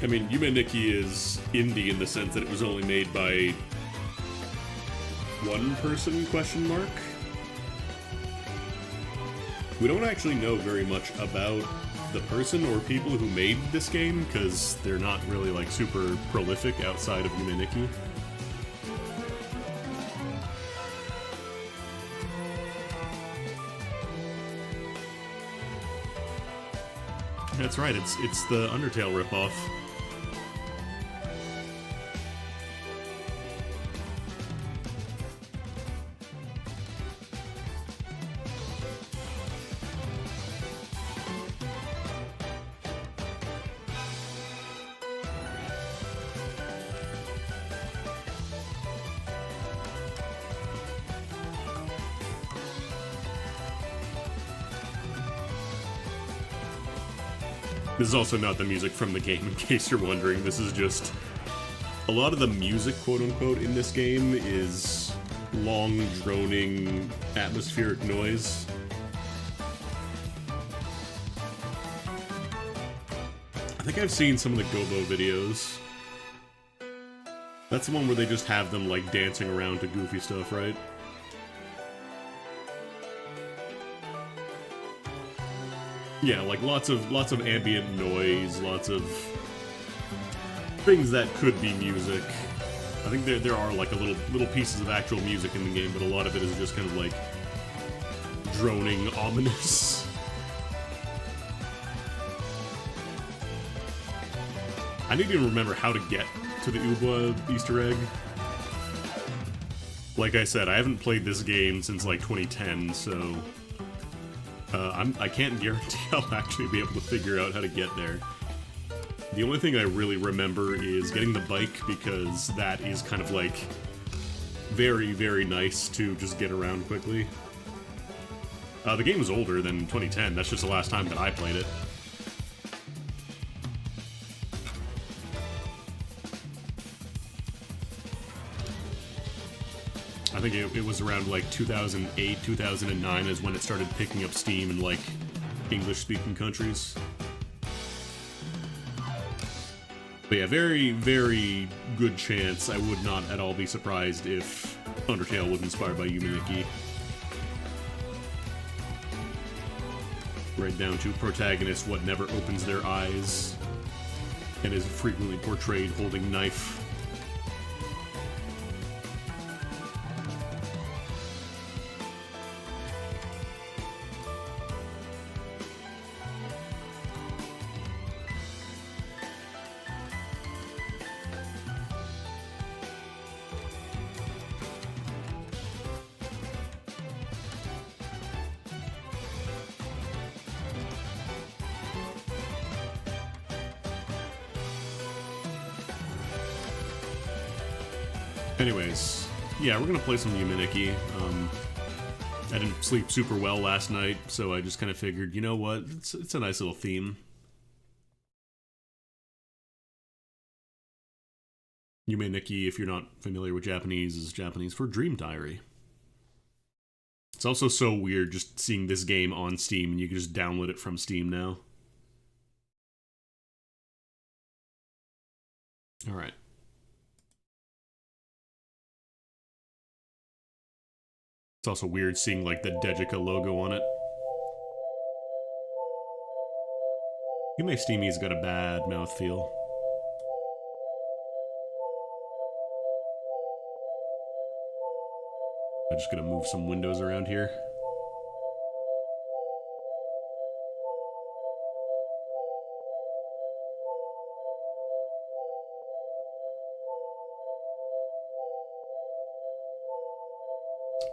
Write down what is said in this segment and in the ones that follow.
I mean, Yume Nikki is indie in the sense that it was only made by one person, question mark? We don't actually know very much about the person or people who made this game, because they're not really, like, super prolific outside of Yume Nikki. That's right, it's the Undertale ripoff. This is also not the music from the game, in case you're wondering. This is just... a lot of the music, quote-unquote, in this game is long, droning, atmospheric noise. I think I've seen some of the Gobo videos. That's the one where they just have them, like, dancing around to goofy stuff, right? Yeah, like lots of ambient noise, lots of things that could be music. I think there are like little pieces of actual music in the game, but a lot of it is just kind of like droning, ominous. I need to remember how to get to the Ubwa Easter egg. Like I said, I haven't played this game since like 2010, so I can't guarantee I'll actually be able to figure out how to get there. The only thing I really remember is getting the bike, because that is kind of like very, very nice to just get around quickly. The game was older than 2010, that's just the last time that I played it. I think it was around like 2008, 2009 is when it started picking up steam in like English-speaking countries. But yeah, very, very good chance I would not at all be surprised if Undertale was inspired by Yume Nikki. Right down to protagonist what never opens their eyes and is frequently portrayed holding knife. Anyways, yeah, we're gonna play some Yume Nikki. I didn't sleep super well last night, so I just kind of figured, you know what, it's a nice little theme. Yume Nikki, if you're not familiar with Japanese, is Japanese for Dream Diary. It's also so weird just seeing this game on Steam, and you can just download it from Steam now. Alright. It's also weird seeing, like, the Dejika logo on it. Yume Steamy's got a bad mouthfeel. I'm just gonna move some windows around here.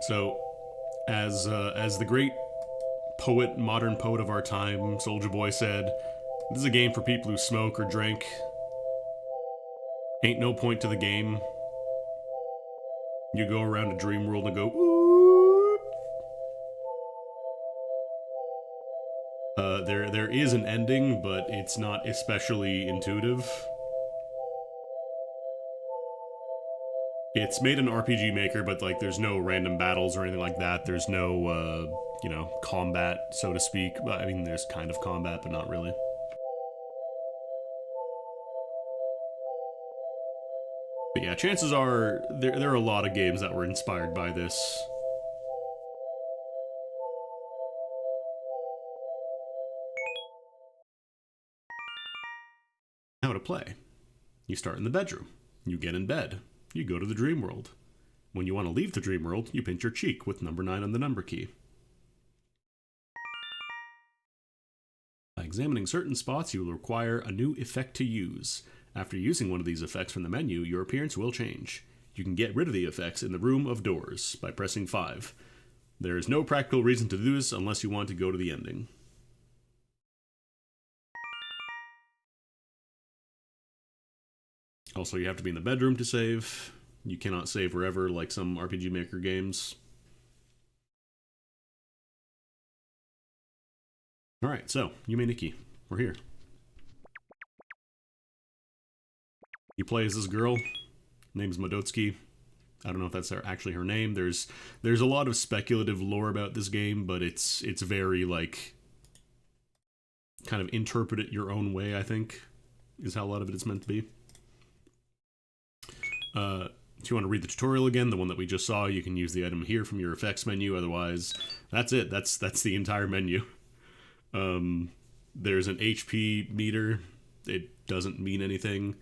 So, as the great poet, modern poet of our time, Soulja Boy said, this is a game for people who smoke or drink. Ain't no point to the game. You go around a dream world and go, ooh. There is an ending, but it's not especially intuitive. It's made in RPG Maker, but, like, there's no random battles or anything like that. There's no, you know, combat, so to speak. Well, I mean, there's kind of combat, but not really. But yeah, chances are there are a lot of games that were inspired by this. How to play. You start in the bedroom. You get in bed. You go to the dream world. When you want to leave the dream world, you pinch your cheek with number 9 on the number key. By examining certain spots, you will require a new effect to use. After using one of these effects from the menu, your appearance will change. You can get rid of the effects in the room of doors by pressing 5. There is no practical reason to do this unless you want to go to the ending. Also, you have to be in the bedroom to save. You cannot save wherever, like some RPG Maker games. Alright, so, Yume Nikki. We're here. You play as this girl. Name's Madotsuki. I don't know if that's actually her name. There's a lot of speculative lore about this game, but it's very, like, kind of interpret it your own way, I think, is how a lot of it is meant to be. If you want to read the tutorial again, the one that we just saw, you can use the item here from your effects menu. Otherwise, that's it. That's the entire menu. There's an HP meter. It doesn't mean anything.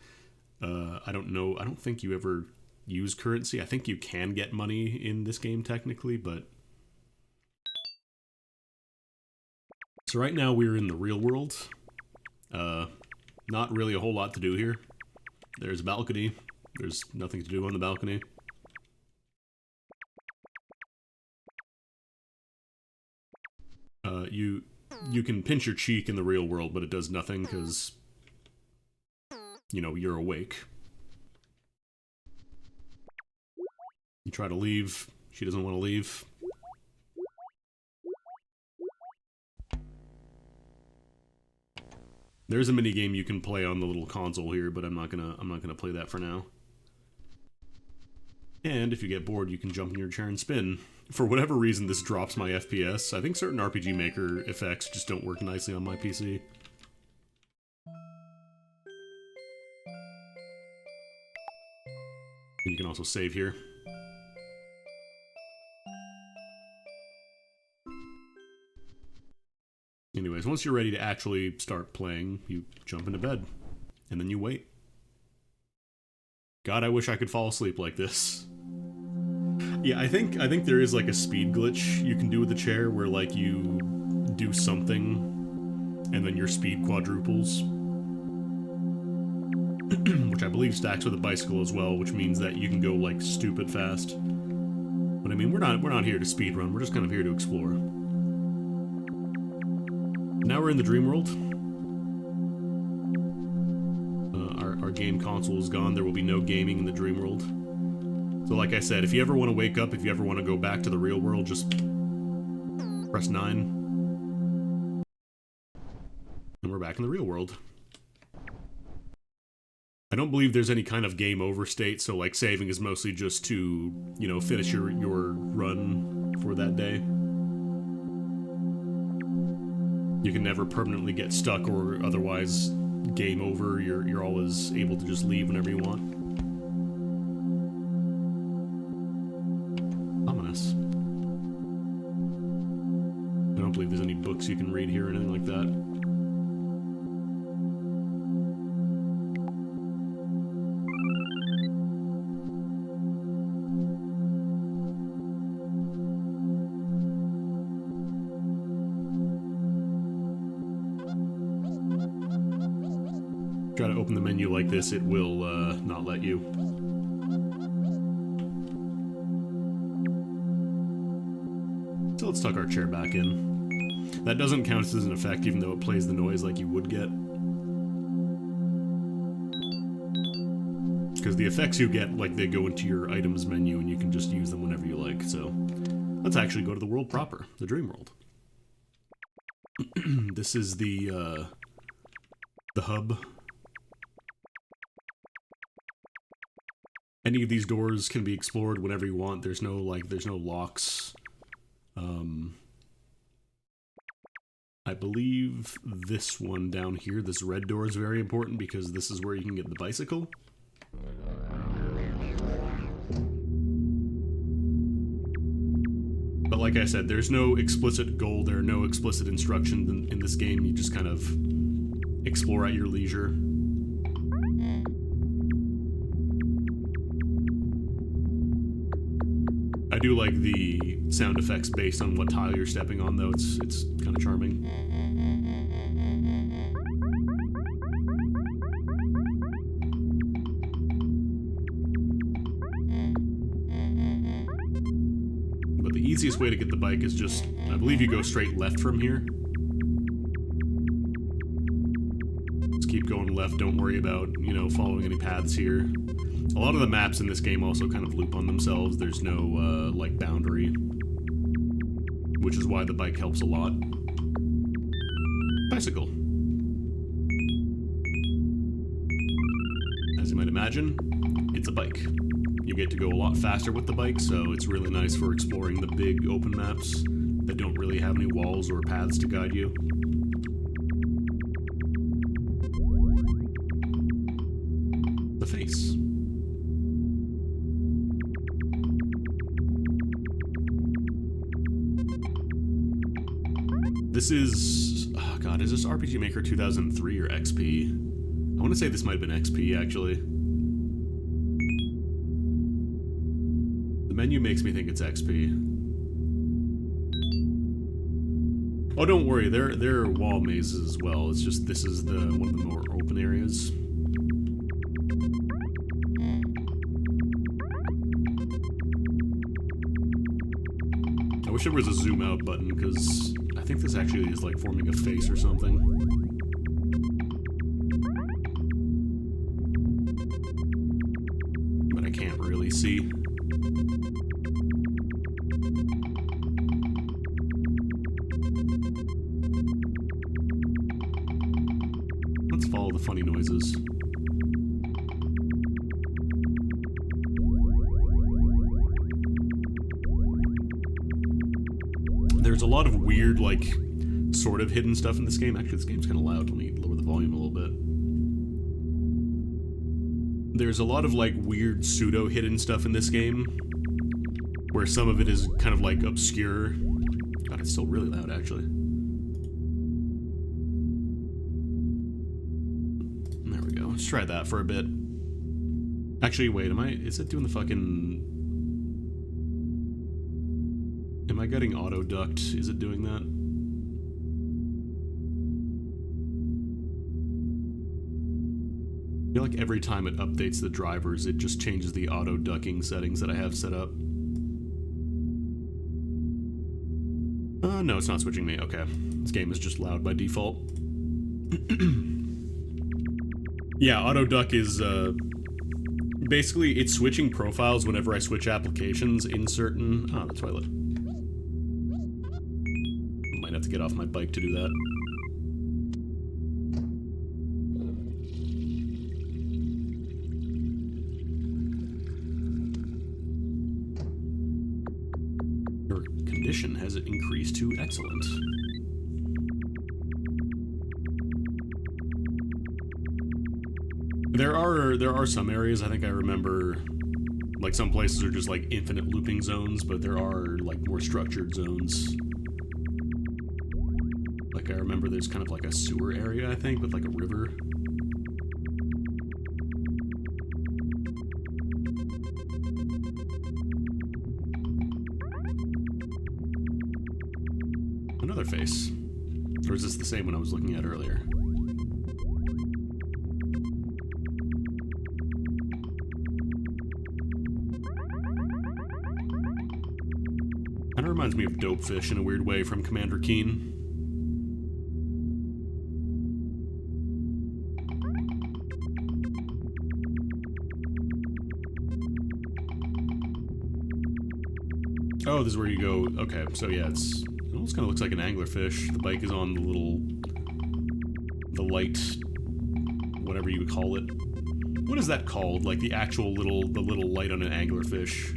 I don't know. I don't think you ever use currency. I think you can get money in this game technically, but... So right now we're in the real world. Not really a whole lot to do here. There's a balcony. There's nothing to do on the balcony. You can pinch your cheek in the real world, but it does nothing because, you know, you're awake. You try to leave. She doesn't want to leave. There's a mini game you can play on the little console here, but I'm not gonna play that for now. And if you get bored, you can jump in your chair and spin. For whatever reason, this drops my FPS. I think certain RPG Maker effects just don't work nicely on my PC. And you can also save here. Anyways, once you're ready to actually start playing, you jump into bed. And then you wait. God, I wish I could fall asleep like this. Yeah, I think there is like a speed glitch you can do with the chair where like you do something and then your speed quadruples. Which I believe stacks with a bicycle as well, which means that you can go like stupid fast. But I mean, we're not here to speedrun, we're just kind of here to explore. Now we're in the dream world. Our game console is gone. There will be no gaming in the dream world. So like I said, if you ever want to wake up, if you ever want to go back to the real world, just press 9. And we're back in the real world. I don't believe there's any kind of game over state, so like saving is mostly just to, you know, finish your run for that day. You can never permanently get stuck or otherwise game over. You're always able to just leave whenever you want. Ominous. I don't believe there's any books you can read here or anything like that. Try to open the menu like this, it will not let you. So let's tuck our chair back in. That doesn't count as an effect, even though it plays the noise like you would get. Because the effects you get, like, they go into your items menu and you can just use them whenever you like, so... Let's actually go to the world proper, the dream world. This is the hub. Any of these doors can be explored whenever you want. There's no locks. I believe this one down here, this red door, is very important because this is where you can get the bicycle. like I said, there's no explicit goal, there are no explicit instructions in this game. You just kind of explore at your leisure. I do like the sound effects based on what tile you're stepping on, though. It's kind of charming. But the easiest way to get the bike is just, I believe you go straight left from here. Just keep going left, don't worry about, you know, following any paths here. A lot of the maps in this game also kind of loop on themselves. There's no, like, boundary. Which is why the bike helps a lot. Bicycle. As you might imagine, it's a bike. You get to go a lot faster with the bike, so it's really nice for exploring the big open maps that don't really have any walls or paths to guide you. The face. This is, oh god, is this RPG Maker 2003 or XP? I want to say this might have been XP, actually. The menu makes me think it's XP. Oh, don't worry, there are wall mazes as well. It's just this is one of the more open areas. I wish there was a zoom out button, because I think this actually is like forming a face or something. But I can't really see. Let's follow the funny noises. There's a lot of weird, like, sort of hidden stuff in this game. Actually, this game's kind of loud. Let me lower the volume a little bit. There's a lot of, like, weird pseudo-hidden stuff in this game, where some of it is kind of, like, obscure. God, it's still really loud, actually. There we go. Let's try that for a bit. Actually, wait, is it doing the fucking... Am I getting auto-ducked? Is it doing that? I feel like every time it updates the drivers, it just changes the auto-ducking settings that I have set up. No, it's not switching me. Okay. This game is just loud by default. Yeah, auto-duck is, basically, it's switching profiles whenever I switch applications in certain... Oh, that's why I let... Might have to get off my bike to do that. Your condition has increased to excellent. There are some areas I think I remember, like some places are just like infinite looping zones, but there are like more structured zones. Like I remember there's kind of like a sewer area, I think, with like a river. Another face. Or is this the same one I was looking at earlier? Kinda reminds me of Dopefish in a weird way from Commander Keen. Oh, this is where you go. Okay, so yeah, it almost kind of looks like an anglerfish. The bike is on the light, whatever you would call it. What is that called? Like the actual the little light on an anglerfish.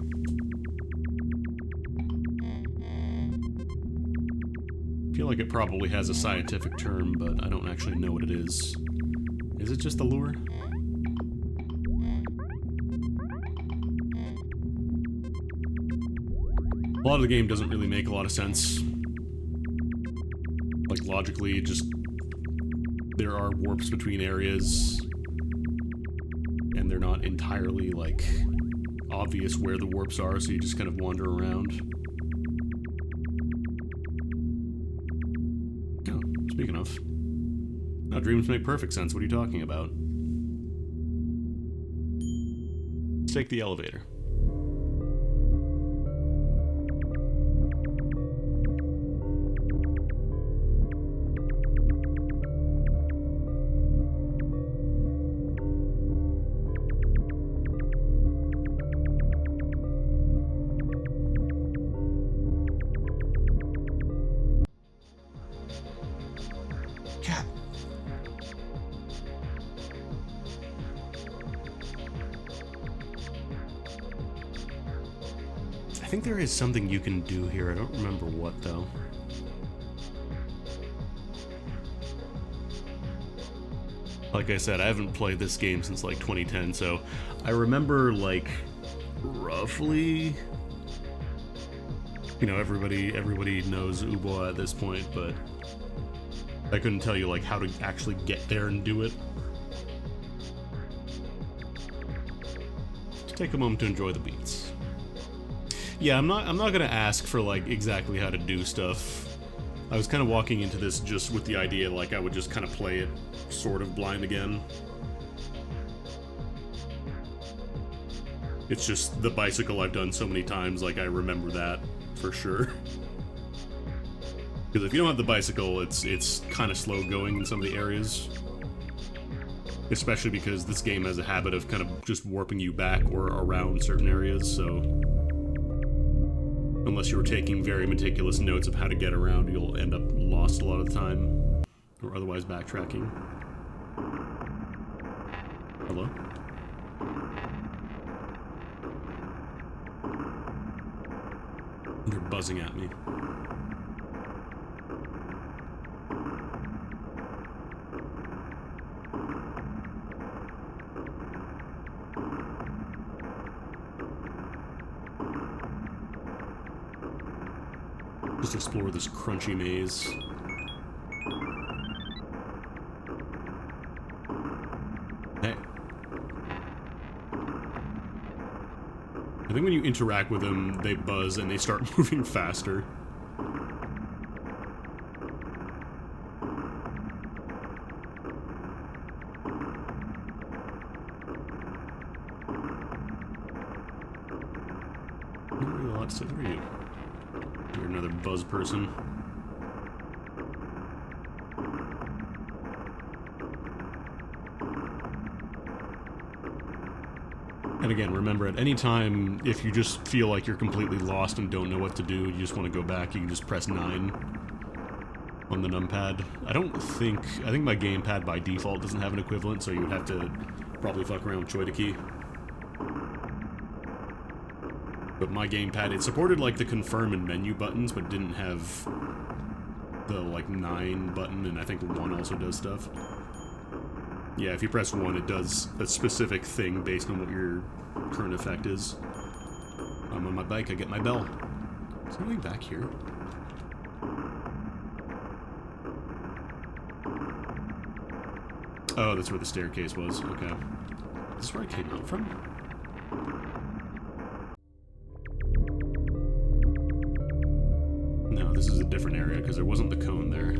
I feel like it probably has a scientific term, but I don't actually know what it is. Is it just the lure? A lot of the game doesn't really make a lot of sense. Like, logically, just... there are warps between areas, and they're not entirely, like, obvious where the warps are, so you just kind of wander around. Oh, speaking of... now dreams make perfect sense. What are you talking about? Let's take the elevator. Cat. I think there is something you can do here. I don't remember what, though. Like I said, I haven't played this game since, like, 2010, so I remember, like, roughly... you know, everybody knows Ubo at this point, but I couldn't tell you, like, how to actually get there and do it. Just take a moment to enjoy the beats. Yeah, I'm not gonna ask for, like, exactly how to do stuff. I was kind of walking into this just with the idea, like, I would just kind of play it sort of blind again. It's just the bicycle I've done so many times, like, I remember that for sure. Because if you don't have the bicycle, it's kind of slow going in some of the areas. Especially because this game has a habit of kind of just warping you back or around certain areas, so... unless you're taking very meticulous notes of how to get around, you'll end up lost a lot of the time. Or otherwise backtracking. Hello? They're buzzing at me. Just explore this crunchy maze. Hey. I think when you interact with them, they buzz and they start moving faster. Not really a lot to say. Who are you? You're another buzz person. And again, remember, at any time, if you just feel like you're completely lost and don't know what to do, you just want to go back, you can just press 9 on the numpad. I think my gamepad by default doesn't have an equivalent, so you would have to probably fuck around with Choidaki. But my gamepad, it supported, like, the confirm and menu buttons, but didn't have the, like, 9 button, and I think 1 also does stuff. Yeah, if you press 1, it does a specific thing based on what your current effect is. I'm on my bike, I get my bell. Is there anything back here? Oh, that's where the staircase was. Okay. Is this where I came out from? No, this is a different area, because there wasn't the cone there.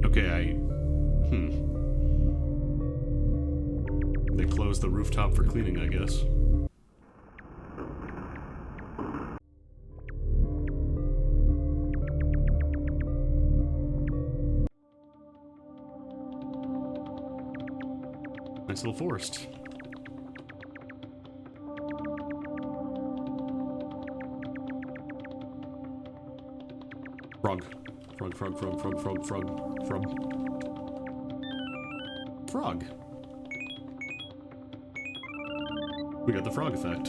Okay, They closed the rooftop for cleaning, I guess. Nice little forest. Frog. Frog, frog, frog, frog, frog, frog, frog. Frog. We got the frog effect.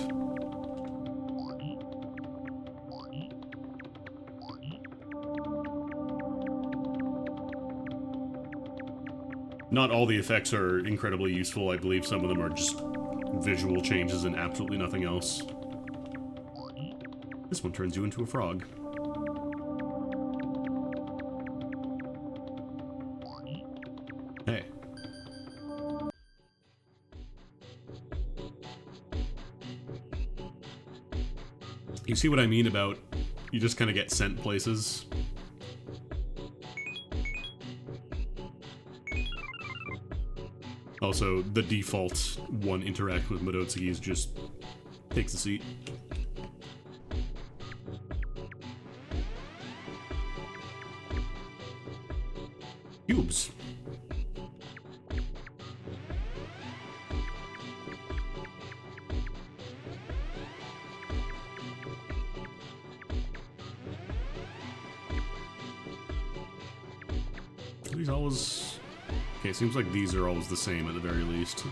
Not all the effects are incredibly useful. I believe some of them are just visual changes and absolutely nothing else. This one turns you into a frog. Hey. You see what I mean about you just kind of get sent places? Also, the default one interact with Madotsuki is just takes a seat. Cubes. These always... Okay, it seems like these are always the same at the very least.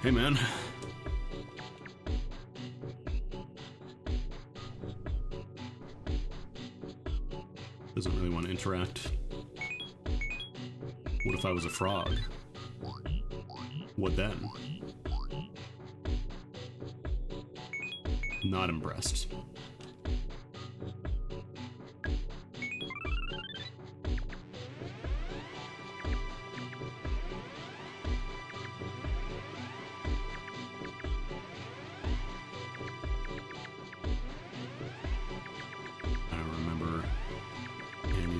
Hey, man. Doesn't really want to interact. What if I was a frog? What then? Not impressed.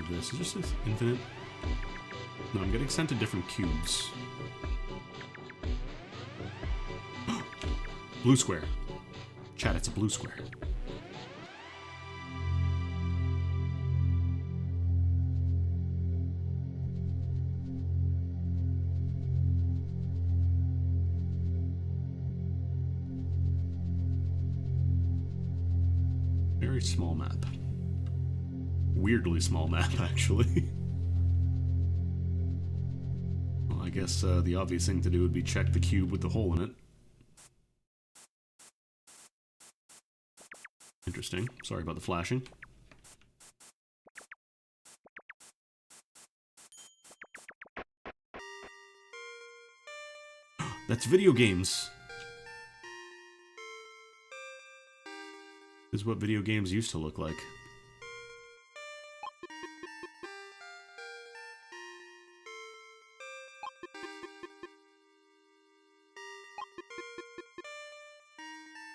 Is it just infinite? No, I'm getting sent to different cubes. Blue square. Chat, it's a blue square. Very small map. Weirdly small map, actually. Well, I guess the obvious thing to do would be check the cube with the hole in it. Interesting. Sorry about the flashing. That's video games! This is what video games used to look like.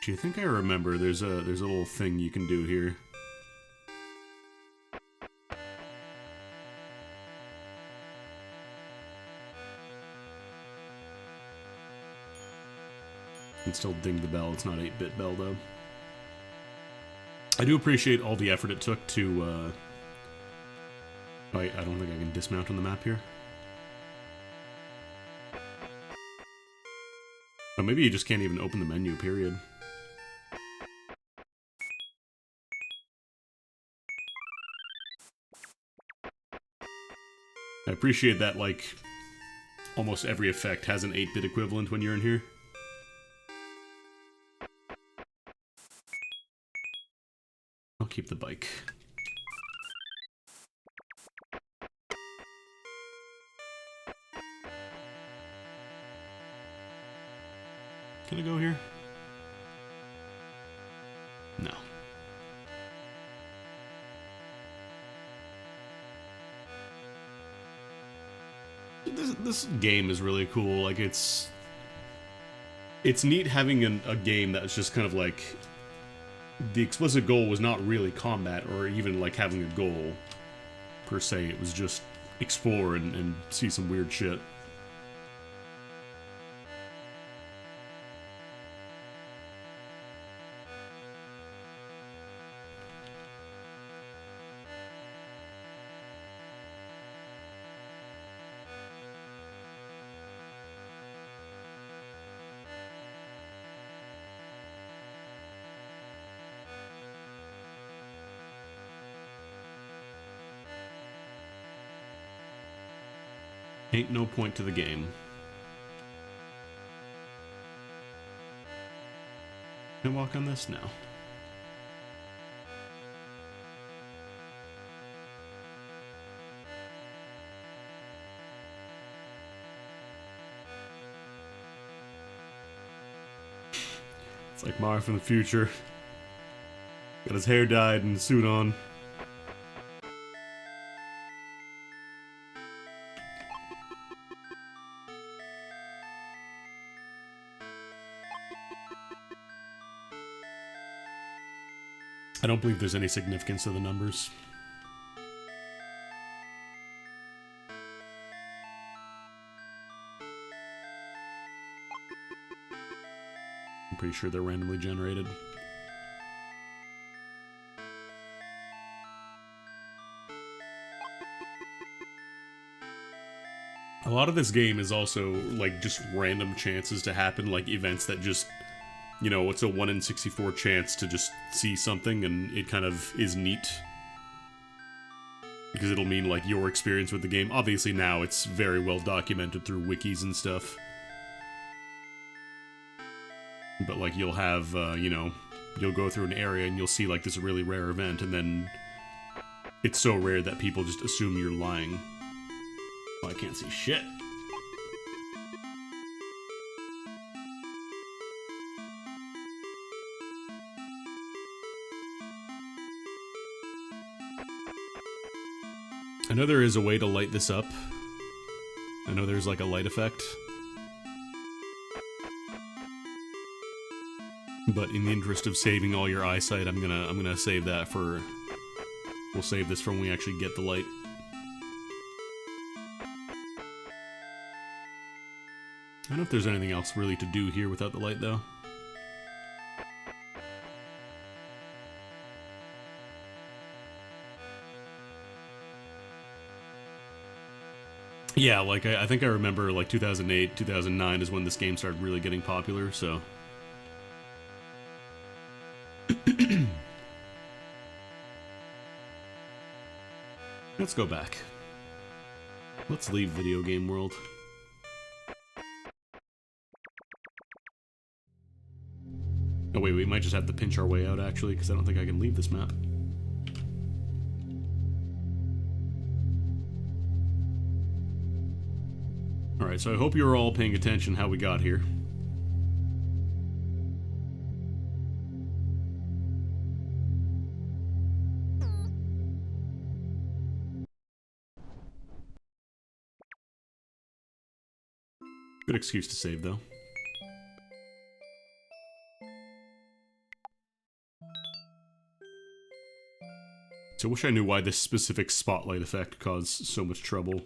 I think I remember there's a little thing you can do here. You can still ding the bell, it's not 8-bit bell though. I do appreciate all the effort it took to I don't think I can dismount on the map here. Oh, maybe you just can't even open the menu, period. I appreciate that, like, almost every effect has an 8-bit equivalent when you're in here. I'll keep the bike. Can I go here? No. This game is really cool. Like, it's neat having a game that's just kind of like the explicit goal was not really combat or even like having a goal per se. It was just explore and see some weird shit. Ain't no point to the game. Can I walk on this now? It's like Mario from the future. Got his hair dyed and suit on. I don't believe there's any significance to the numbers. I'm pretty sure they're randomly generated. A lot of this game is also, like, just random chances to happen, like events that just, you know, it's a 1 in 64 chance to just see something, and it kind of is neat. Because it'll mean, like, your experience with the game. Obviously now it's very well documented through wikis and stuff. But, like, you'll have, you know, you'll go through an area and you'll see, like, this really rare event, and then it's so rare that people just assume you're lying. Oh, I can't see shit. I know there is a way to light this up. I know there's like a light effect. But in the interest of saving all your eyesight, I'm gonna save that for... We'll save this for when we actually get the light. I don't know if there's anything else really to do here without the light, though. Yeah, like, I think I remember, like, 2008, 2009 is when this game started really getting popular, so... Let's go back. Let's leave Video Game World. Oh wait, we might just have to pinch our way out, actually, because I don't think I can leave this map. Alright, so I hope you're all paying attention how we got here. Good excuse to save, though. So I wish I knew why this specific spotlight effect caused so much trouble.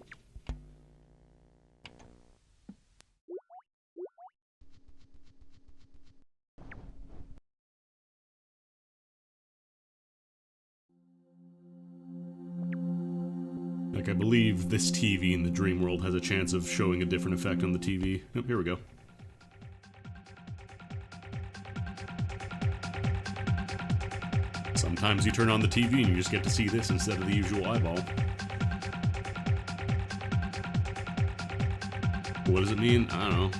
Like, I believe this TV in the Dream World has a chance of showing a different effect on the TV. Oh, here we go. Sometimes you turn on the TV and you just get to see this instead of the usual eyeball. What does it mean? I don't know.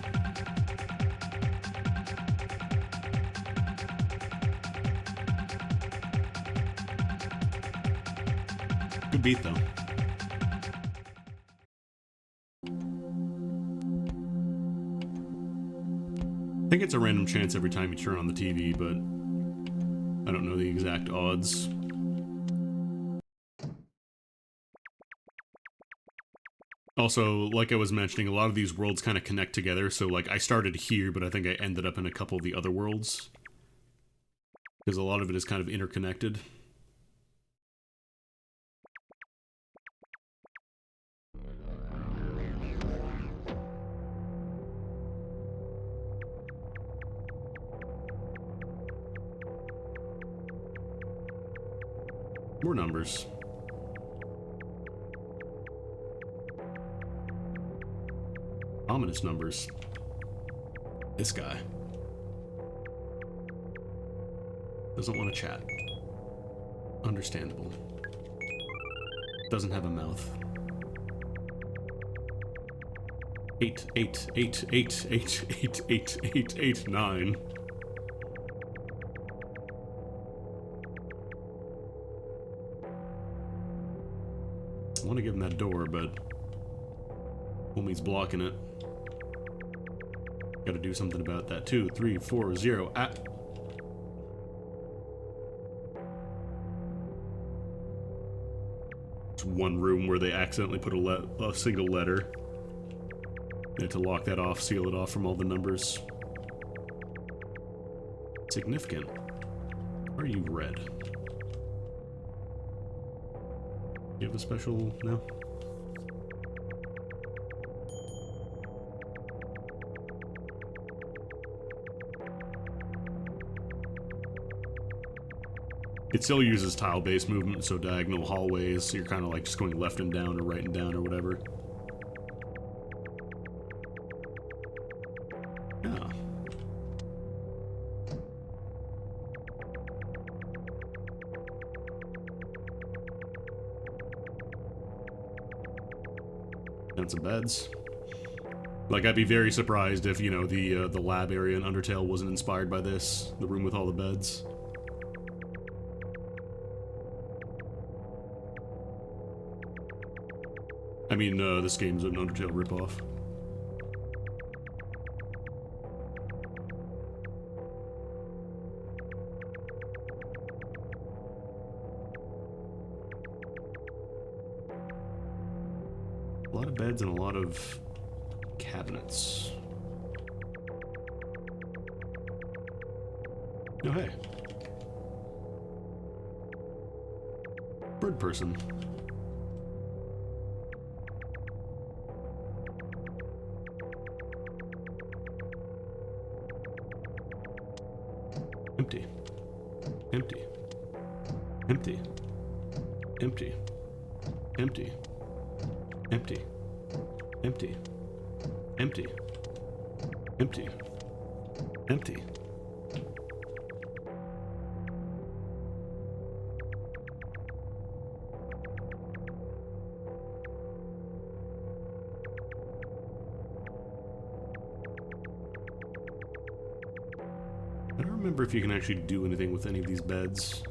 Good beat, though. I think it's a random chance every time you turn on the TV, but I don't know the exact odds. Also, like I was mentioning, a lot of these worlds kind of connect together, so like I started here, but I think I ended up in a couple of the other worlds. Because a lot of it is kind of interconnected. More numbers. Ominous numbers. This guy doesn't want to chat. Understandable. Doesn't have a mouth. 8, 8, 8, 8, 8, 8, 8, 8, 8, 9. I want to give him that door, but homie's blocking it. Gotta do something about that. 2, 3, 4, 0. Ah. one room where they accidentally put a single letter. They had to lock that off, seal it off from all the numbers. Significant. Are you red? You have a special... no? It still uses tile-based movement, so diagonal hallways, so you're kind of like just going left and down or right and down or whatever. Yeah. And some beds. Like, I'd be very surprised if, you know, the lab area in Undertale wasn't inspired by this. The room with all the beds. I mean, this game's an Undertale ripoff. A lot of beds and a lot of cabinets. Oh, hey. Bird person. Empty. Empty. Empty. Empty. Empty. Empty. Empty. Empty. Empty. Empty. I don't remember if you can actually do anything with any of these beds.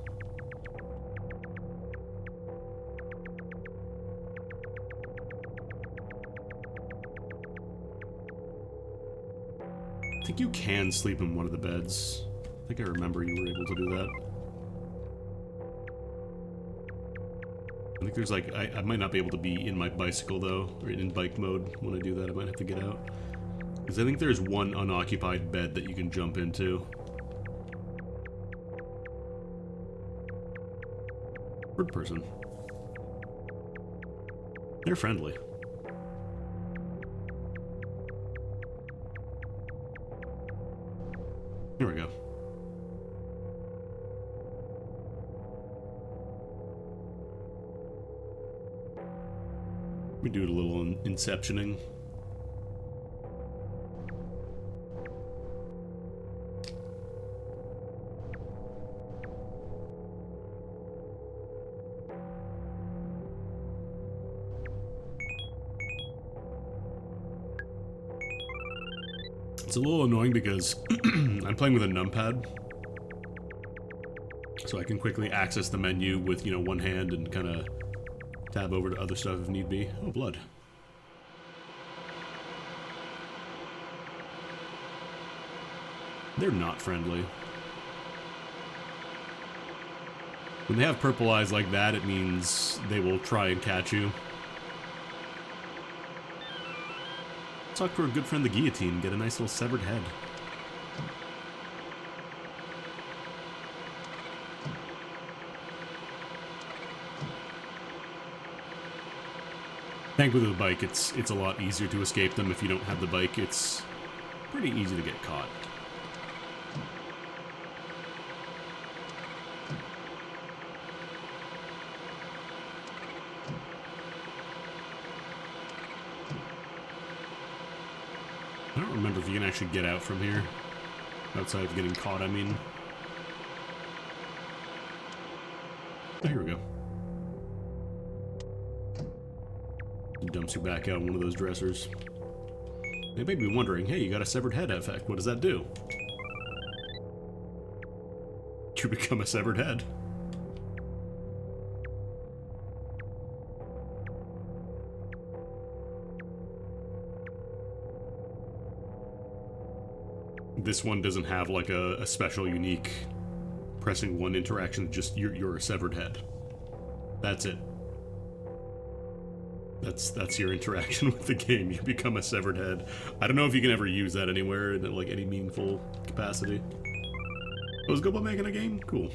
I think you can sleep in one of the beds. I think I remember you were able to do that. I think there's like, I might not be able to be in my bicycle though, or in bike mode when I do that. I might have to get out. Because I think there's one unoccupied bed that you can jump into. Bird person. They're friendly. Here we go. We do a little inceptioning. It's a little annoying because I'm playing with a numpad, so I can quickly access the menu with, you know, one hand and kind of tab over to other stuff if need be. Oh, blood. They're not friendly. When they have purple eyes like that, it means they will try and catch you. Talk to our good friend the guillotine, get a nice little severed head. I think with the bike, it's a lot easier to escape them if you don't have the bike. It's pretty easy to get caught. I don't remember if you can actually get out from here. Outside of getting caught, I mean. Oh, here we go. It dumps you back out in one of those dressers. They may be wondering, hey, you got a severed head effect. What does that do? You become a severed head. This one doesn't have like a special unique pressing one interaction, just you're a severed head. That's it. That's your interaction with the game. You become a severed head. I don't know if you can ever use that anywhere in like any meaningful capacity. Was Gobo making a game? Cool.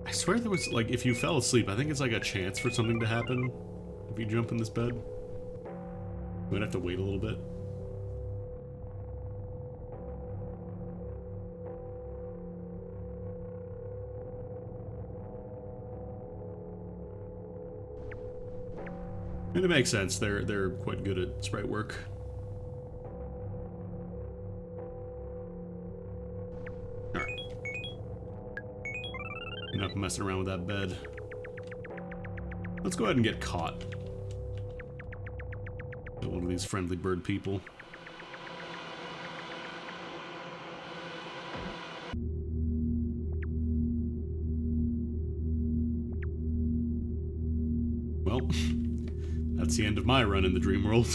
I swear there was like if you fell asleep, I think it's like a chance for something to happen if you jump in this bed. You might have to wait a little bit. And it makes sense. They're quite good at sprite work. Alright. Enough messing around with that bed. Let's go ahead and get caught. One of these friendly bird people. Well, that's the end of my run in the dream world.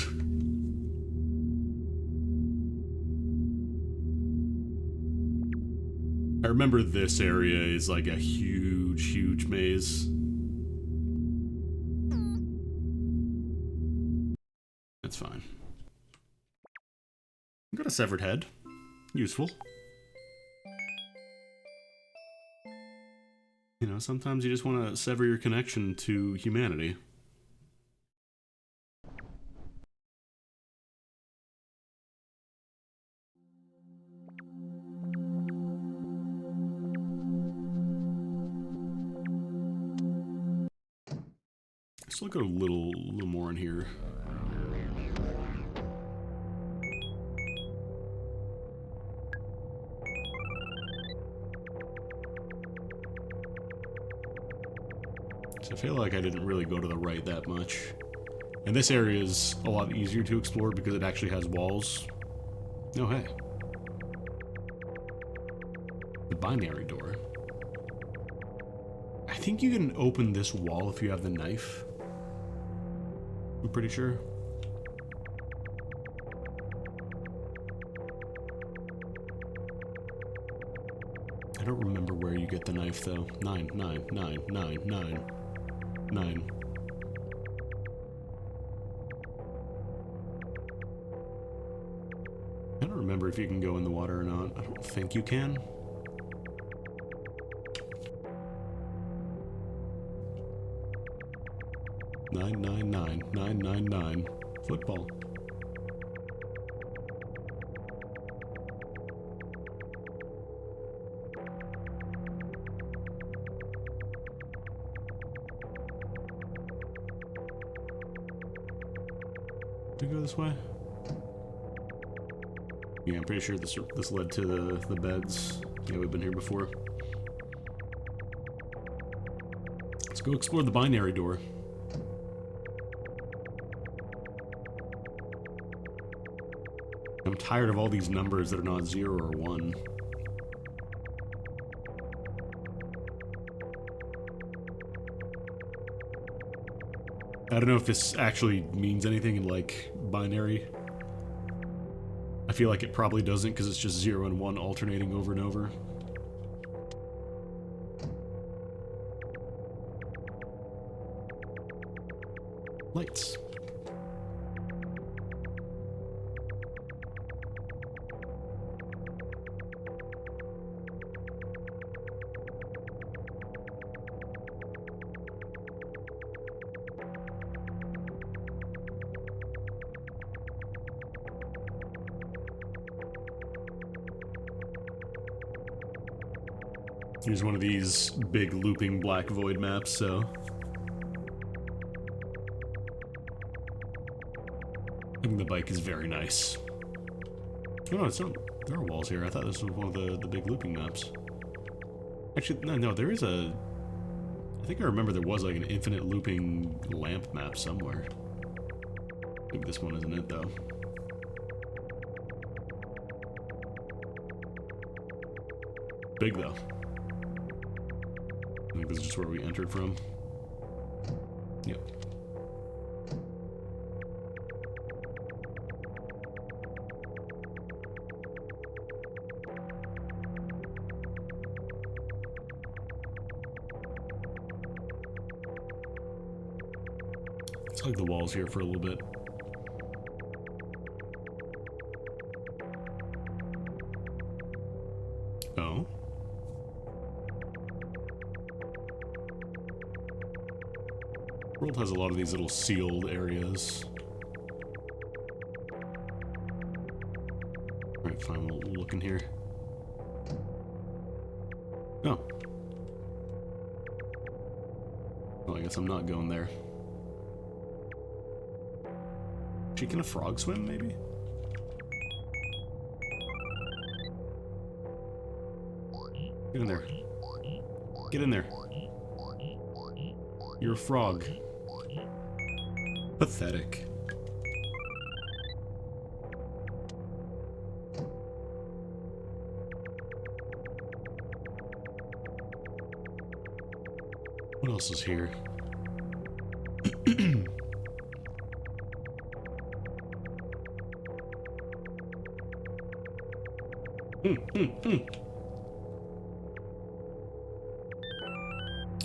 I remember this area is like a huge, huge maze. That's fine. I've got a severed head. Useful. You know, sometimes you just want to sever your connection to humanity. Let's look at a little more in here. So I feel like I didn't really go to the right that much. And this area is a lot easier to explore because it actually has walls. Oh, hey. The binary door. I think you can open this wall if you have the knife. I'm pretty sure. I don't remember where you get the knife though. 9, 9, 9, 9, 9. 9. I don't remember if you can go in the water or not. I don't think you can. Nine, 9, 9, 9, 9, 9. Football. Do we go this way? Yeah, I'm pretty sure this led to the beds. Yeah, we've been here before. Let's go explore the binary door. I'm tired of all these numbers that are not 0 or 1. I don't know if this actually means anything in, like, binary. I feel like it probably doesn't because it's just 0 and 1 alternating over and over. Lights. Here's one of these big looping black void maps, so... I think the bike is very nice. Oh no, it's not... There are walls here. I thought this was one of the big looping maps. Actually, no, there is a... I think I remember there was like an infinite looping lamp map somewhere. Maybe this one isn't it, though. Big, though. I think this is just where we entered from. Yep. hug the walls here for a little bit. Oh. World has a lot of these little sealed areas. Alright, fine, we'll look in here. Oh. Well, I guess I'm not going there. Actually, can a frog swim, maybe? Get in there. Get in there. You're a frog. Pathetic. What else is here?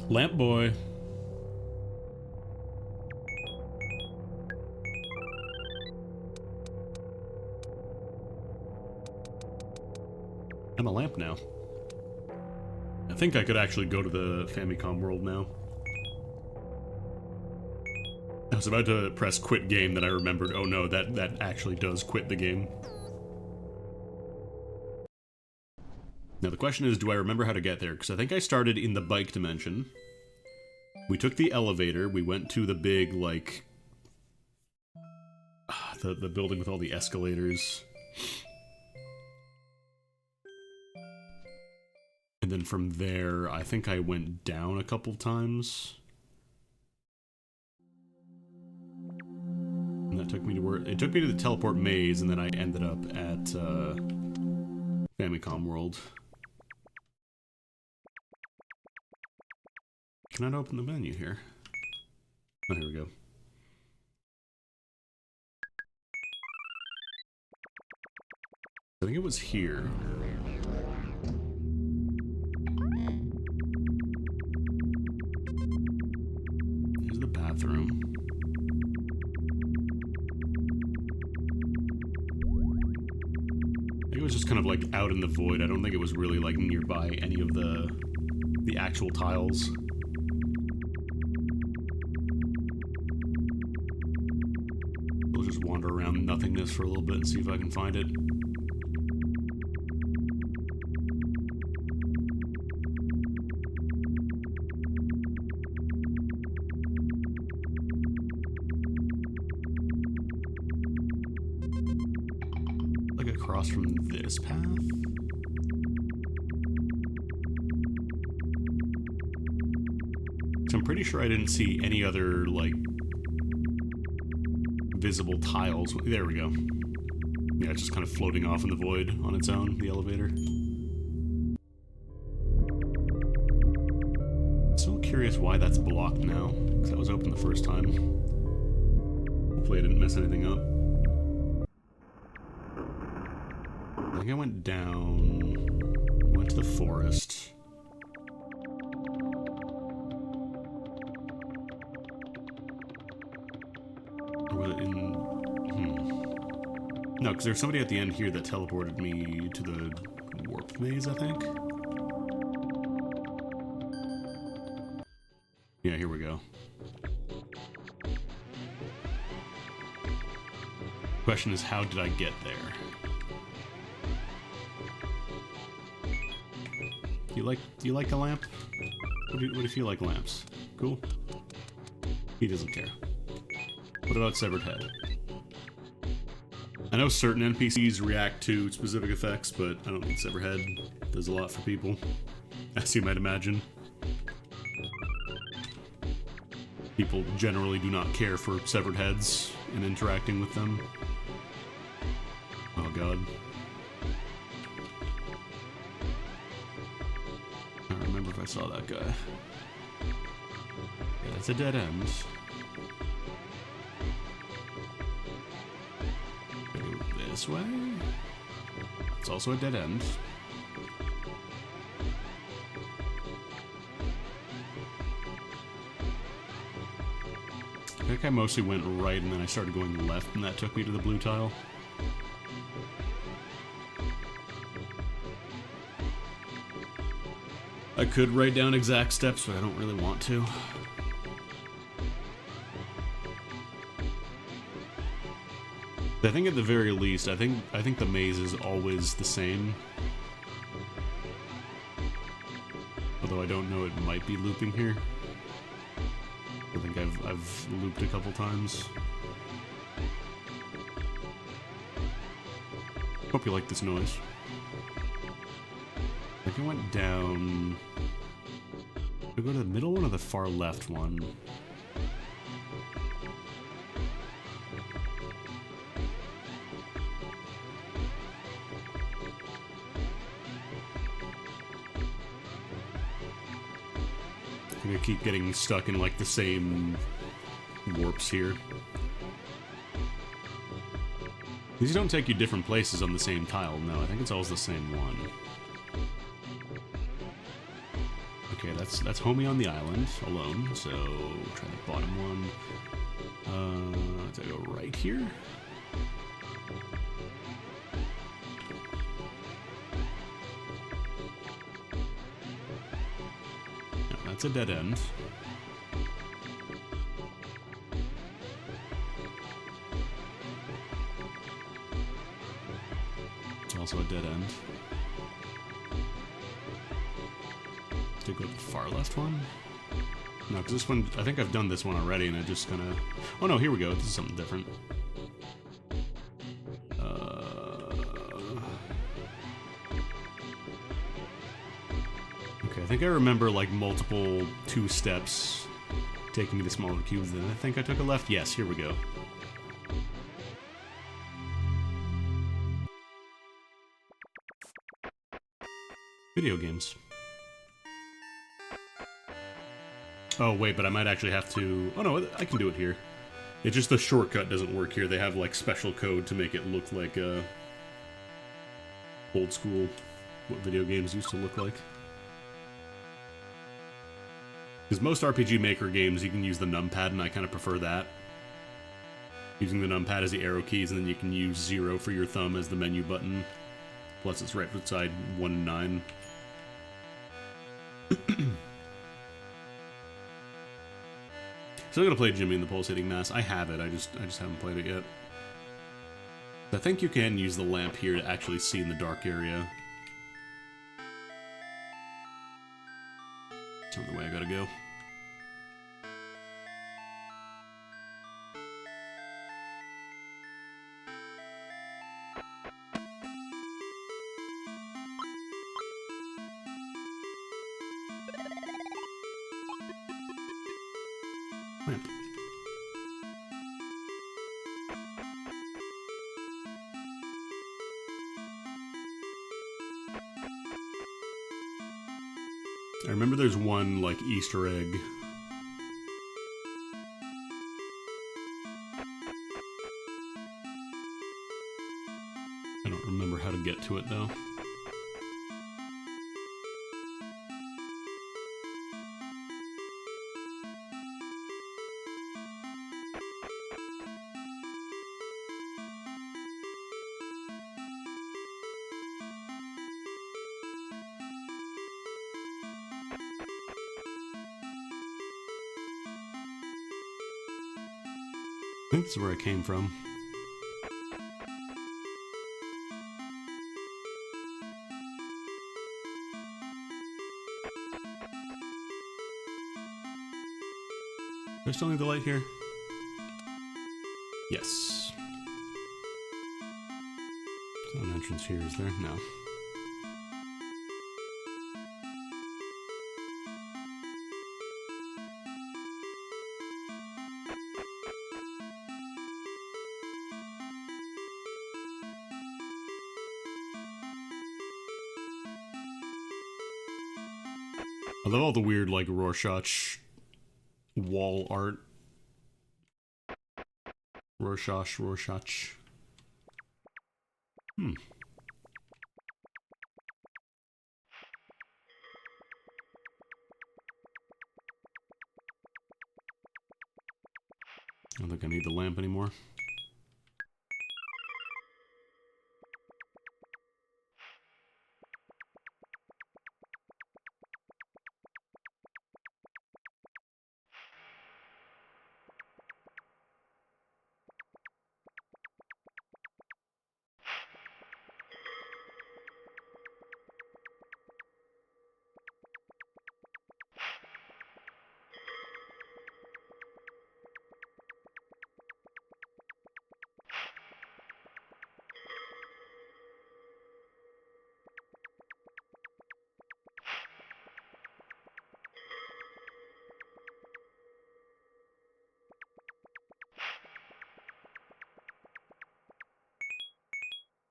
Lamp boy. I'm a lamp now. I think I could actually go to the Famicom world now. I was about to press quit game, then I remembered, oh no, that actually does quit the game. Now the question is, do I remember how to get there? Because I think I started in the bike dimension. We took the elevator, we went to the big, like... the building with all the escalators. And then from there, I think I went down a couple times. And that took me to where... It took me to the teleport maze, and then I ended up at, Famicom World. Cannot open the menu here. Oh, here we go. I think it was here. Here's the bathroom. I think it was just kind of like out in the void. I don't think it was really like nearby any of the actual tiles. We'll just wander around nothingness for a little bit and see if I can find it. Like across from this path? So I'm pretty sure I didn't see any other, like, visible tiles. There we go. Yeah, it's just kind of floating off in the void on its own, the elevator. Still curious why that's blocked now, because that was open the first time. Hopefully I didn't mess anything up. I think I went down, went to the forest. No, because there's somebody at the end here that teleported me to the warp maze, I think. Yeah, here we go. Question is, how did I get there? Do you like a lamp? What if you like lamps? Cool. He doesn't care. What about Severed Head? I know certain NPCs react to specific effects, but I don't think Severed Head does a lot for people, as you might imagine. People generally do not care for severed heads and interacting with them. Oh god. I don't remember if I saw that guy. Yeah, that's a dead end. This way? It's also a dead end. think I mostly went right and then I started going left and that took me to the blue tile. I could write down exact steps, but I don't really want to. I think at the very least, I think the maze is always the same. Although I don't know, it might be looping here. I think I've looped a couple times. Hope you like this noise. I think I went down... Did I go to the middle one or the far left one? I'm gonna keep getting stuck in like the same warps here. These don't take you different places on the same tile. No, I think it's always the same one. Okay, that's Homie on the island alone. So try the bottom one. Do I go right here? No, that's a dead end. It's also a dead end. To go to the far left one? No, because this one, I think I've done this one already, and I just kind of... Oh no, here we go. This is something different. Okay, I think I remember like multiple 2 steps taking me to smaller cubes. Then I think I took a left. Yes, here we go. Video games. Oh, wait, but I might actually have to... Oh, no, I can do it here. It's just the shortcut doesn't work here. They have, like, special code to make it look like, old school, what video games used to look like. Because most RPG Maker games, you can use the numpad, and I kind of prefer that. Using the numpad as the arrow keys, and then you can use 0 for your thumb as the menu button. Plus, it's right beside 1 and 9. Still gonna play Jimmy and the Pulsating Mass. I have it, I just haven't played it yet. I think you can use the lamp here to actually see in the dark area. That's not the way I gotta go. Lamp. I remember there's one, like, Easter egg. I don't remember how to get to it, though. I think this is where I came from. Do I still need the light here? Yes. There's no entrance here, is there? No. I love all the weird, like, Rorschach wall art. Rorschach. Hmm. don't think I need the lamp anymore.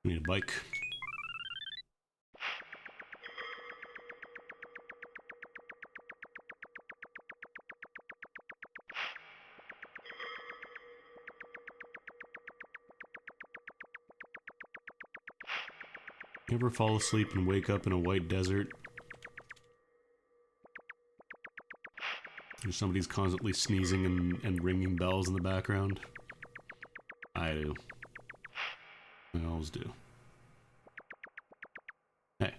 I need a bike. You ever fall asleep and wake up in a white desert? And somebody's constantly sneezing and ringing bells in the background? I do. I always do. Hey.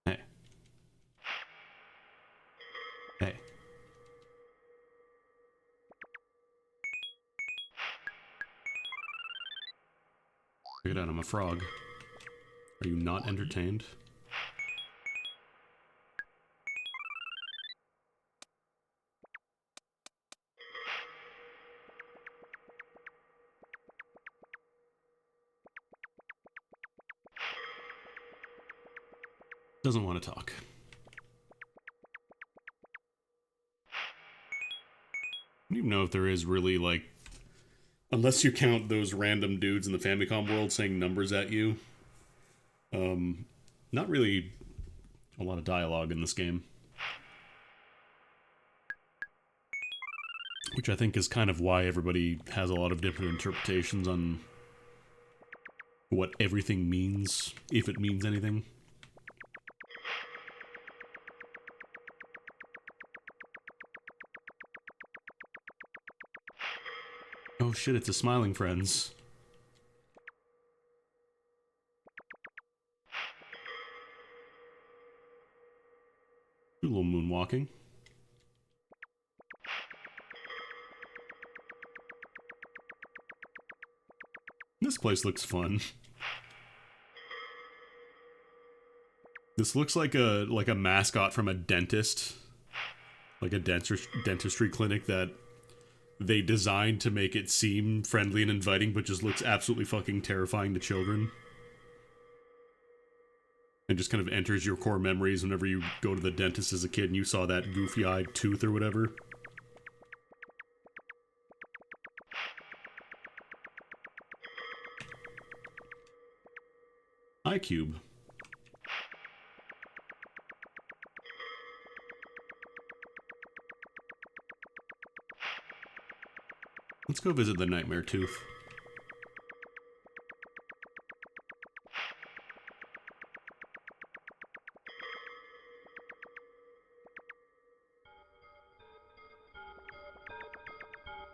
Hey. Hey. Check it out, I'm a frog. Are you not entertained? Doesn't want to talk. I don't even know if there is really, like... Unless you count those random dudes in the Famicom world saying numbers at you. Not really a lot of dialogue in this game. Which I think is kind of why everybody has a lot of different interpretations on what everything means, if it means anything. Oh shit, it's a Smiling Friends. Do a little moonwalking. This place looks fun. This looks like a mascot from a dentist. Like a dentistry clinic that they designed to make it seem friendly and inviting, but just looks absolutely fucking terrifying to children. And just kind of enters your core memories whenever you go to the dentist as a kid and you saw that goofy-eyed tooth or whatever. iCube. Let's go visit the Nightmare Tooth.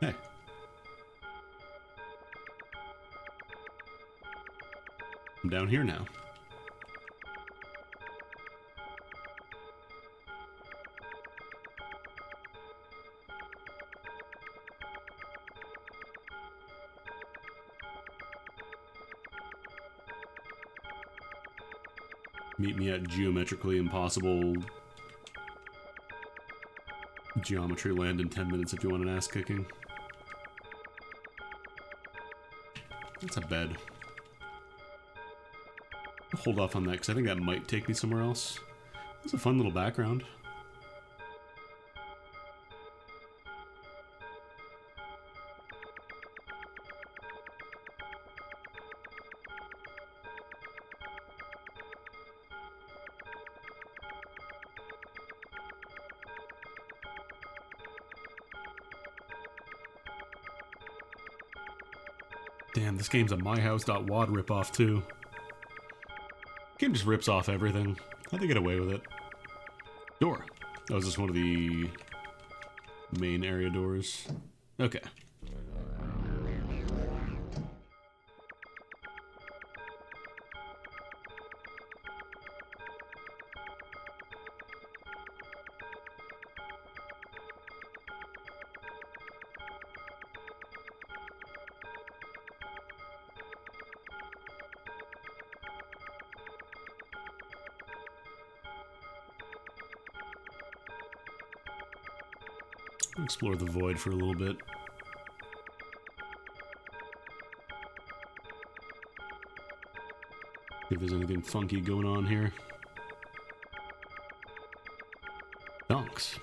Hey. I'm down here now. Meet me at Geometrically Impossible Geometry Land in 10 minutes if you want an ass kicking. That's a bed. I'll hold off on that because I think that might take me somewhere else. It's a fun little background. Damn, this game's a MyHouse.wad ripoff too. Game just rips off everything. How'd they get away with it? Door. Oh, is this one of the main area doors? Okay. Explore the void for a little bit. See if there's anything funky going on here. Dunks.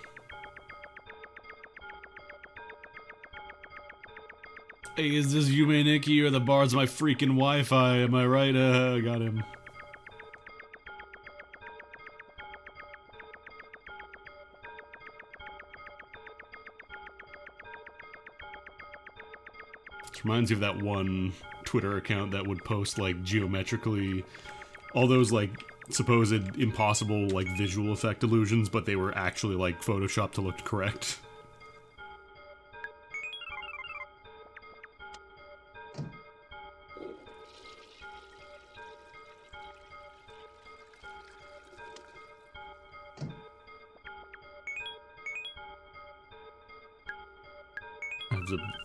Hey, is this Yume Nikki or the bar's my freaking Wi-Fi? Am I right? I got him. This reminds me of that one Twitter account that would post, like, geometrically all those, like, supposed impossible, like, visual effect illusions, but they were actually, like, photoshopped to look correct.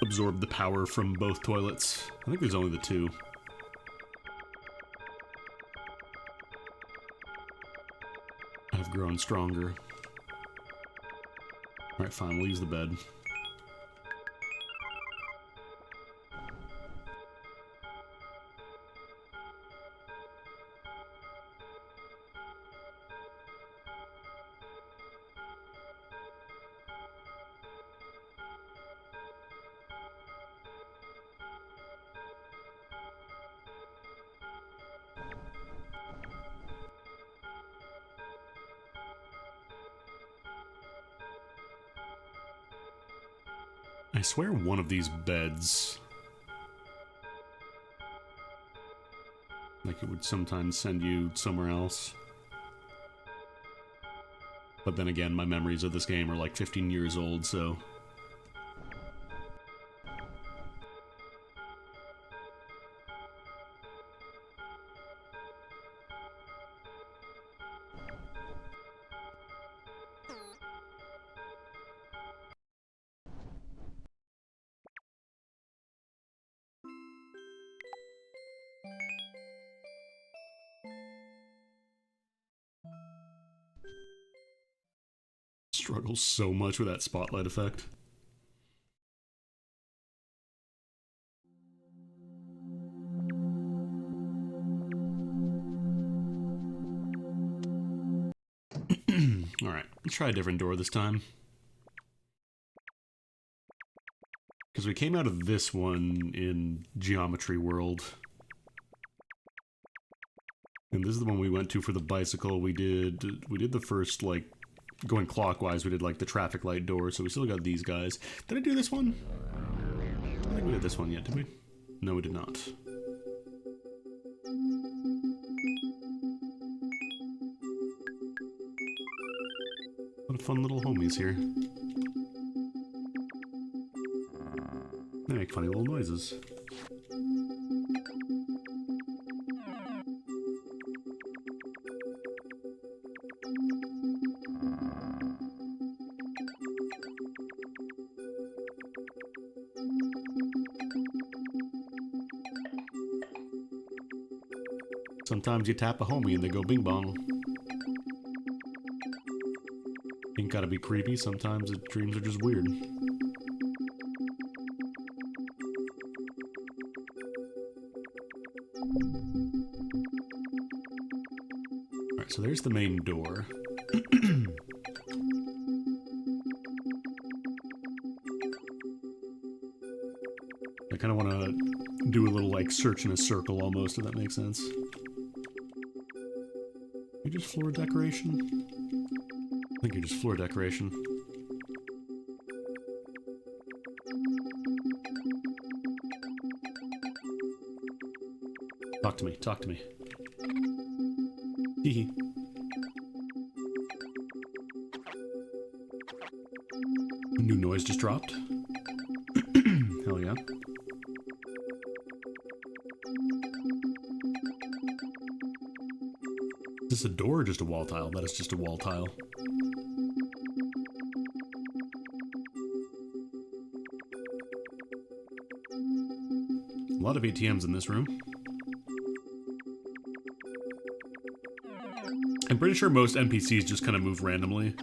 Absorb the power from both toilets. I think there's only the two. I've grown stronger. Alright, fine, we'll use the bed. I swear one of these beds, like, it would sometimes send you somewhere else. But then again, my memories of this game are like 15 years old, so... Struggle so much with that spotlight effect. Alright, let's try a different door this time. Because we came out of this one in Geometry World. And this is the one we went to for the bicycle. We did the first, like, going clockwise, we did, like, the traffic light door, so we still got these guys. Did I do this one? I don't think we did this one yet, did we? No, we did not. What a fun little homies here. They make funny little noises. Sometimes you tap a homie and they go bing bong. Ain't gotta be creepy, sometimes the dreams are just weird. Alright, so there's the main door. I kinda wanna do a little, like, search in a circle almost, if that makes sense. You just floor decoration? I think you're just floor decoration. Talk to me, talk to me. Hee A new noise just dropped. Hell yeah. Is this a door or just a wall tile? That is just a wall tile. A lot of ATMs in this room. I'm pretty sure most NPCs just kind of move randomly.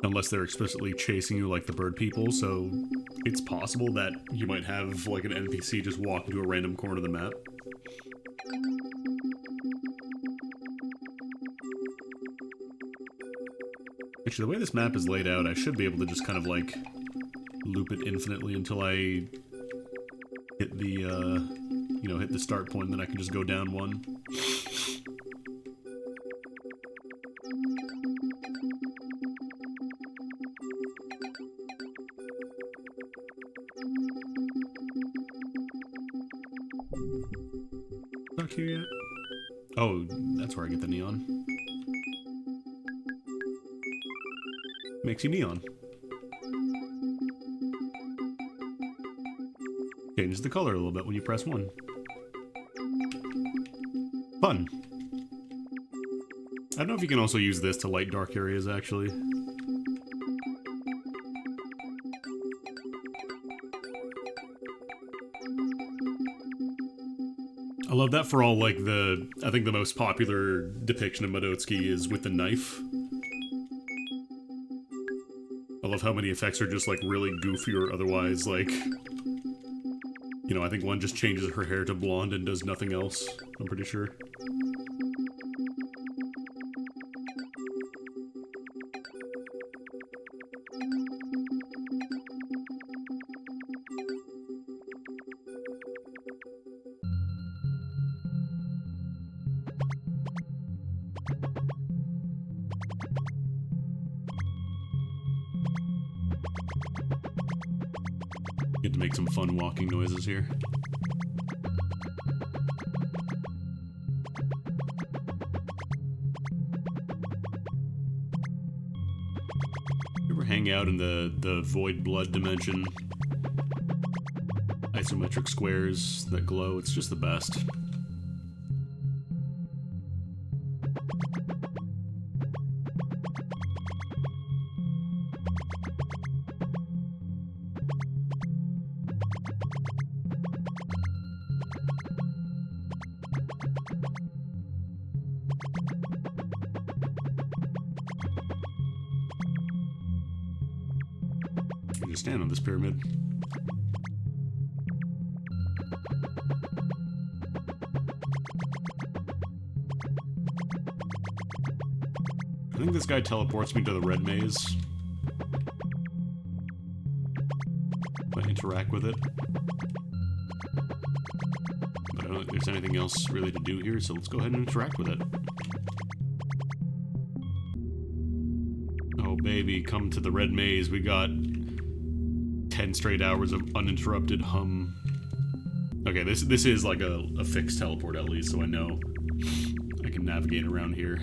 unless they're explicitly chasing you like the bird people, so it's possible that you might have like an NPC just walk into a random corner of the map. Actually, the way this map is laid out, I should be able to just kind of like loop it infinitely until I hit the, you know, hit the start point, and then I can just go down one. Not here yet. Oh, that's where I get the neon. Makes you neon. Changes the color a little bit when you press 1. Fun. I don't know if you can also use this to light dark areas, actually. I love that for all, like, I think the most popular depiction of Medotsky is with the knife. I love how many effects are just, like, really goofy or otherwise, like... You know, I think one just changes her hair to blonde and does nothing else, I'm pretty sure. Get to make some fun walking noises here. You ever hang out in the void blood dimension? Isometric squares that glow, it's just the best. You just stand on this pyramid. I think this guy teleports me to the red maze. If I interact with it. But I don't think there's anything else really to do here, so let's go ahead and interact with it. Oh baby, come to the red maze. We got 10 straight hours of uninterrupted hum. Okay, this is like a fixed teleport at least, so I know I can navigate around here.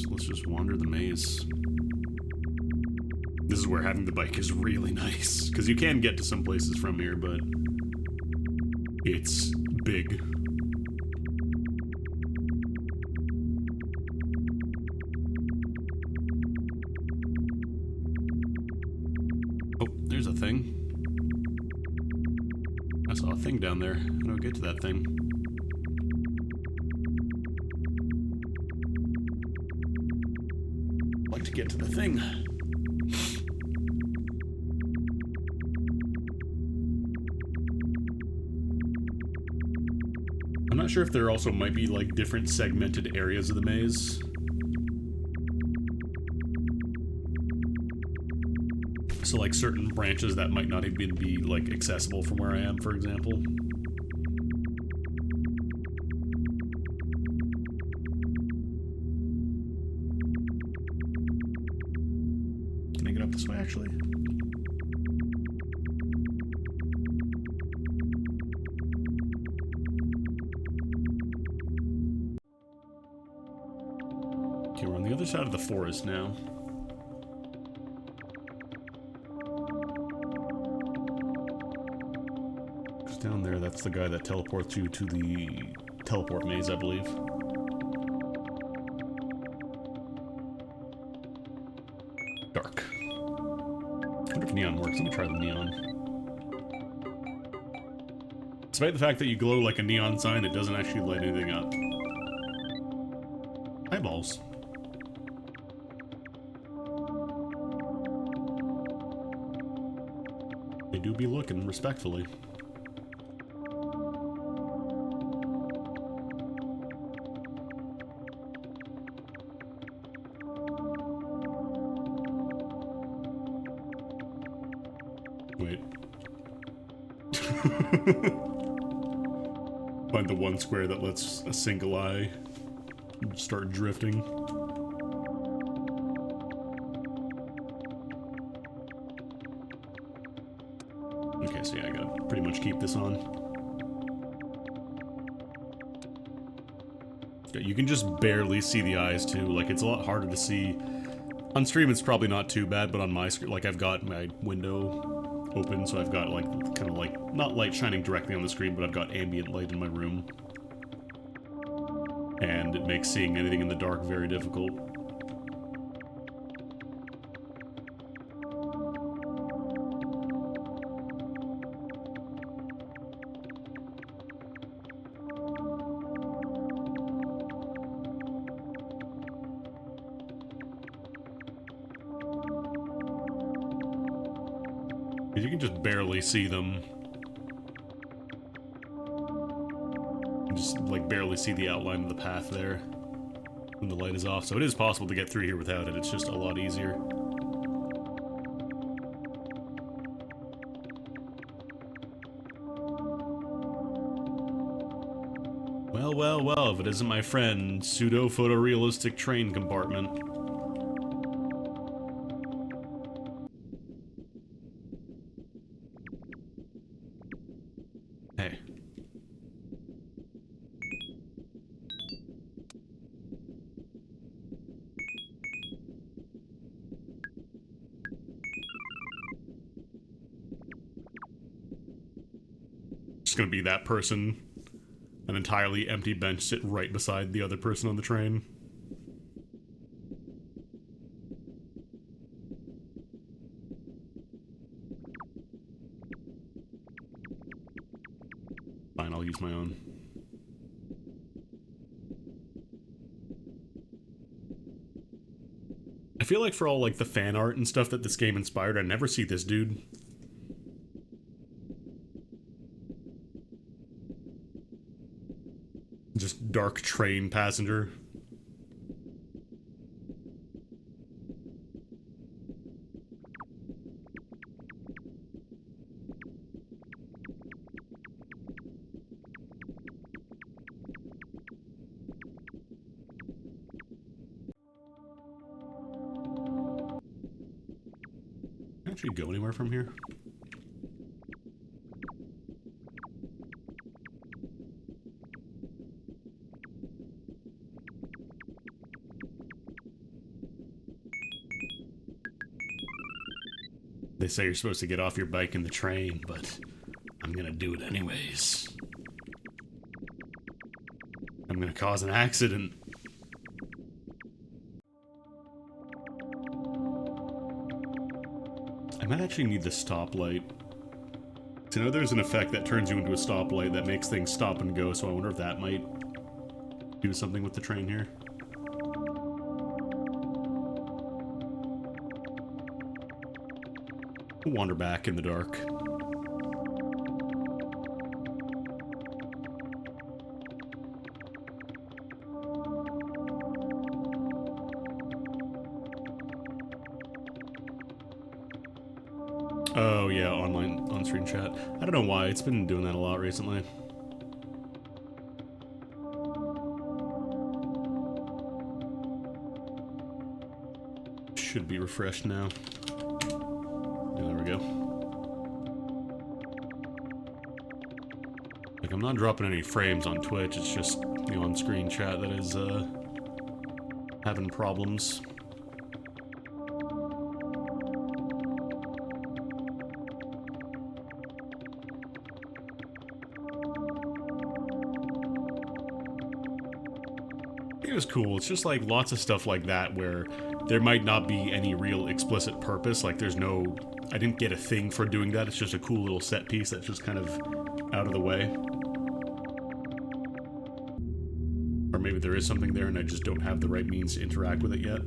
Let's just wander the maze. This is where having the bike is really nice, because you can get to some places from here, but it's big. Oh, there's a thing. I saw a thing down there. How do I get to that thing? I'd like to get to the thing. I'm not sure if there also might be like different segmented areas of the maze. So like certain branches that might not even be like accessible from where I am, for example. Can I get up this way actually? Okay, we're on the other side of the forest now. Down there, that's the guy that teleports you to the teleport maze, I believe. Dark. I wonder if neon works. Let me try the neon. Despite the fact that you glow like a neon sign, it doesn't actually light anything up. Hi, eyeballs. They do be looking respectfully. Wait. Find the one square that lets a single eye start drifting. Okay, so yeah, I gotta pretty much keep this on. Yeah, you can just barely see the eyes too. Like, it's a lot harder to see. On stream, it's probably not too bad, but on my screen, like, I've got my window open, so I've got, like, kind of like, not light shining directly on the screen, but I've got ambient light in my room. And it makes seeing anything in the dark very difficult. You can just barely see them. You just, like, barely see the outline of the path there when the light is off. So it is possible to get through here without it. It's just a lot easier. Well, well, well, if it isn't my friend, pseudo-photorealistic train compartment. Hey. Just gonna be that person. An entirely empty bench sit right beside the other person on the train. Fine, I'll use my own. I feel like for all, like, the fan art and stuff that this game inspired, I never see this dude. Just dark train passenger. Can I actually go anywhere from here? They say you're supposed to get off your bike in the train, but I'm gonna do it anyways. I'm gonna cause an accident. I might actually need the stoplight. So I know there's an effect that turns you into a stoplight that makes things stop and go, so I wonder if that might do something with the train here. We'll wander back in the dark. Oh yeah, online on-screen chat. I don't know why, it's been doing that a lot recently. Should be refreshed now. Yeah, there we go. Like, I'm not dropping any frames on Twitch, it's just the on-screen chat that is, having problems. It was cool. It's just like lots of stuff like that where there might not be any real explicit purpose. Like there's no, I didn't get a thing for doing that. It's just a cool little set piece that's just kind of out of the way. Or maybe there is something there and I just don't have the right means to interact with it yet.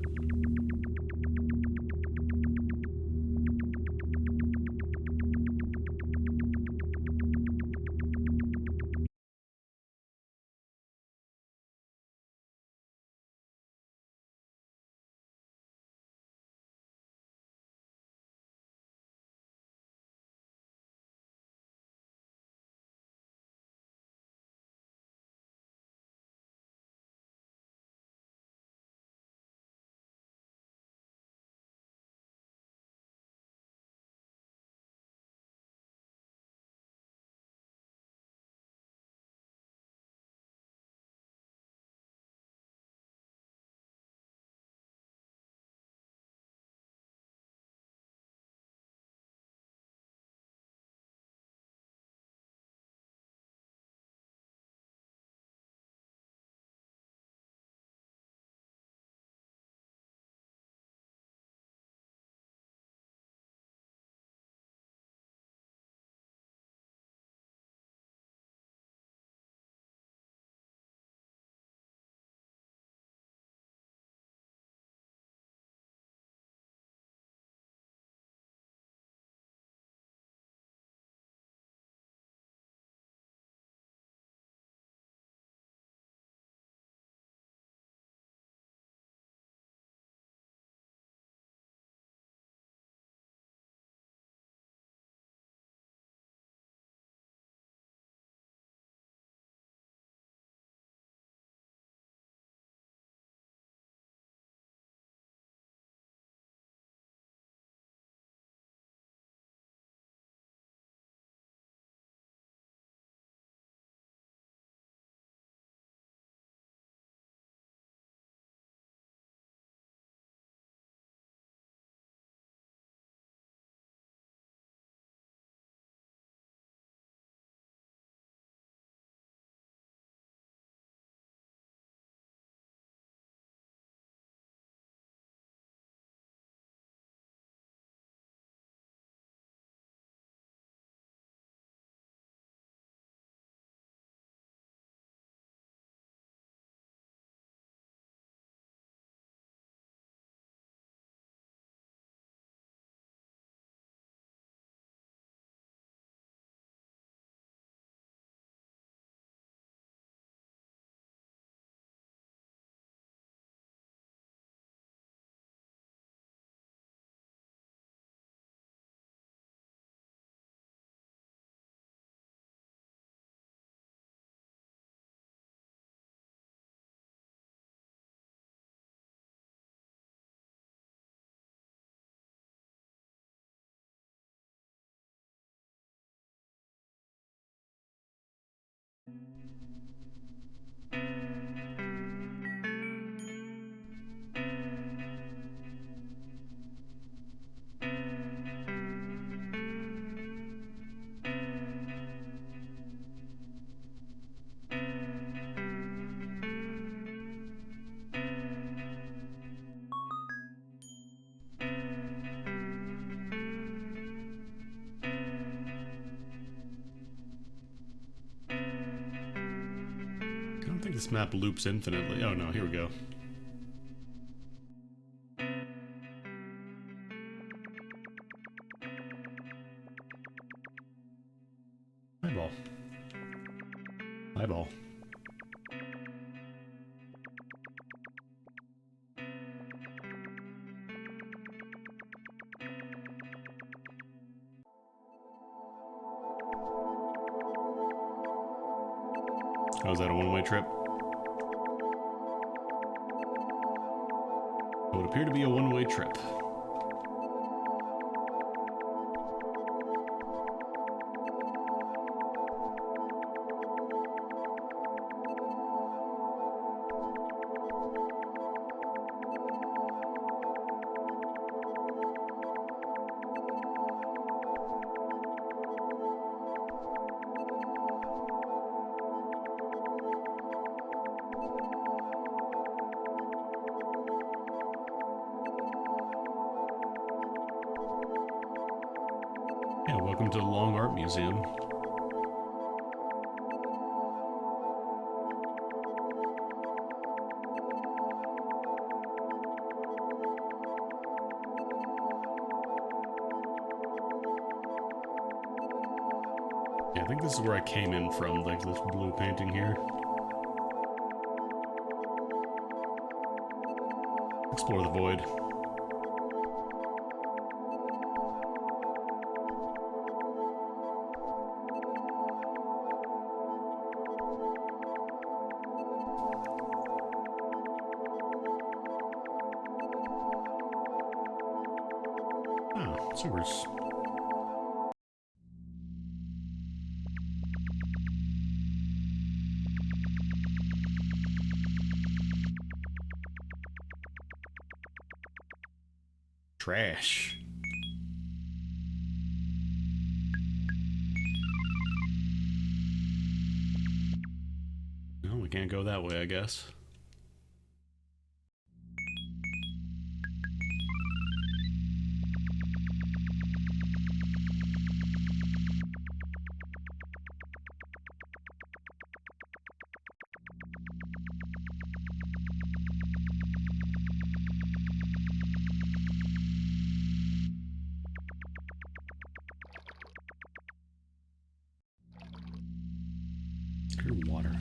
I don't think this map loops infinitely. Oh no, here we go. Eyeball. Eyeball. Oh, is that a one-way trip? It would appear to be a one-way trip. Yeah, welcome to the Long Art Museum. I think this is where I came in from, like this blue painting here. Explore the void. Oh, sewers. Trash. No, we can't go that way, I guess. Clear water.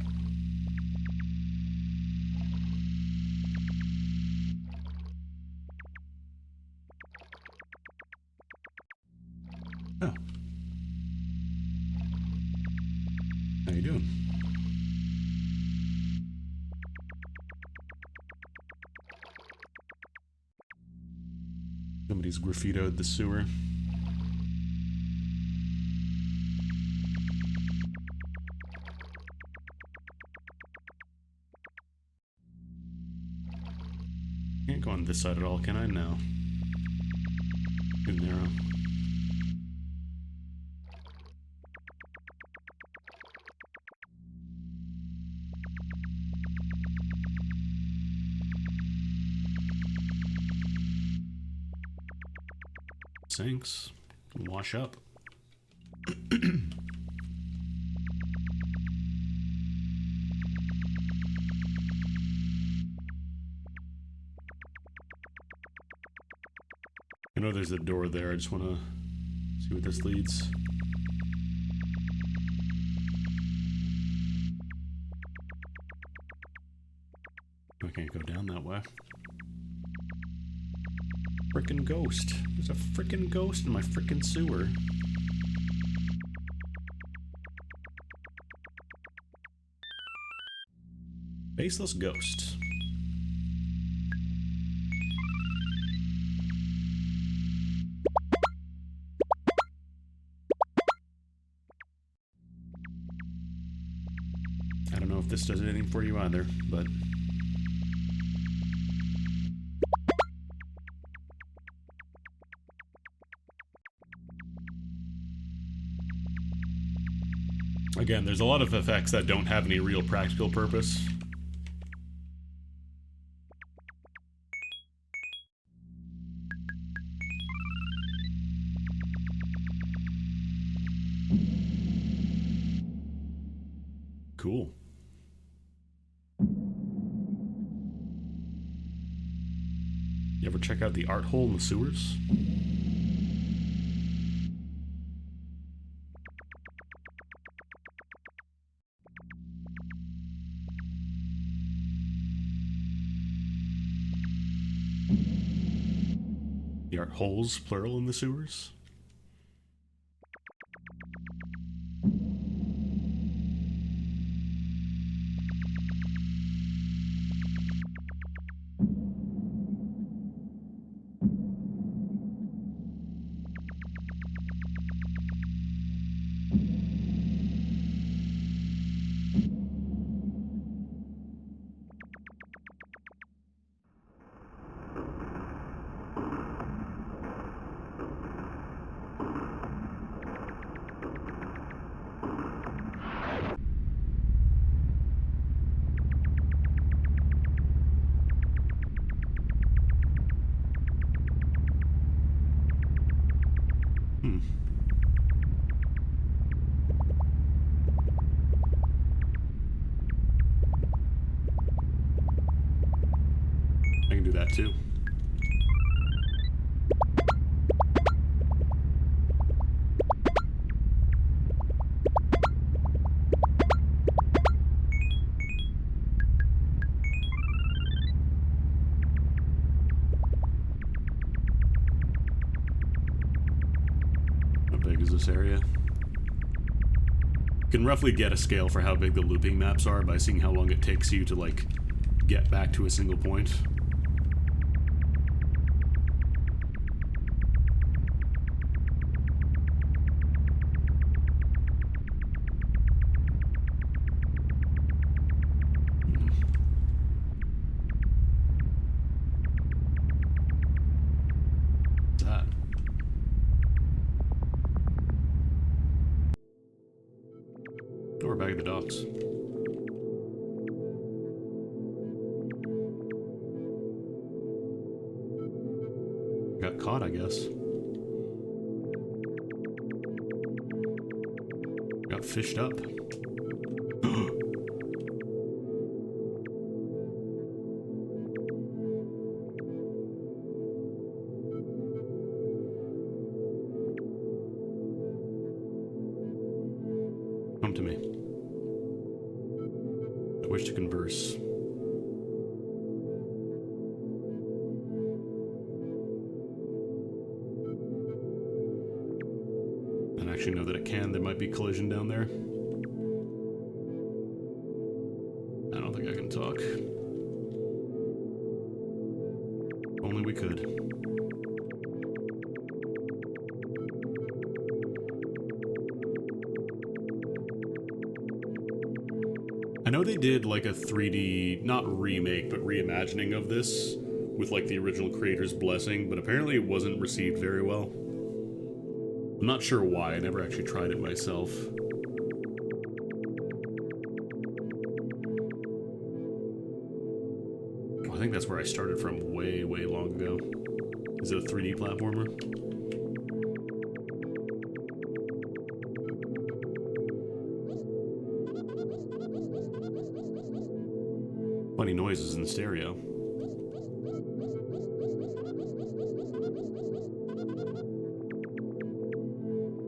Oh. How you doing? Somebody's graffitoed the sewer. Can't go on this side at all, can I? No. Too narrow. Sinks. Wash up. I know there's a door there, I just want to see what this leads. I can't go down that way. Frickin' ghost. There's a frickin' ghost in my frickin' sewer. Faceless ghost. I don't know if this does anything for you either, but... Again, there's a lot of effects that don't have any real practical purpose. Cool. You ever check out the art hole in the sewers? The art holes, plural, in the sewers? I can do that too. this area. You can roughly get a scale for how big the looping maps are by seeing how long it takes you to, like, get back to a single point. Or back at the docks. Got caught, I guess. Got fished up. Come to me. I wish to converse. And actually know that it can. There might be collision down there. I don't think I can talk. Only we could. I know they did like a 3D, not remake, but reimagining of this with like the original creator's blessing, but apparently it wasn't received very well. I'm not sure why, I never actually tried it myself. Oh, I think that's where I started from way, way long ago. Is it a 3D platformer? Funny noises in the stereo.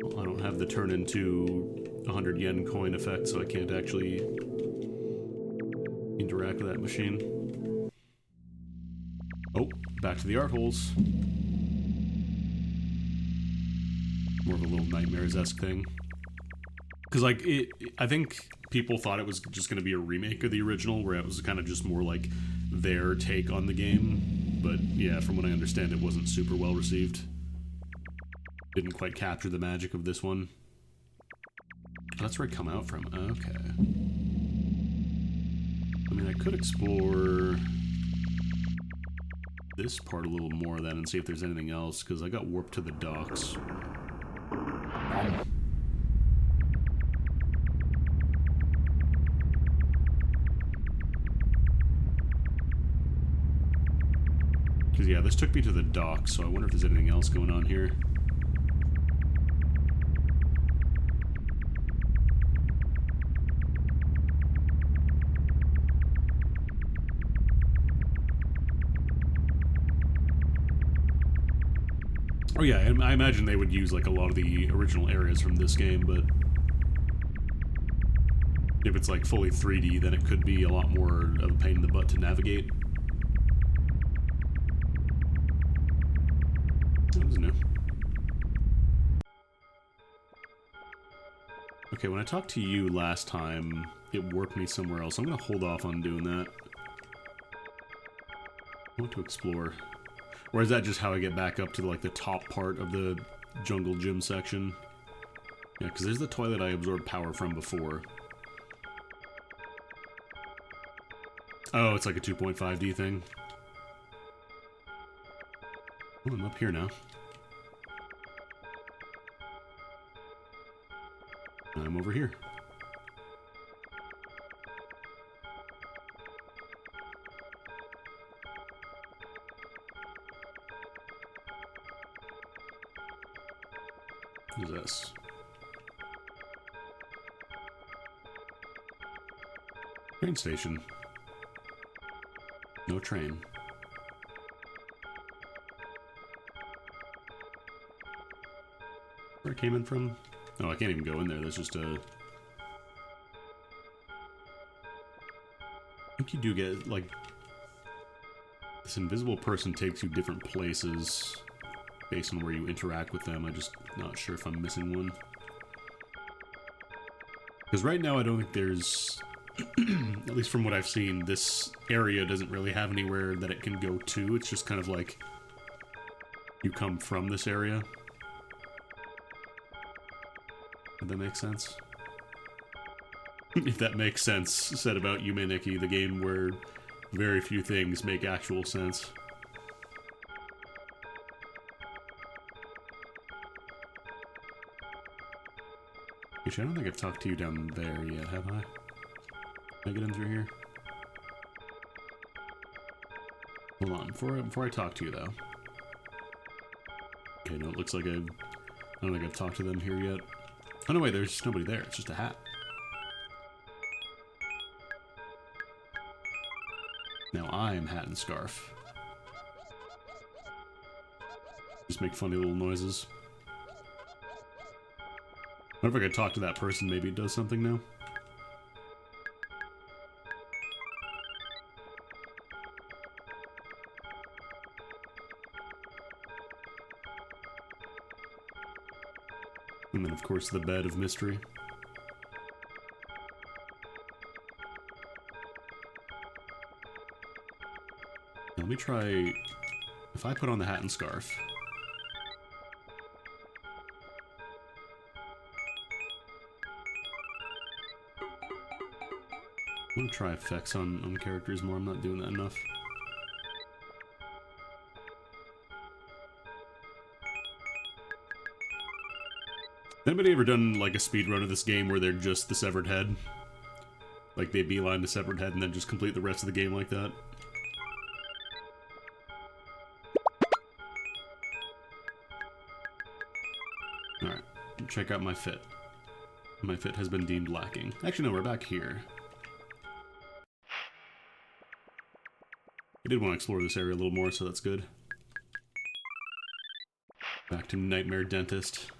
Well, I don't have the turn into 100 yen coin effect, so I can't actually interact with that machine. Oh, back to the art holes. More of a little Nightmares-esque thing. Because, like, I think people thought it was just going to be a remake of the original, where it was kind of just more like their take on the game. But, yeah, from what I understand, it wasn't super well received. Didn't quite capture the magic of this one. Oh, that's where I come out from. Okay. I mean, I could explore this part a little more then and see if there's anything else, because I got warped to the docks. Because, yeah, this took me to the docks, so I wonder if there's anything else going on here. Oh yeah, I imagine they would use like a lot of the original areas from this game, but if it's like fully 3D, then it could be a lot more of a pain in the butt to navigate. That was new. Okay, when I talked to you last time, it warped me somewhere else. I'm gonna hold off on doing that. I want to explore. Or is that just how I get back up to like the top part of the jungle gym section? Yeah, because there's the toilet I absorbed power from before. Oh, it's like a 2.5D thing. Oh, I'm up here now. I'm over here. Who's this? Train station. No train. Where I came in from? Oh, I can't even go in there. That's just a... I think you do get, like... This invisible person takes you different places based on where you interact with them. I'm just not sure if I'm missing one. Because right now I don't think there's, at least from what I've seen, this area doesn't really have anywhere that it can go to. It's just kind of like you come from this area. Does that make sense? If that makes sense, said about Yume Nikki, the game where very few things make actual sense. Actually, I don't think I've talked to you down there yet, have I? Can I get in through here? Hold on, before I talk to you, though. Okay, no, it looks like I don't think I've talked to them here yet. Oh, no, wait, there's nobody there. It's just a hat. Now I'm Hat and Scarf. Just make funny little noises. I wonder if I could talk to that person, maybe it does something now. And then, of course, the bed of mystery. Now, let me try... If I put on the hat and scarf... I'm gonna try effects on characters more. I'm not doing that enough. Anybody ever done, like, a speedrun of this game where they're just the severed head? Like, they beeline the severed head and then just complete the rest of the game like that? Alright, check out my fit. My fit has been deemed lacking. Actually, no, we're back here. I did want to explore this area a little more, so that's good. Back to Nightmare Dentist.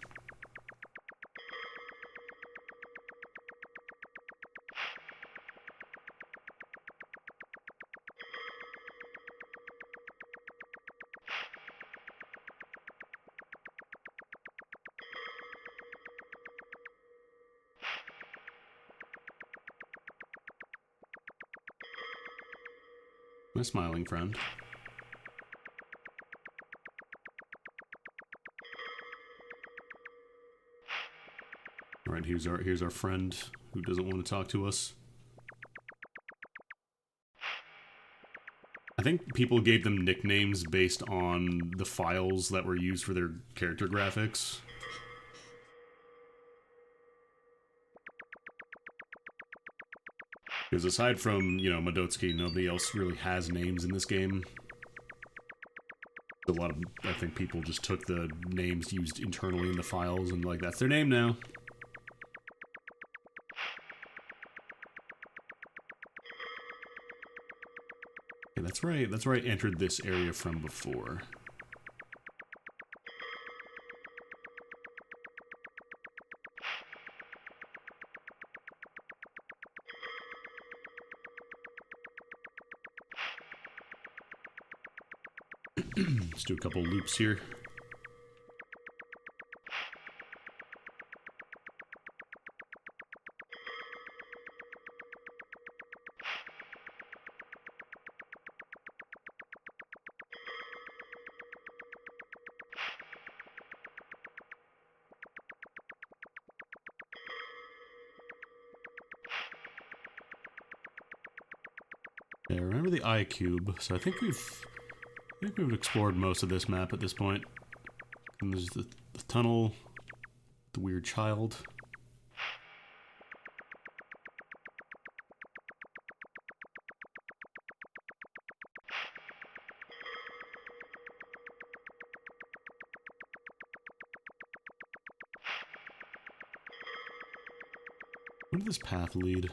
My smiling friend. Alright, here's our friend who doesn't want to talk to us. I think people gave them nicknames based on the files that were used for their character graphics. Because aside from, you know, Madotsuki, nobody else really has names in this game. A lot of, I think, people just took the names used internally in the files and, like, that's their name now. Okay, that's where I entered this area from before. Let's do a couple loops here. Yeah, remember the eye cube, so I think we've explored most of this map at this point. And there's the tunnel, the weird child. Where did this path lead?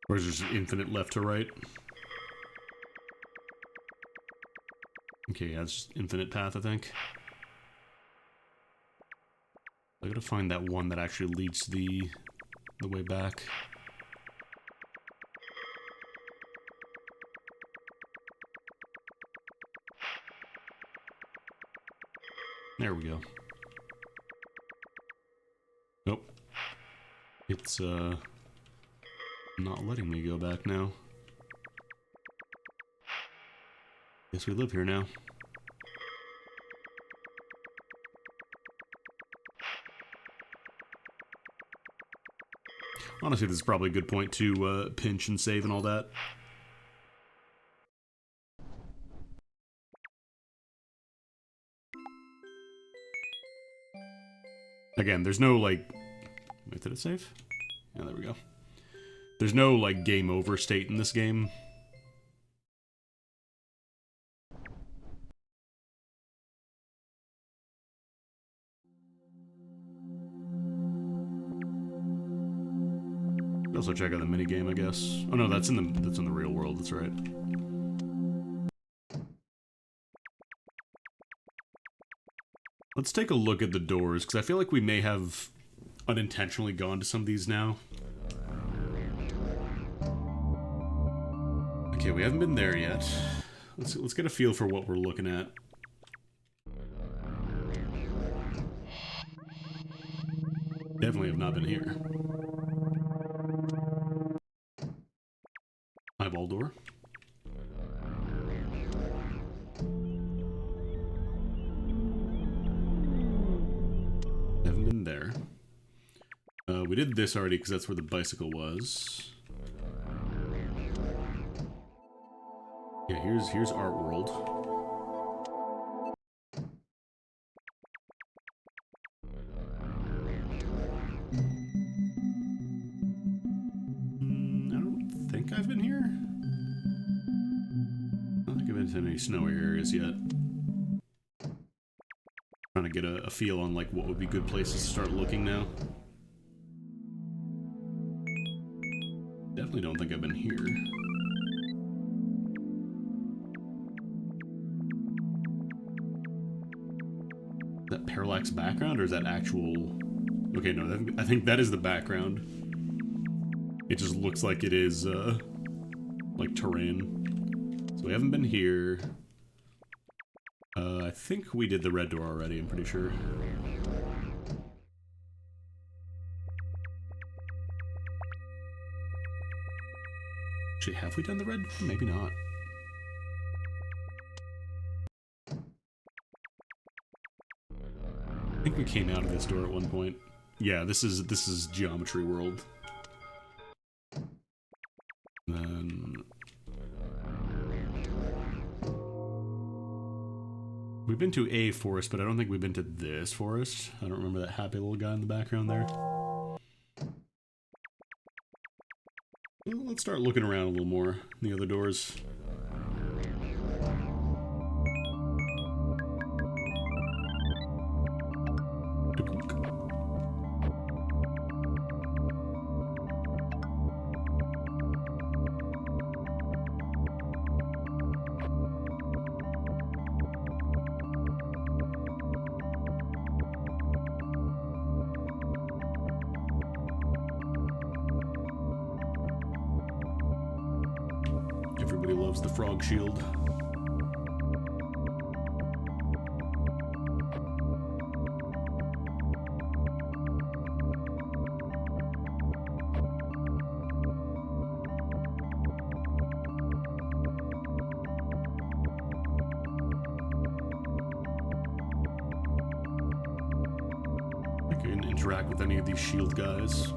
Or is there just infinite left to right? Okay, yeah, it's just infinite path, I think. I gotta find that one that actually leads the way back. There we go. Nope. It's, not letting me go back now. Guess we live here now. Honestly, this is probably a good point to pinch and save and all that. Again, there's no, like... Wait, did it save? Yeah, there we go. There's no, like, game over state in this game. Also check out the minigame, I guess. Oh no, that's in the real world, that's right. Let's take a look at the doors, because I feel like we may have unintentionally gone to some of these now. Okay, we haven't been there yet. Let's get a feel for what we're looking at. Definitely have not been here. Eyeball door. Haven't been there. We did this already because that's where the bicycle was. Yeah, here's Art World. I don't think I've been here. I don't think I've been to any snowy areas yet. Trying to get a feel on like what would be good places to start looking now. Definitely don't think I've been here. Is that parallax background or is that actual... Okay, no, I think that is the background. It just looks like it is, like terrain. So we haven't been here. I think we did the red door already, I'm pretty sure. Actually, have we done the red? Maybe not. I think we came out of this door at one point. Yeah, this is Geometry World. Then we've been to a forest, but I don't think we've been to this forest. I don't remember that happy little guy in the background there. Well, let's start looking around a little more in the other doors. Everybody loves the frog shield. I can interact with any of these shield guys.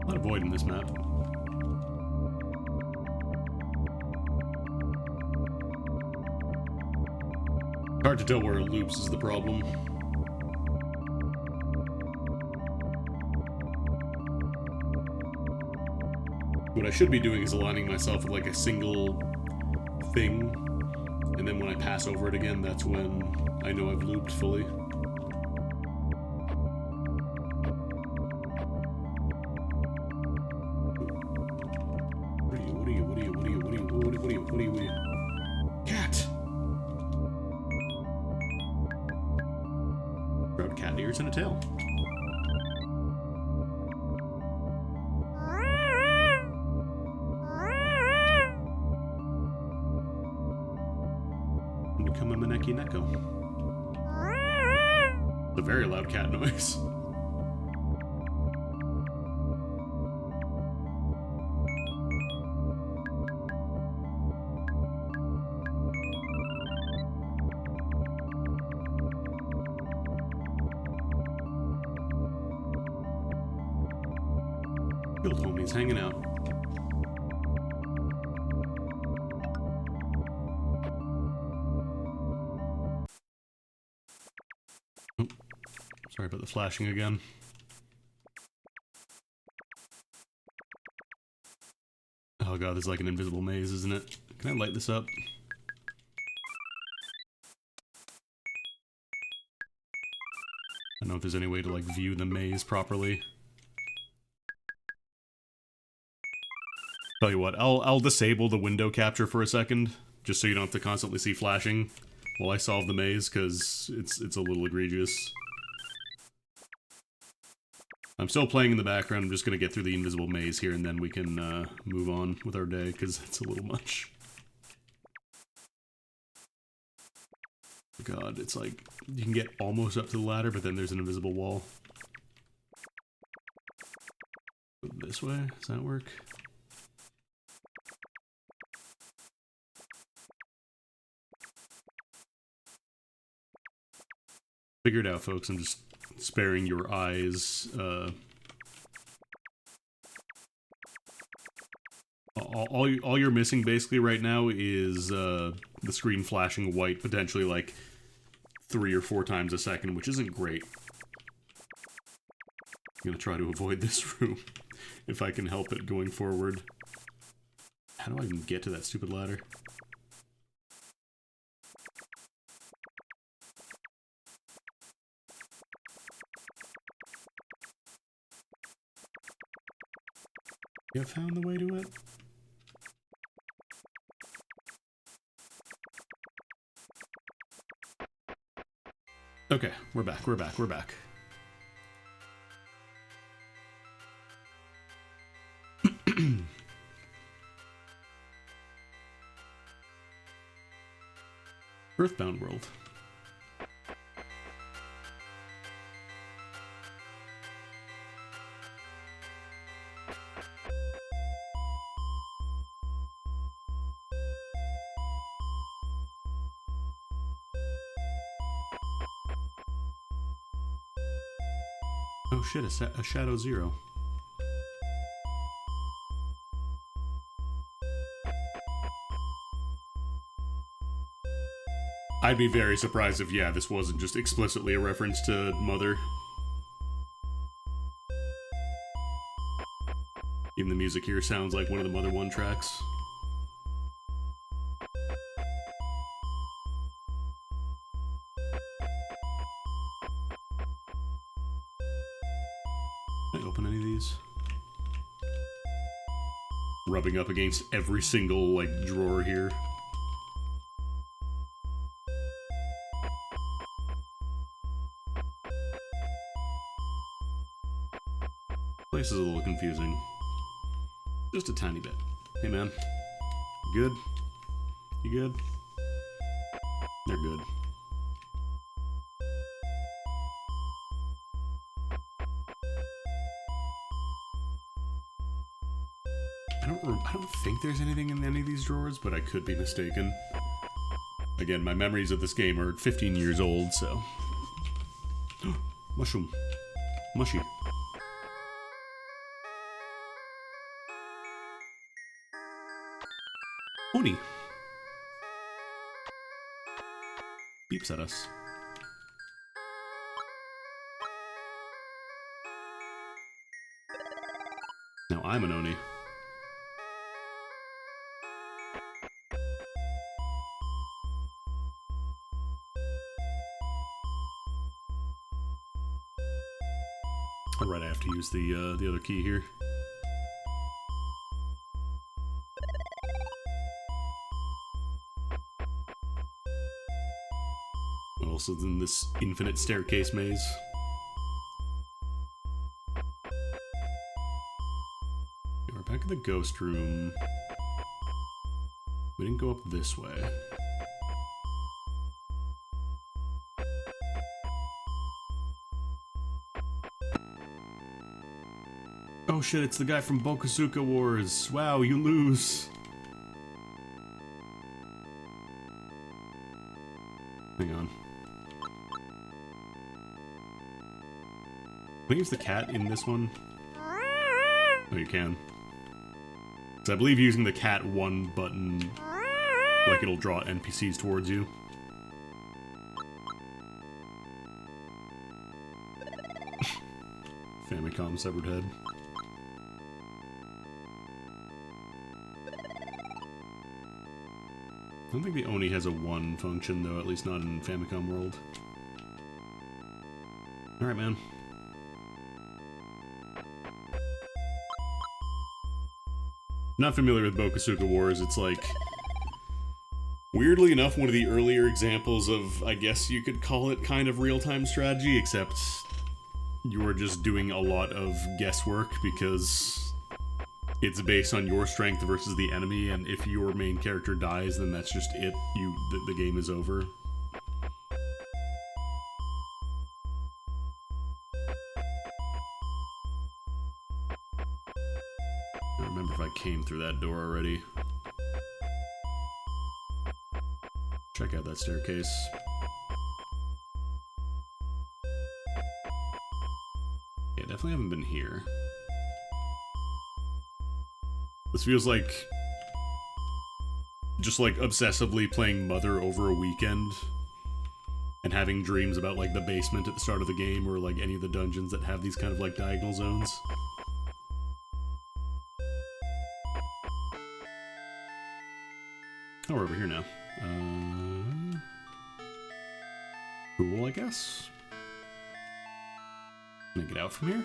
Not avoiding this map. Hard to tell where it loops is the problem. What I should be doing is aligning myself with like a single thing, and then when I pass over it again, that's when I know I've looped fully. What are you? got cat ears and a tail. And become a Maneki Neko. It's a very loud cat noise. Guild homies hanging out. Oh, sorry about the flashing again. Oh god, there's like an invisible maze, isn't it? Can I light this up? I don't know if there's any way to like view the maze properly. Tell you what, I'll disable the window capture for a second, just so you don't have to constantly see flashing while I solve the maze, because it's a little egregious. I'm still playing in the background. I'm just gonna get through the invisible maze here, and then we can move on with our day, because it's a little much. God, it's like, you can get almost up to the ladder, but then there's an invisible wall. Go this way? Does that work? Figure it out, folks. I'm just sparing your eyes. All you're missing basically right now is the screen flashing white, potentially like 3 or 4 times a second, which isn't great. I'm gonna try to avoid this room if I can help it going forward. How do I even get to that stupid ladder? You have found the way to it? Okay, we're back. Earthbound World. Oh shit, a Shadow Zero. I'd be very surprised if, yeah, this wasn't just explicitly a reference to Mother. Even the music here sounds like one of the Mother 1 tracks. Can I open any of these? Rubbing up against every single, like, drawer here. Place is a little confusing. Just a tiny bit. Hey man. You good? You good? They're good. I don't think there's anything in any of these drawers, but I could be mistaken. Again, my memories of this game are 15 years old, so... Mushroom. Mushy. Oni. Beeps at us. Now I'm an Oni. Alright, I have to use the other key here. else is in this infinite staircase maze. Okay, we're back at the ghost room. We didn't go up this way. Oh shit, it's the guy from Bokosuka Wars. Wow, you lose. Hang on. Can I use the cat in this one? Oh, you can. So I believe using the cat 1 button, like it'll draw NPCs towards you. Famicom severed head. I don't think the Oni has a 1 function, though, at least not in Famicom World. Alright, man. Not familiar with Bokosuka Wars, it's like... weirdly enough, one of the earlier examples of, I guess you could call it kind of real-time strategy, except you are just doing a lot of guesswork, because it's based on your strength versus the enemy, and if your main character dies, then that's just it. The game is over. I don't remember if I came through that door already. Check out that staircase. Yeah, definitely haven't been here. This feels like just like obsessively playing Mother over a weekend and having dreams about like the basement at the start of the game or like any of the dungeons that have these kind of like diagonal zones. Oh, we're over here now. Cool, I guess. Can I get out from here?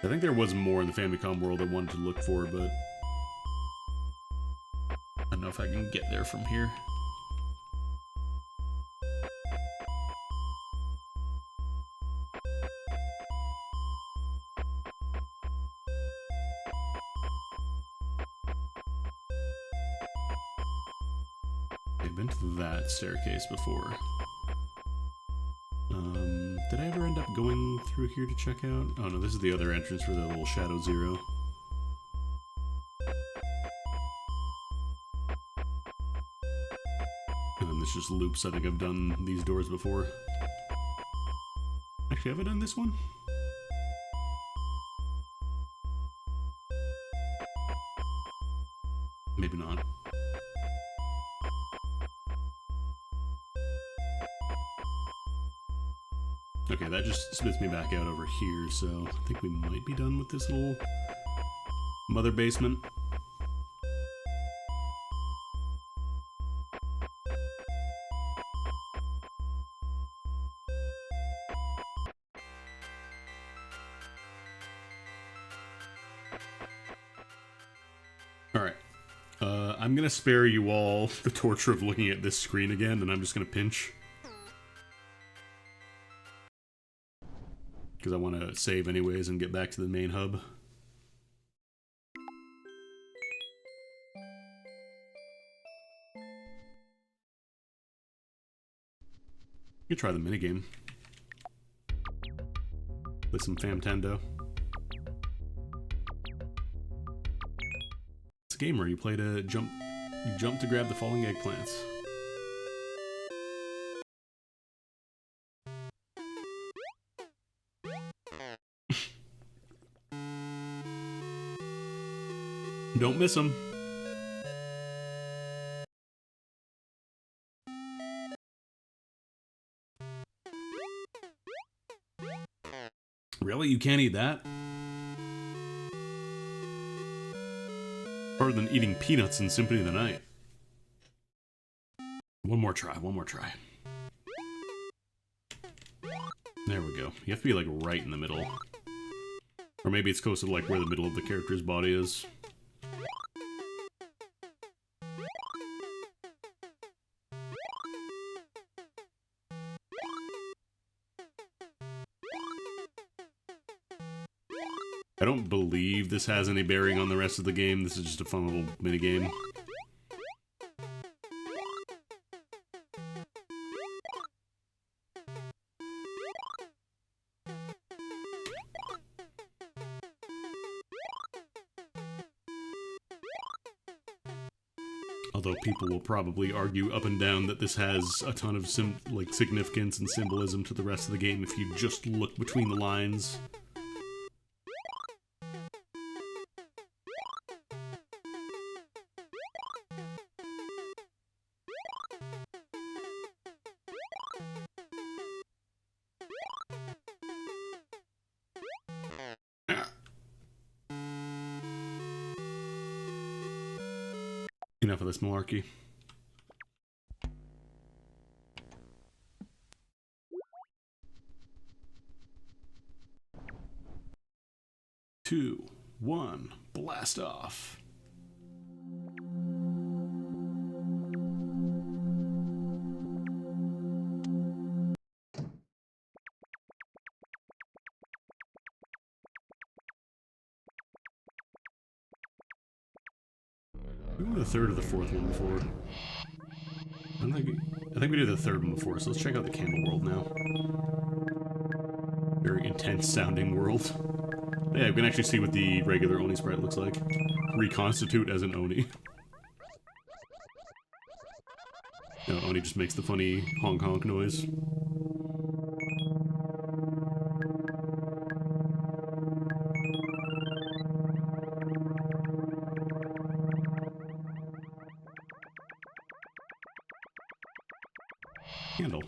I think there was more in the Famicom World I wanted to look for, but I don't know if I can get there from here. I've been to that staircase before. Did I ever end up going through here to check out? Oh no, this is the other entrance for the little Shadow Zero. And then this just loops. I think I've done these doors before. Actually, have I done this one? Maybe not. Okay, that just spits me back out over here, so I think we might be done with this little mother basement. Alright. I'm gonna spare you all the torture of looking at this screen again, and I'm just gonna pinch. Because I want to save anyways and get back to the main hub. You could try the minigame. Play some Famtendo. It's a game where you play to jump to grab the falling eggplants. Don't miss them. Really? You can't eat that? Harder than eating peanuts in Symphony of the Night. One more try, one more try. There we go. You have to be like right in the middle. Or maybe it's close to like where the middle of the character's body is. I don't believe this has any bearing on the rest of the game. This is just a fun little minigame. Although people will probably argue up and down that this has a ton of significance and symbolism to the rest of the game if you just look between the lines. Enough of this malarkey. Two, one, blast off. We went the third or the fourth one before. I think we did the third one before, so let's check out the Candle World now. Very intense sounding world. Yeah, we can actually see what the regular Oni sprite looks like. Reconstitute as an Oni. No, Oni just makes the funny honk honk noise. Candle.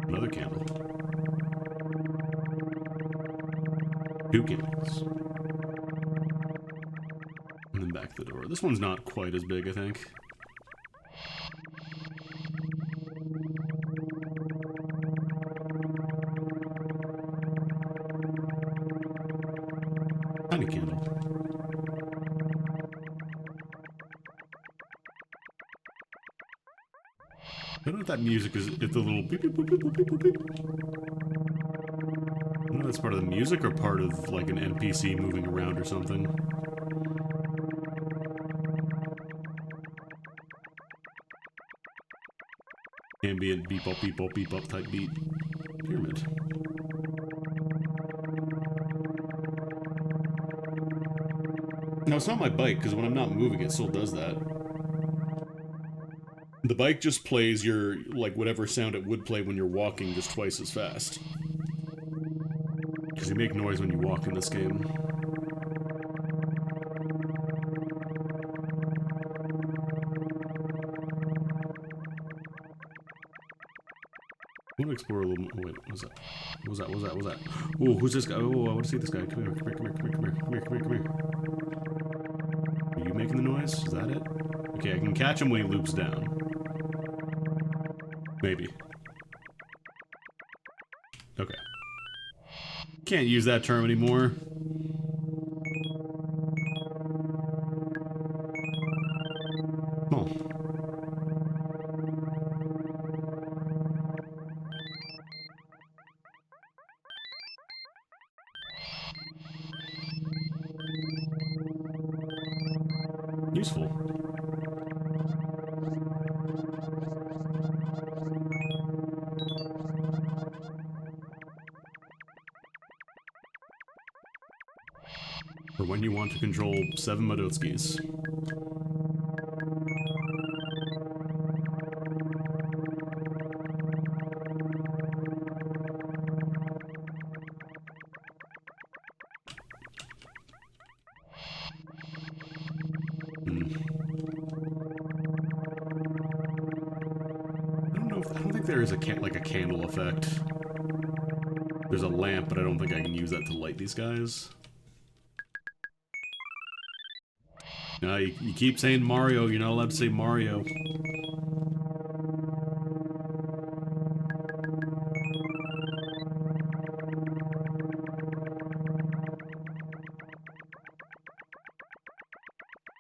Another candle. Two candles. And then back to the door. This one's not quite as big, I think. Tiny candle. I don't know if that music is, if the little beep beep boop beep boop beep boop beep. I don't know if that's part of the music or part of like an NPC moving around or something. Ambient beep up type beat. Pyramid. No, it's not my bike, because when I'm not moving it still does that. The bike just plays your, like, whatever sound it would play when you're walking just twice as fast. Because you make noise when you walk in this game. I want to explore a little more. Wait, what was that? What was that? What was that? What was that? Oh, who's this guy? Oh, I want to see this guy. Come here, come here, come here, come here, come here, come here, come here. Are you making the noise? Is that it? Okay, I can catch him when he loops down. Maybe. Okay. Can't use that term anymore. Oh. Useful. For when you want to control 7 Madotskis. I don't think there is a candle effect. There's a lamp, but I don't think I can use that to light these guys. You keep saying Mario, you're not allowed to say Mario.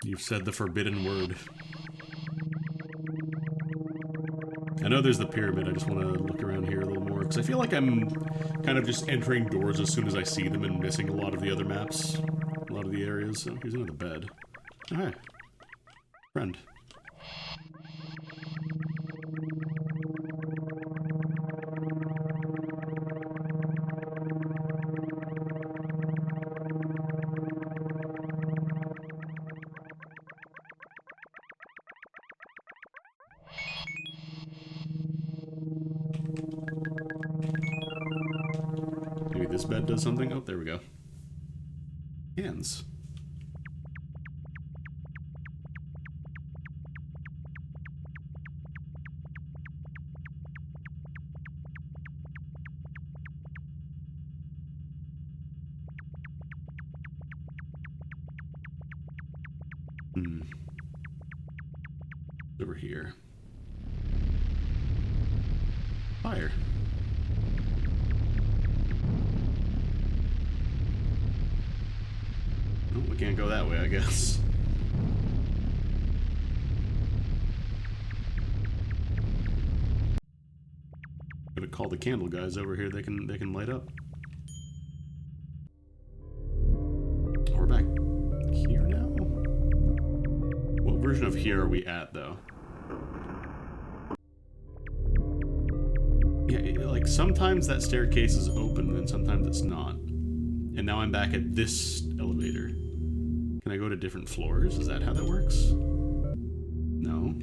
You've said the forbidden word. I know there's the pyramid. I just want to look around here a little more, because I feel like I'm kind of just entering doors as soon as I see them and missing a lot of the other maps, a lot of the areas. So here's another bed. Oh, hi. Friend. Maybe this bed does something? Oh, there we go. Hands. Over here. Fire. Oh, we can't go that way, I guess. Gotta call the candle guys over here. They can light up. We're back here now. What version of here are we at, though? Yeah, like sometimes that staircase is open, and sometimes it's not. And now I'm back at this elevator. Can I go to different floors? Is that how that works? No.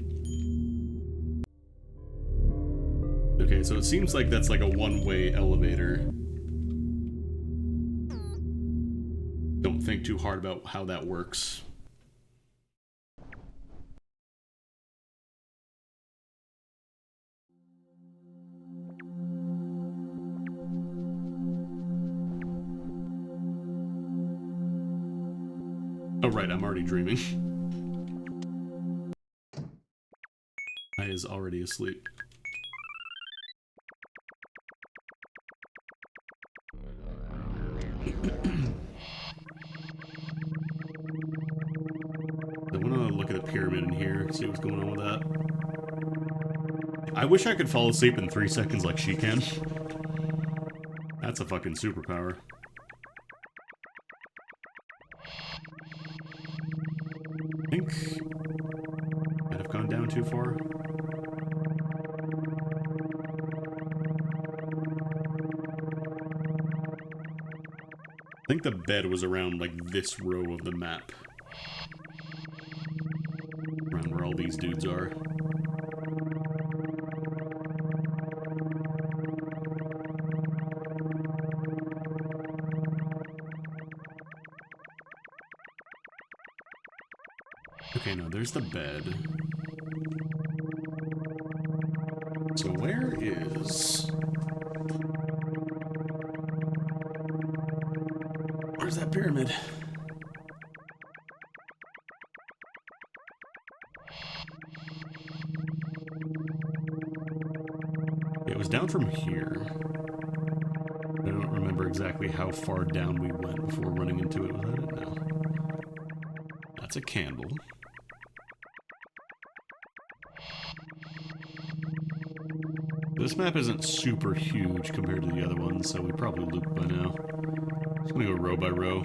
Okay, so it seems like that's like a one-way elevator. Don't think too hard about how that works. Oh, right, I'm already dreaming. I is already asleep. I want to look at the pyramid in here, see what's going on with that. I wish I could fall asleep in 3 seconds like she can. That's a fucking superpower. I think might have gone down too far. I think the bed was around like this row of the map. Around where all these dudes are. Okay, no, there's the bed. So where is... Where's that pyramid? It was down from here. I don't remember exactly how far down we went before running into it. Was that it? No. That's a candle. This map isn't super huge compared to the other ones, so we probably looped by now. Just gonna go row by row.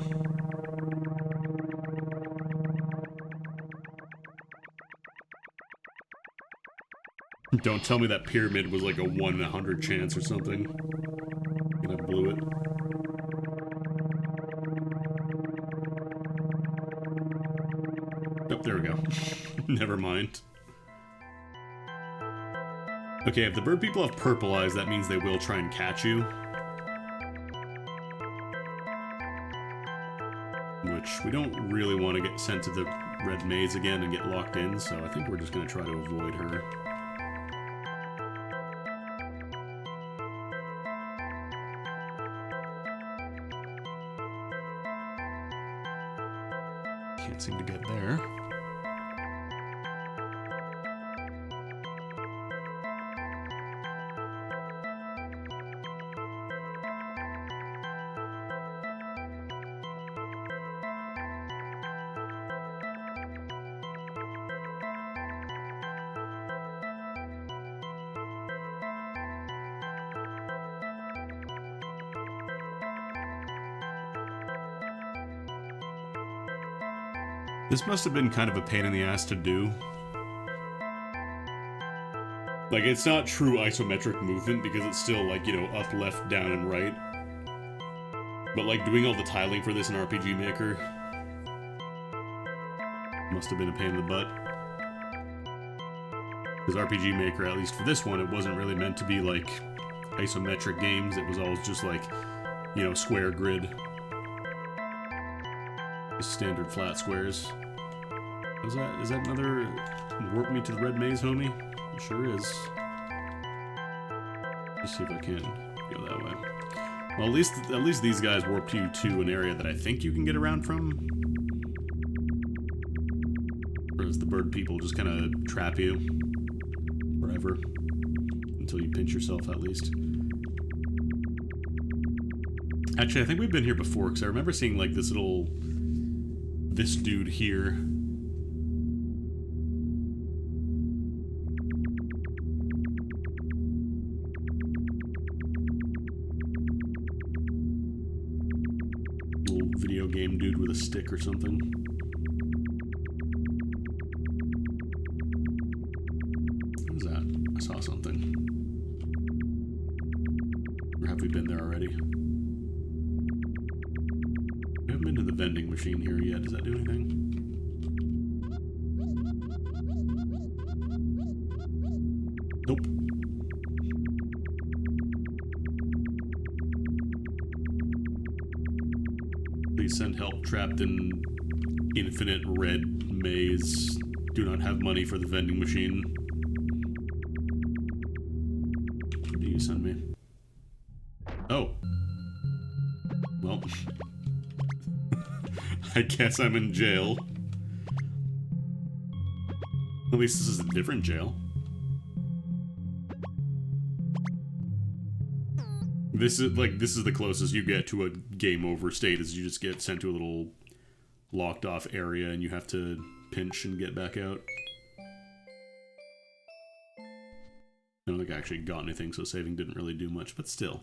Don't tell me that pyramid was like a 1 in 100 chance or something. And I blew it. Oh, there we go. Never mind. Okay, if the bird people have purple eyes, that means they will try and catch you. Which we don't really want to get sent to the red maze again and get locked in, so I think we're just going to try to avoid her. Can't seem to get there. This must have been kind of a pain in the ass to do. Like, it's not true isometric movement because it's still, like, you know, up, left, down, and right. But, like, doing all the tiling for this in RPG Maker must have been a pain in the butt. Because RPG Maker, at least for this one, it wasn't really meant to be, like, isometric games. It was always just, like, you know, square grid. Just standard flat squares. Is that another warp me to the red maze, homie? It sure is. Let's see if I can go that way. Well, at least these guys warped you to an area that I think you can get around from. Whereas the bird people just kind of trap you forever until you pinch yourself, at least. Actually, I think we've been here before because I remember seeing like this dude here. Video game dude with a stick or something. What was that? I saw something. Or have we been there already? We haven't been to the vending machine here yet. Does that do anything? Nope. Please send help trapped in infinite red maze. Do not have money for the vending machine. What do you send me? Oh. Well. I guess I'm in jail. At least this is a different jail. This is the closest you get to a game over state, is you just get sent to a little locked off area and you have to pinch and get back out. I don't think I actually got anything, so saving didn't really do much, but still.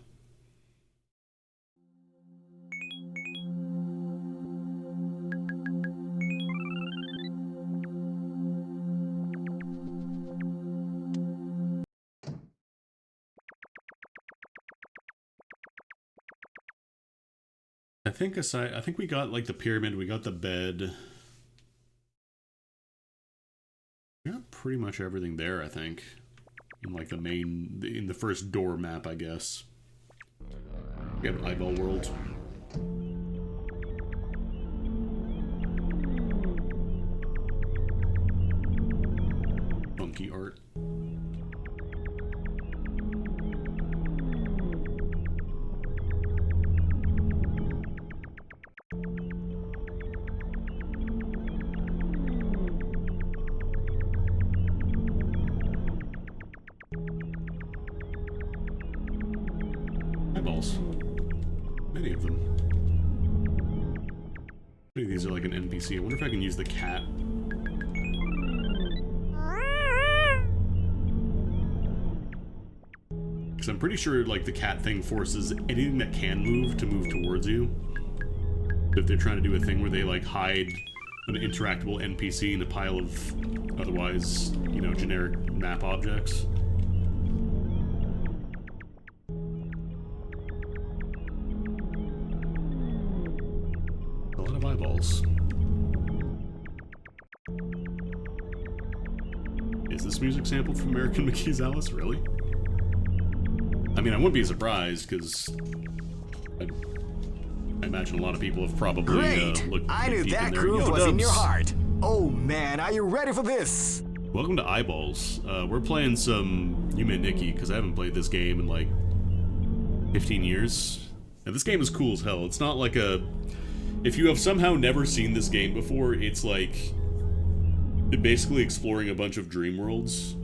I think we got like the pyramid, we got the bed. We got pretty much everything there, I think. In like in the first door map, I guess. We have Eyeball World. Funky art. Eyeballs. Many of them. Maybe these are like an NPC. I wonder if I can use the cat. Because I'm pretty sure like the cat thing forces anything that can move to move towards you. If they're trying to do a thing where they like hide an interactable NPC in a pile of otherwise, you know, generic map objects. A lot of eyeballs. Is this music sampled from American McGee's Alice? Really? I mean, I wouldn't be surprised, because I imagine a lot of people have probably looked I knew deep that in there. groove Yo, was in Dubs. your heart. Oh man, are you ready for this? Welcome to Eyeballs. We're playing some Yume Nikki, because I haven't played this game in like 15 years. Now, this game is cool as hell. It's not like a... If you have somehow never seen this game before, it's like... basically exploring a bunch of dream worlds.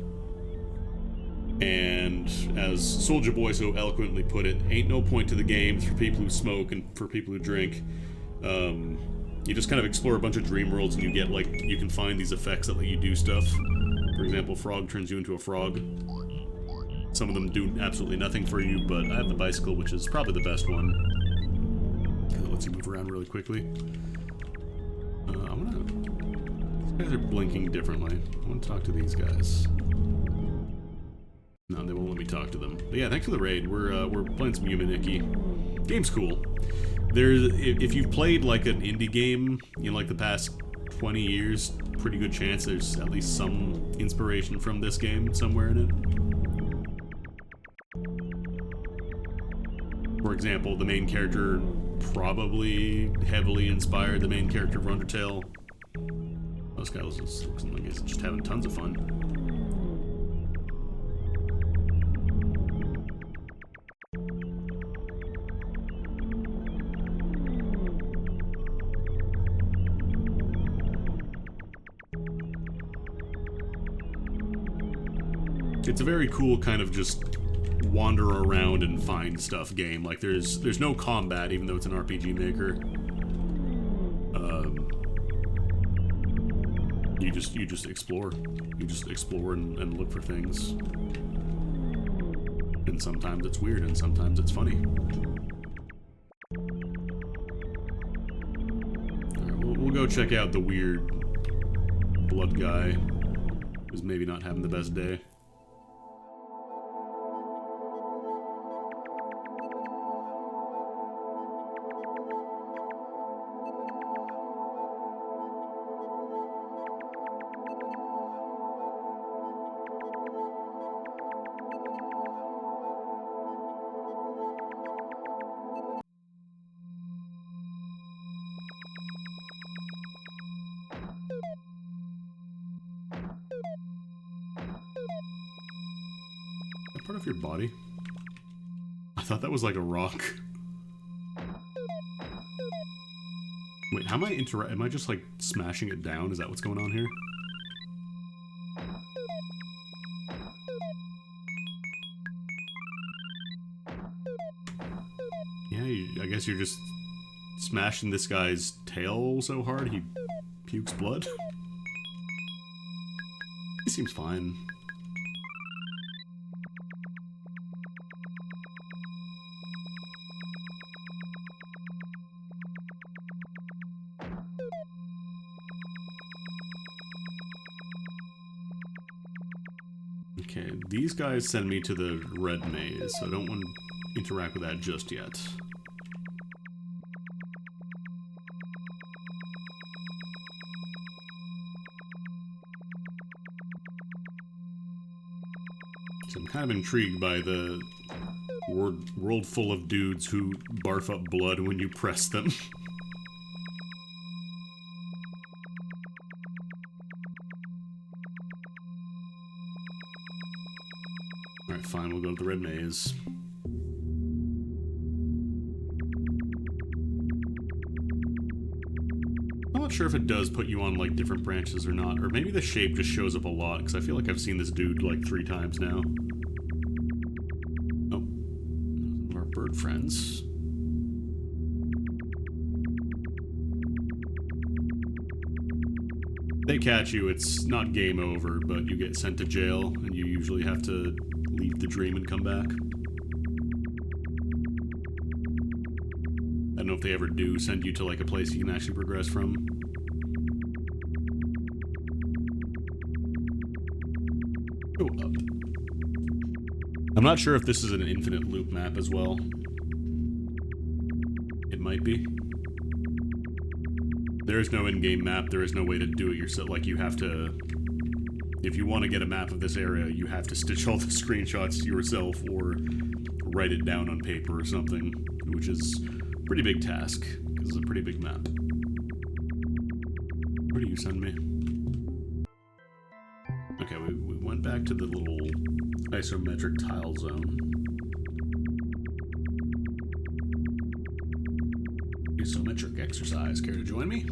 And as Soulja Boy so eloquently put it, ain't no point to the game for people who smoke and for people who drink. You just kind of explore a bunch of dream worlds and you get like, you can find these effects that let you do stuff. For example, frog turns you into a frog. Some of them do absolutely nothing for you, but I have the bicycle, which is probably the best one. It lets you move around really quickly. I'm gonna guys are blinking differently. I want to talk to these guys. No, they won't let me talk to them. But yeah, thanks for the raid. We're playing some Humaniki. Game's cool. If you've played like an indie game in like the past 20 years, pretty good chance there's at least some inspiration from this game somewhere in it. For example, the main character probably heavily inspired the main character of Undertale. This guy looks like he's just having tons of fun. It's a very cool kind of just wander around and find stuff game. Like there's no combat, even though it's an RPG Maker. You just explore. You just explore and look for things. And sometimes it's weird, and sometimes it's funny. Alright, we'll go check out the weird blood guy who's maybe not having the best day. Part of your body? I thought that was like a rock. Wait, how am am I just like smashing it down? Is that what's going on here? Yeah, I guess you're just smashing this guy's tail so hard he pukes blood. He seems fine. Okay, these guys send me to the red maze, so I don't want to interact with that just yet. So I'm kind of intrigued by the world full of dudes who barf up blood when you press them. Alright, fine, we'll go to the red maze. I'm not sure if it does put you on, like, different branches or not. Or maybe the shape just shows up a lot, because I feel like I've seen this dude, like, 3 times now. Oh. One of our bird friends. They catch you, it's not game over, but you get sent to jail, and you usually have to leave the dream and come back. I don't know if they ever do send you to like a place you can actually progress from. Go up. I'm not sure if this is an infinite loop map as well. It might be. There is no in-game map, there is no way to do it yourself. Like, you have to... If you want to get a map of this area, you have to stitch all the screenshots yourself or write it down on paper or something, which is a pretty big task, because it's a pretty big map. Where do you send me? Okay, we went back to the little isometric tile zone. Isometric exercise. Care to join me?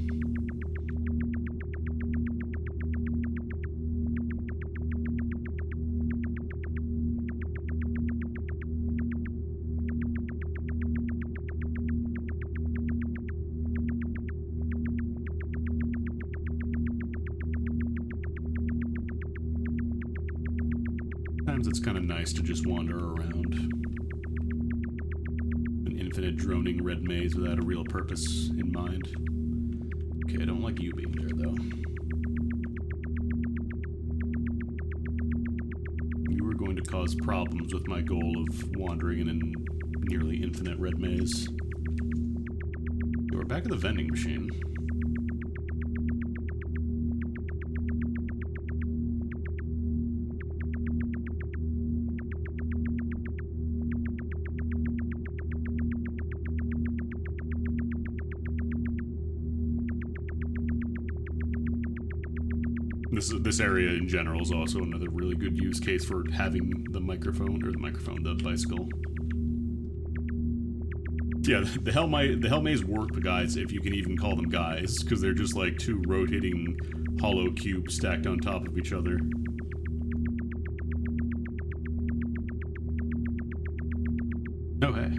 Sometimes it's kind of nice to just wander around an infinite droning red maze without a real purpose in mind. Okay, I don't like you being there, though. going to cause problems with my goal of wandering in a nearly infinite red maze. We're back at the vending machine. This area in general is also another really good use case for having the bicycle. Yeah, the Hell Maze work, guys, if you can even call them guys, because they're just like two rotating hollow cubes stacked on top of each other. Oh, hey.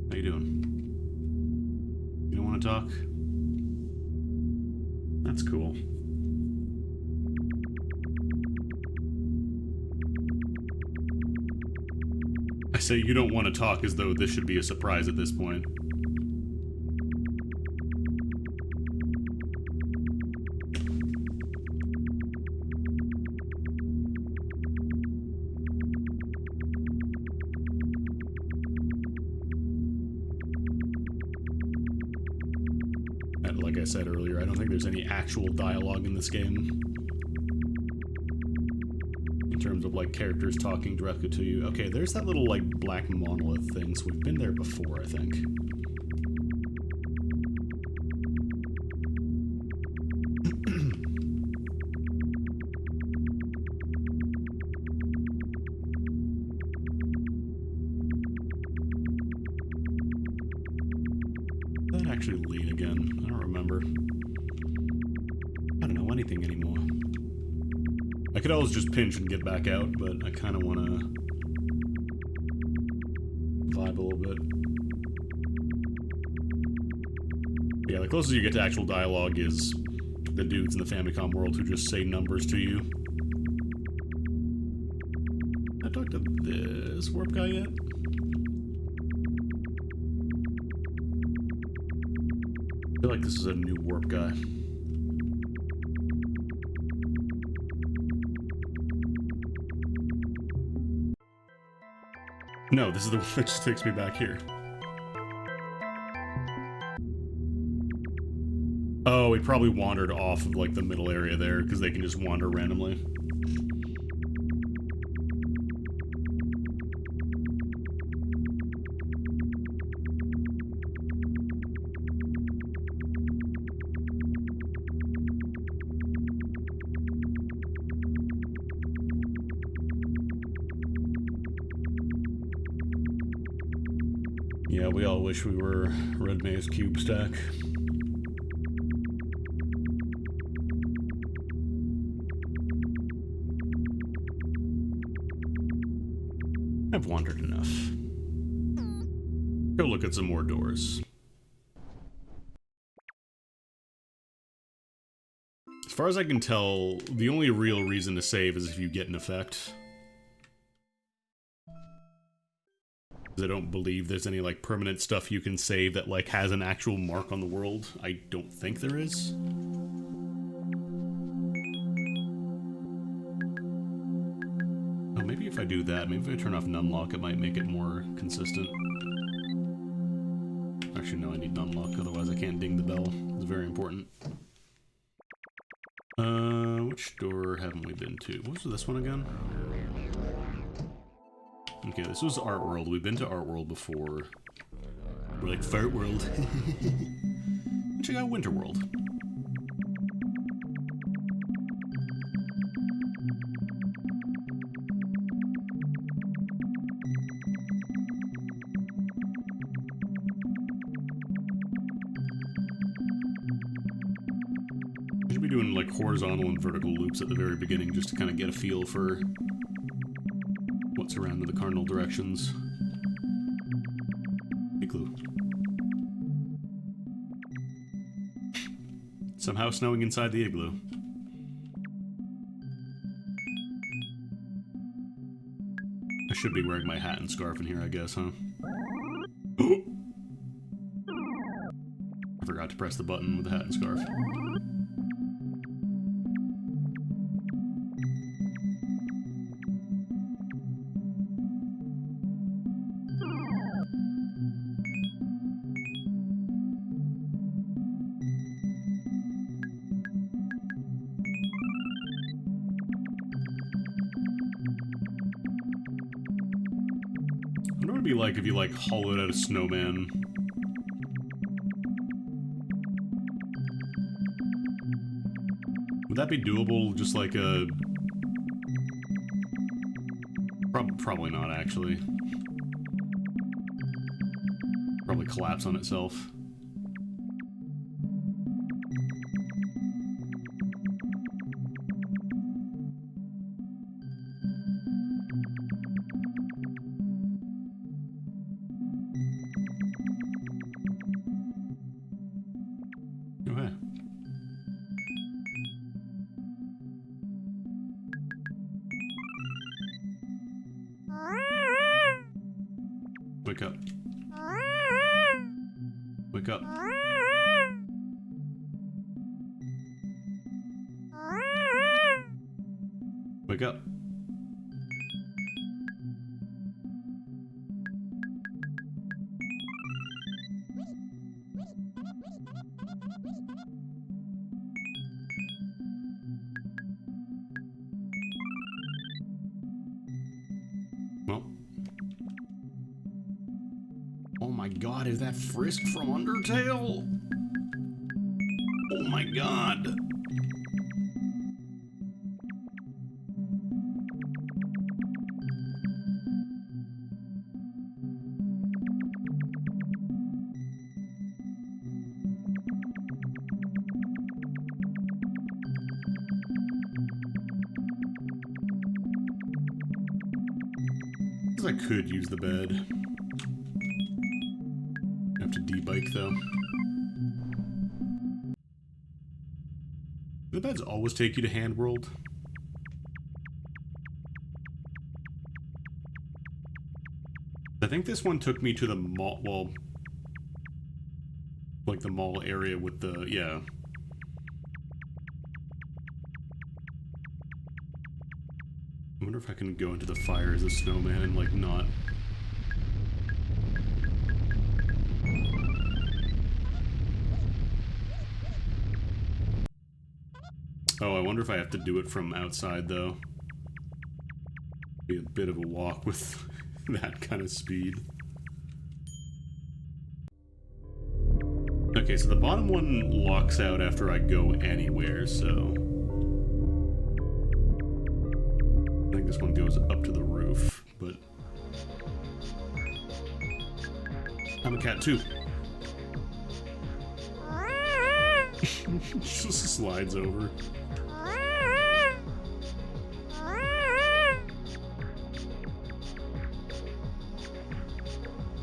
How you doing? You don't want to talk? That's cool. I say you don't want to talk as though this should be a surprise at this point. And like I said earlier, I don't think there's any actual dialogue in this game. In terms of, like, characters talking directly to you. Okay, there's that little, like, black monolith thing, so we've been there before, I think. Did that actually lead again? I don't remember. I don't know anything anymore. I could always just pinch and get back out, but I kind of want to vibe a little bit. Yeah, the closest you get to actual dialogue is the dudes in the Famicom world who just say numbers to you. I talked to this warp guy yet? I feel like this is a new warp guy. No, this is the one that just takes me back here. Oh, he probably wandered off of, like, the middle area there, because they can just wander randomly. Yeah, we all wish we were Red Maze Cube Stack. I've wandered enough. Go look at some more doors. As far as I can tell, the only real reason to save is if you get an effect. I don't believe there's any, like, permanent stuff you can save that, like, has an actual mark on the world. I don't think there is. Oh, maybe if I do that, maybe if I turn off Numlock, it might make it more consistent. Actually, no, I need Numlock, otherwise I can't ding the bell. It's very important. Which door haven't we been to? What was this one again? Okay, this was Art World. We've been to Art World before. We're like, Fart World. Check out Winter World. I should be doing, like, horizontal and vertical loops at the very beginning just to kind of get a feel for what's around in the cardinal directions. Igloo. Somehow snowing inside the igloo. I should be wearing my hat and scarf in here, I guess, huh? I forgot to press the button with the hat and scarf. wonder what it'd be like if you, like, hollowed out a snowman. Would that be doable, just like a... Probably not, actually. Probably collapse on itself. Okay. Wake up. Wake up. Wake up. Well. Oh my god, is that Frisk from Undertale? Oh my god. I could use the bed. I have to de-bike though. Do the beds always take you to Handworld? I think this one took me to the mall, well, like the mall area with the, yeah. I wonder if I can go into the fire as a snowman and, like, not... Oh, I wonder if I have to do it from outside, though. Be a bit of a walk with that kind of speed. Okay, so the bottom one locks out after I go anywhere, so... I think this one goes up to the roof, but... I'm a cat too. Just slides over.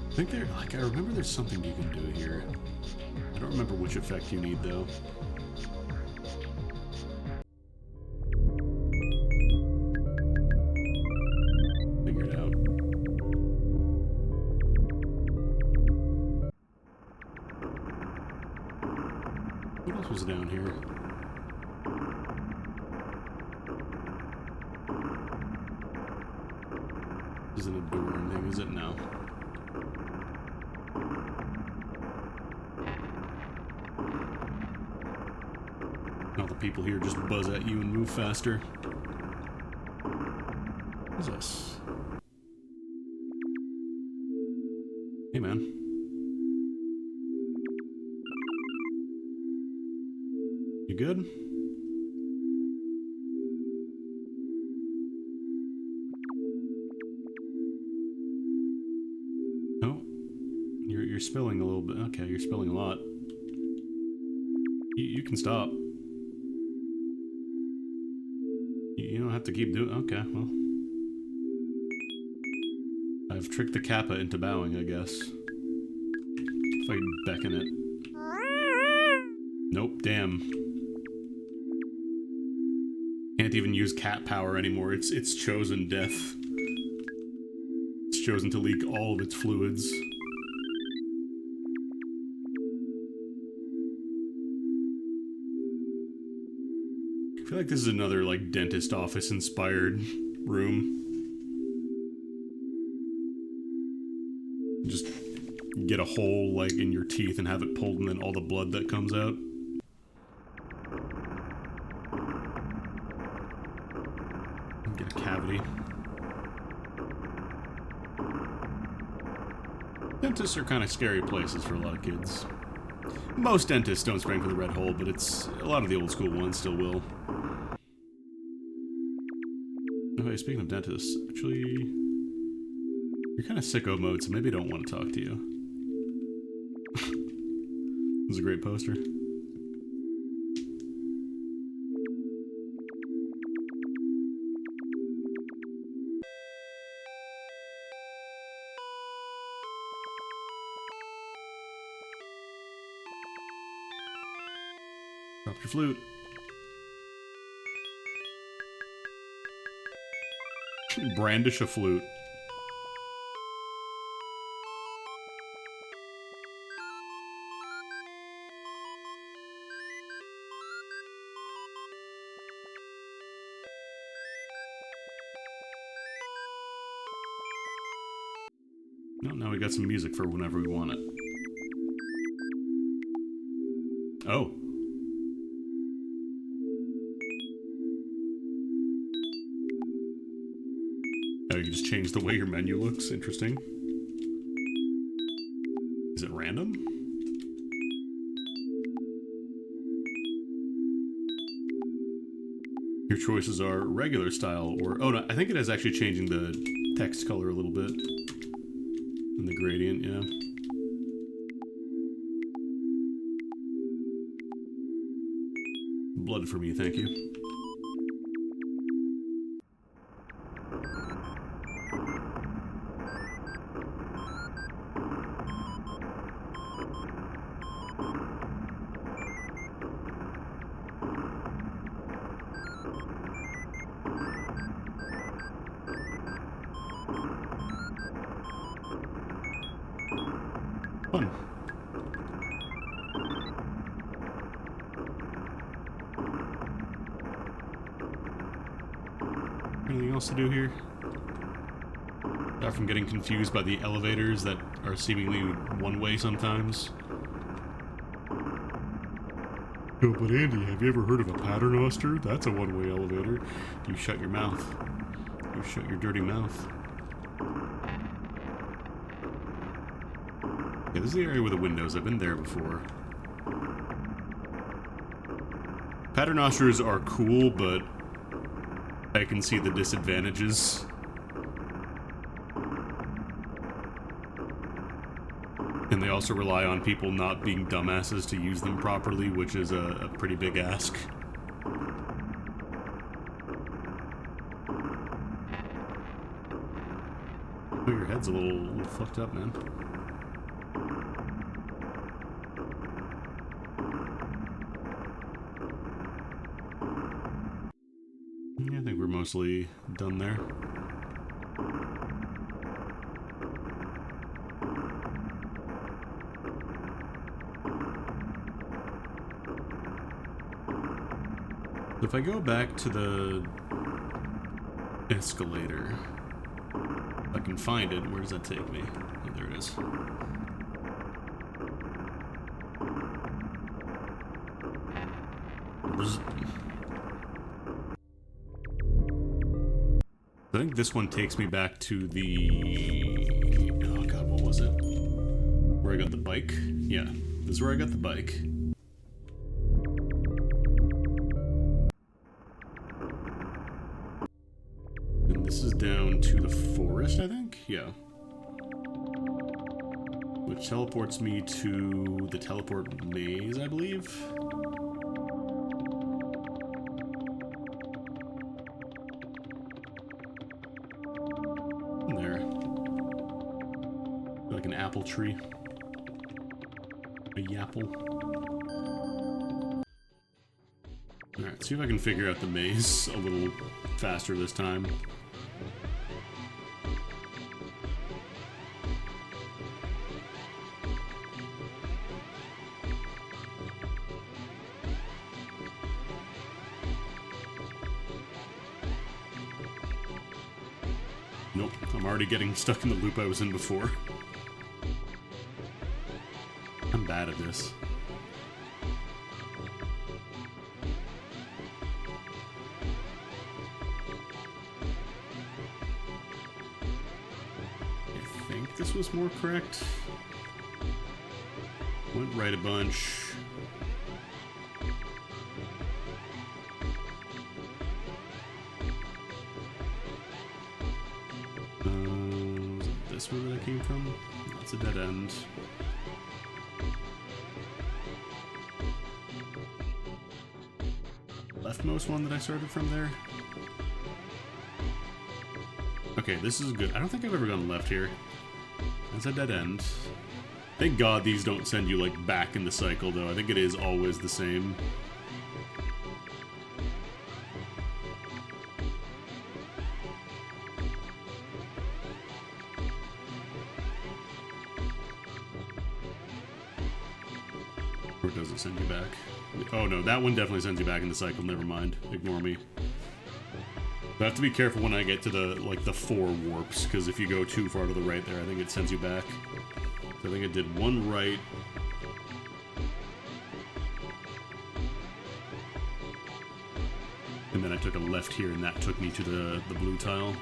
I think there, like, I remember there's something you can do here. I don't remember which effect you need, though. Figure it out. What else was down here? This isn't a door or anything, is it? No. All the people here just buzz at you and move faster. What is this? Hey, man. You good? Oh. You're spilling a little bit. Okay, you're spilling a lot. You can stop. You don't have to keep doing... Okay, well. I've tricked the Kappa into bowing, I guess. If I can beckon it. Nope, damn. Can't even use cat power anymore. It's chosen death. It's chosen to leak all of its fluids. I feel like this is another, like, dentist office inspired room. Just get a hole, like, in your teeth and have it pulled, and then all the blood that comes out. Get a cavity. Dentists are kind of scary places for a lot of kids. Most dentists don't spring for the red hole, but it's a lot of the old school ones still will. Oh, hey, speaking of dentists, actually, you're kind of sicko mode, so maybe I don't want to talk to you. This is a great poster. Drop your flute. Brandish a flute. No, now we got some music for whenever we want it. Oh. Oh, you just changed the way your menu looks? Interesting. Is it random? Your choices are regular style or... Oh, no, I think it is actually changing the text color a little bit. And the gradient, yeah. Blood for me, thank you. Fun. Anything else to do here? Apart from getting confused by the elevators that are seemingly one way sometimes. Oh, but Andy, have you ever heard of a paternoster? That's a one-way elevator. You shut your mouth. You shut your dirty mouth. Yeah, this is the area with the windows. I've been there before. Paternosters are cool, but I can see the disadvantages. And they also rely on people not being dumbasses to use them properly, which is a pretty big ask. Oh, your head's a little fucked up, man. Yeah, I think we're mostly done there. If I go back to the escalator, if I can find it, where does that take me? Oh, there it is. I think this one takes me back to the... Oh god, what was it? Where I got the bike? Yeah, this is where I got the bike. And this is down to the forest, I think? Yeah. Which teleports me to the teleport maze, I believe? Like an apple tree. A yapple. Alright, see if I can figure out the maze a little faster this time. Nope, I'm already getting stuck in the loop I was in before. I'm bad at this. I think this was more correct. Went right a bunch. Was it this way that I came from? That's a dead end. Leftmost one that I started from there. Okay, this is good. I don't think I've ever gone left here. That's a dead end. Thank God these don't send you, like, back in the cycle, though. I think it is always the same. Or does it send you back? Oh, no, that one definitely sends you back in the cycle. Never mind. Ignore me. I have to be careful when I get to the, like, the 4 warps, because if you go too far to the right there, I think it sends you back. So I think I did one right. And then I took a left here, and that took me to the blue tile.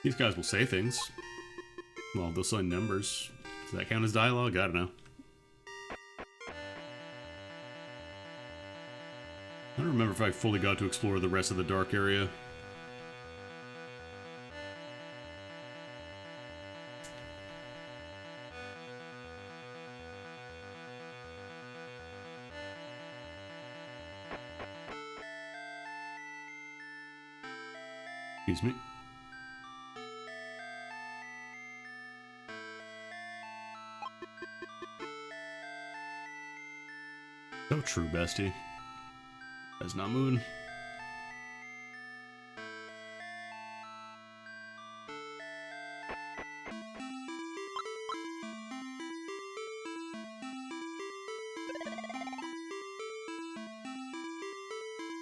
These guys will say things. Well, they'll say numbers. Does that count as dialogue? I don't know. I don't remember if I fully got to explore the rest of the dark area. Excuse me. So true, bestie. That's not moving.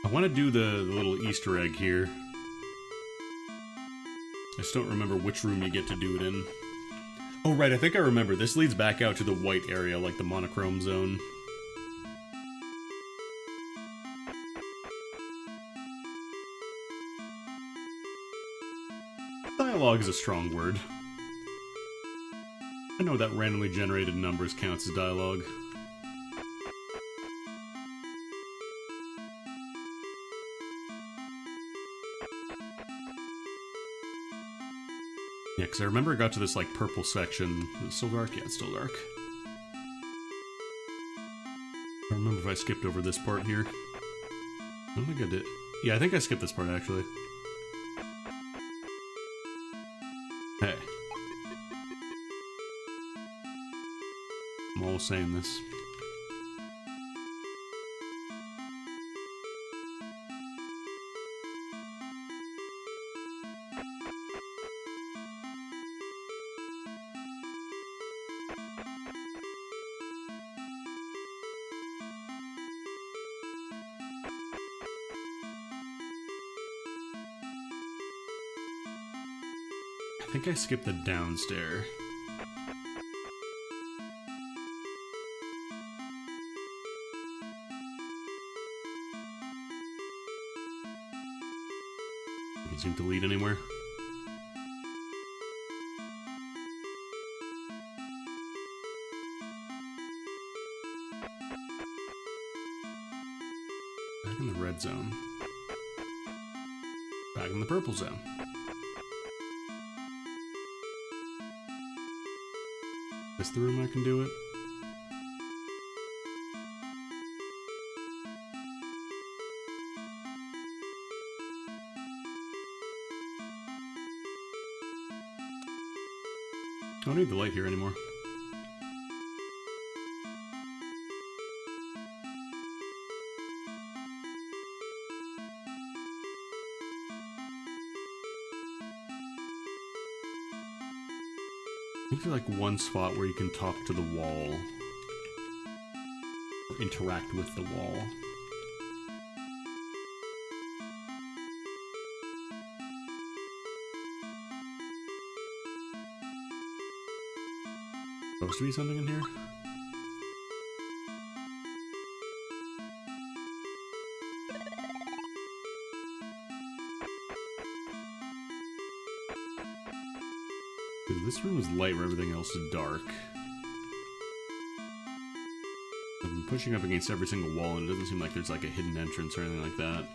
I want to do the little Easter egg here. I just don't remember which room you get to do it in. Oh, right, I think I remember. This leads back out to the white area, like the monochrome zone. Dialogue is a strong word. I know that randomly generated numbers counts as dialogue. Yeah, because I remember I got to this, like, purple section. Is it still dark? Yeah, it's still dark. I don't remember if I skipped over this part here. I don't think I did. Yeah, I think I skipped this part, actually. Hey. I'm always saying this. I think I skipped the downstairs. Doesn't seem to lead anywhere. Back in the red zone. Back in the purple zone. Is this the room I can do it? I don't need the light here anymore. I think there's like one spot where you can talk to the wall. Or interact with the wall. Supposed to be something in here? This room is light where everything else is dark. I'm pushing up against every single wall and it doesn't seem like there's like a hidden entrance or anything like that.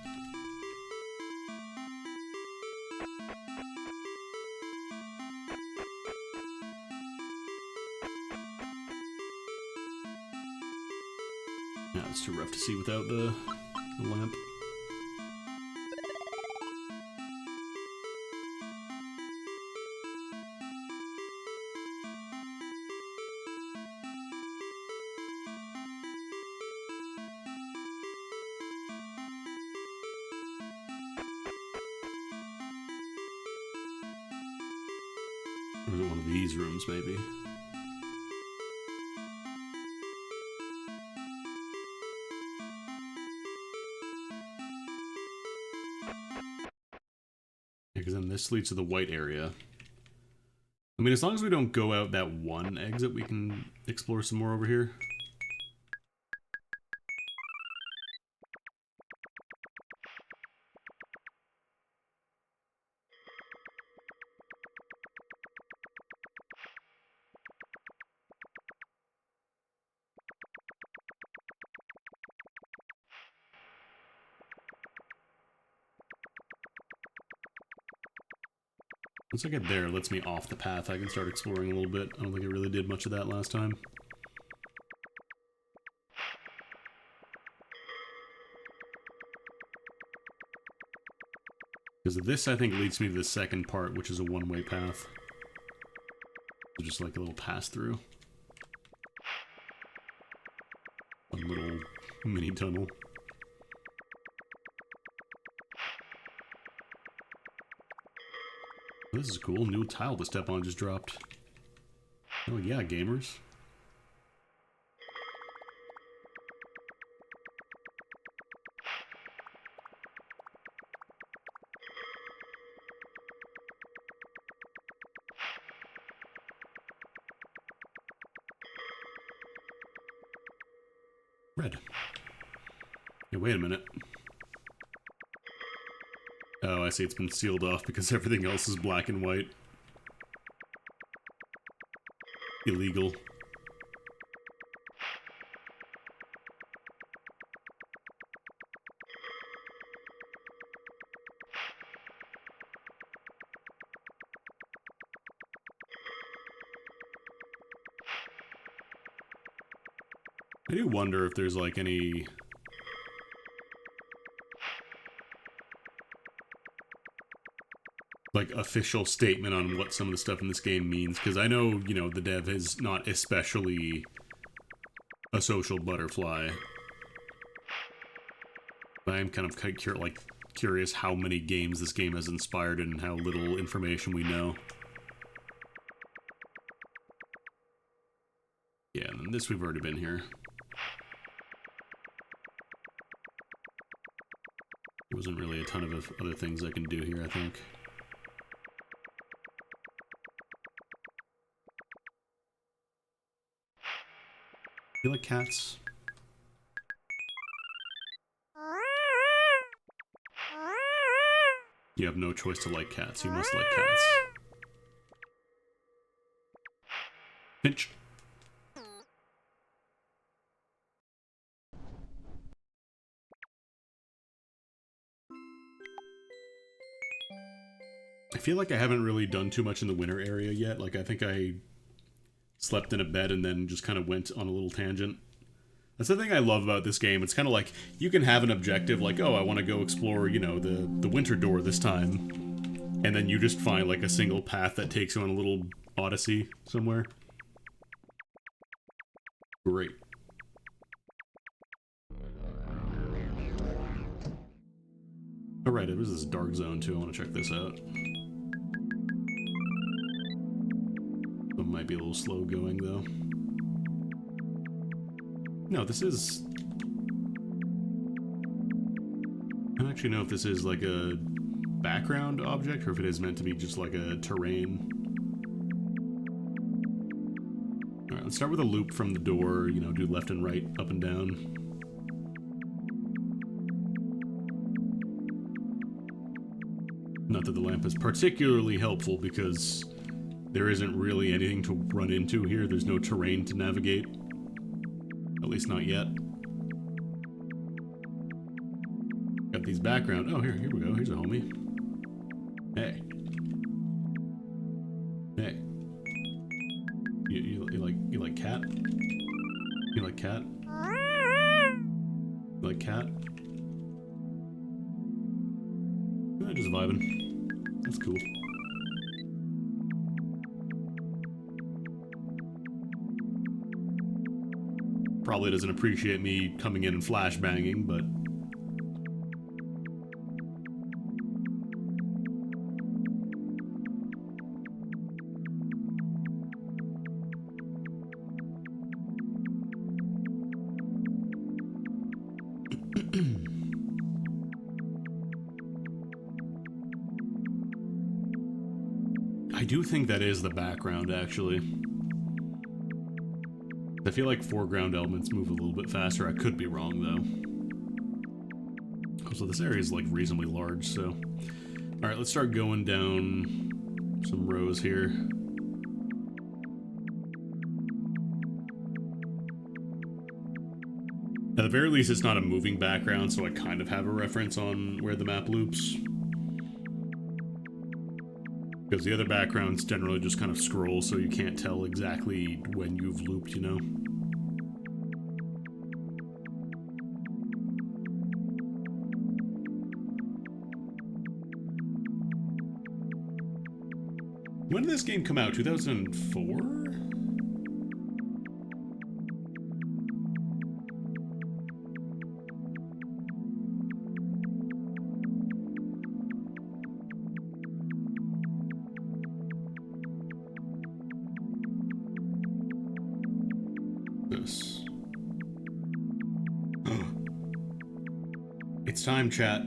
Yeah, it's too rough to see without the lamp. Or is it one of these rooms, maybe? Because then this leads to the white area. I mean, as long as we don't go out that one exit, we can explore some more over here. Once I get there, it lets me off the path. I can start exploring a little bit. I don't think I really did much of that last time. Because this, I think, leads me to the second part, which is a one-way path. Just like a little pass-through. A little mini tunnel. This is cool. New tile to step on just dropped. Oh yeah, gamers. Red. Hey, wait a minute. Oh, I see, it's been sealed off because everything else is black and white. Illegal. I do wonder if there's like any... like official statement on what some of the stuff in this game means, because I know, you know, the dev is not especially a social butterfly. But I am kind of curious how many games this game has inspired and how little information we know. Yeah, and then this we've already been here. There wasn't really a ton of other things I can do here, I think. You like cats? You have no choice to like cats. You must like cats. Finch. I feel like I haven't really done too much in the winter area yet. Like, I think I slept in a bed and then just kind of went on a little tangent. That's the thing I love about this game. It's kind of like, you can have an objective like, oh, I want to go explore, you know, the winter door this time. And then you just find like a single path that takes you on a little odyssey somewhere. Great. Alright, there was this dark zone too. I want to check this out. It might be a little slow going though. No, this is... I don't actually know if this is like a background object or if it is meant to be just like a terrain. Alright, let's start with a loop from the door, you know, do left and right, up and down. Not that the lamp is particularly helpful because there isn't really anything to run into here. There's no terrain to navigate. At least not yet. Got these background. Oh, here we go. Here's a homie. Hey. Hey. You like cat? You like cat? You like cat? Just vibing. That's cool. Probably doesn't appreciate me coming in and flashbanging, but I do think that is the background, actually. I feel like foreground elements move a little bit faster. I could be wrong, though. Also, this area is, like, reasonably large, so... Alright, let's start going down some rows here. At the very least, it's not a moving background, so I kind of have a reference on where the map loops. Because the other backgrounds generally just kind of scroll, so you can't tell exactly when you've looped, you know? When did this game come out? 2004? It's time, chat.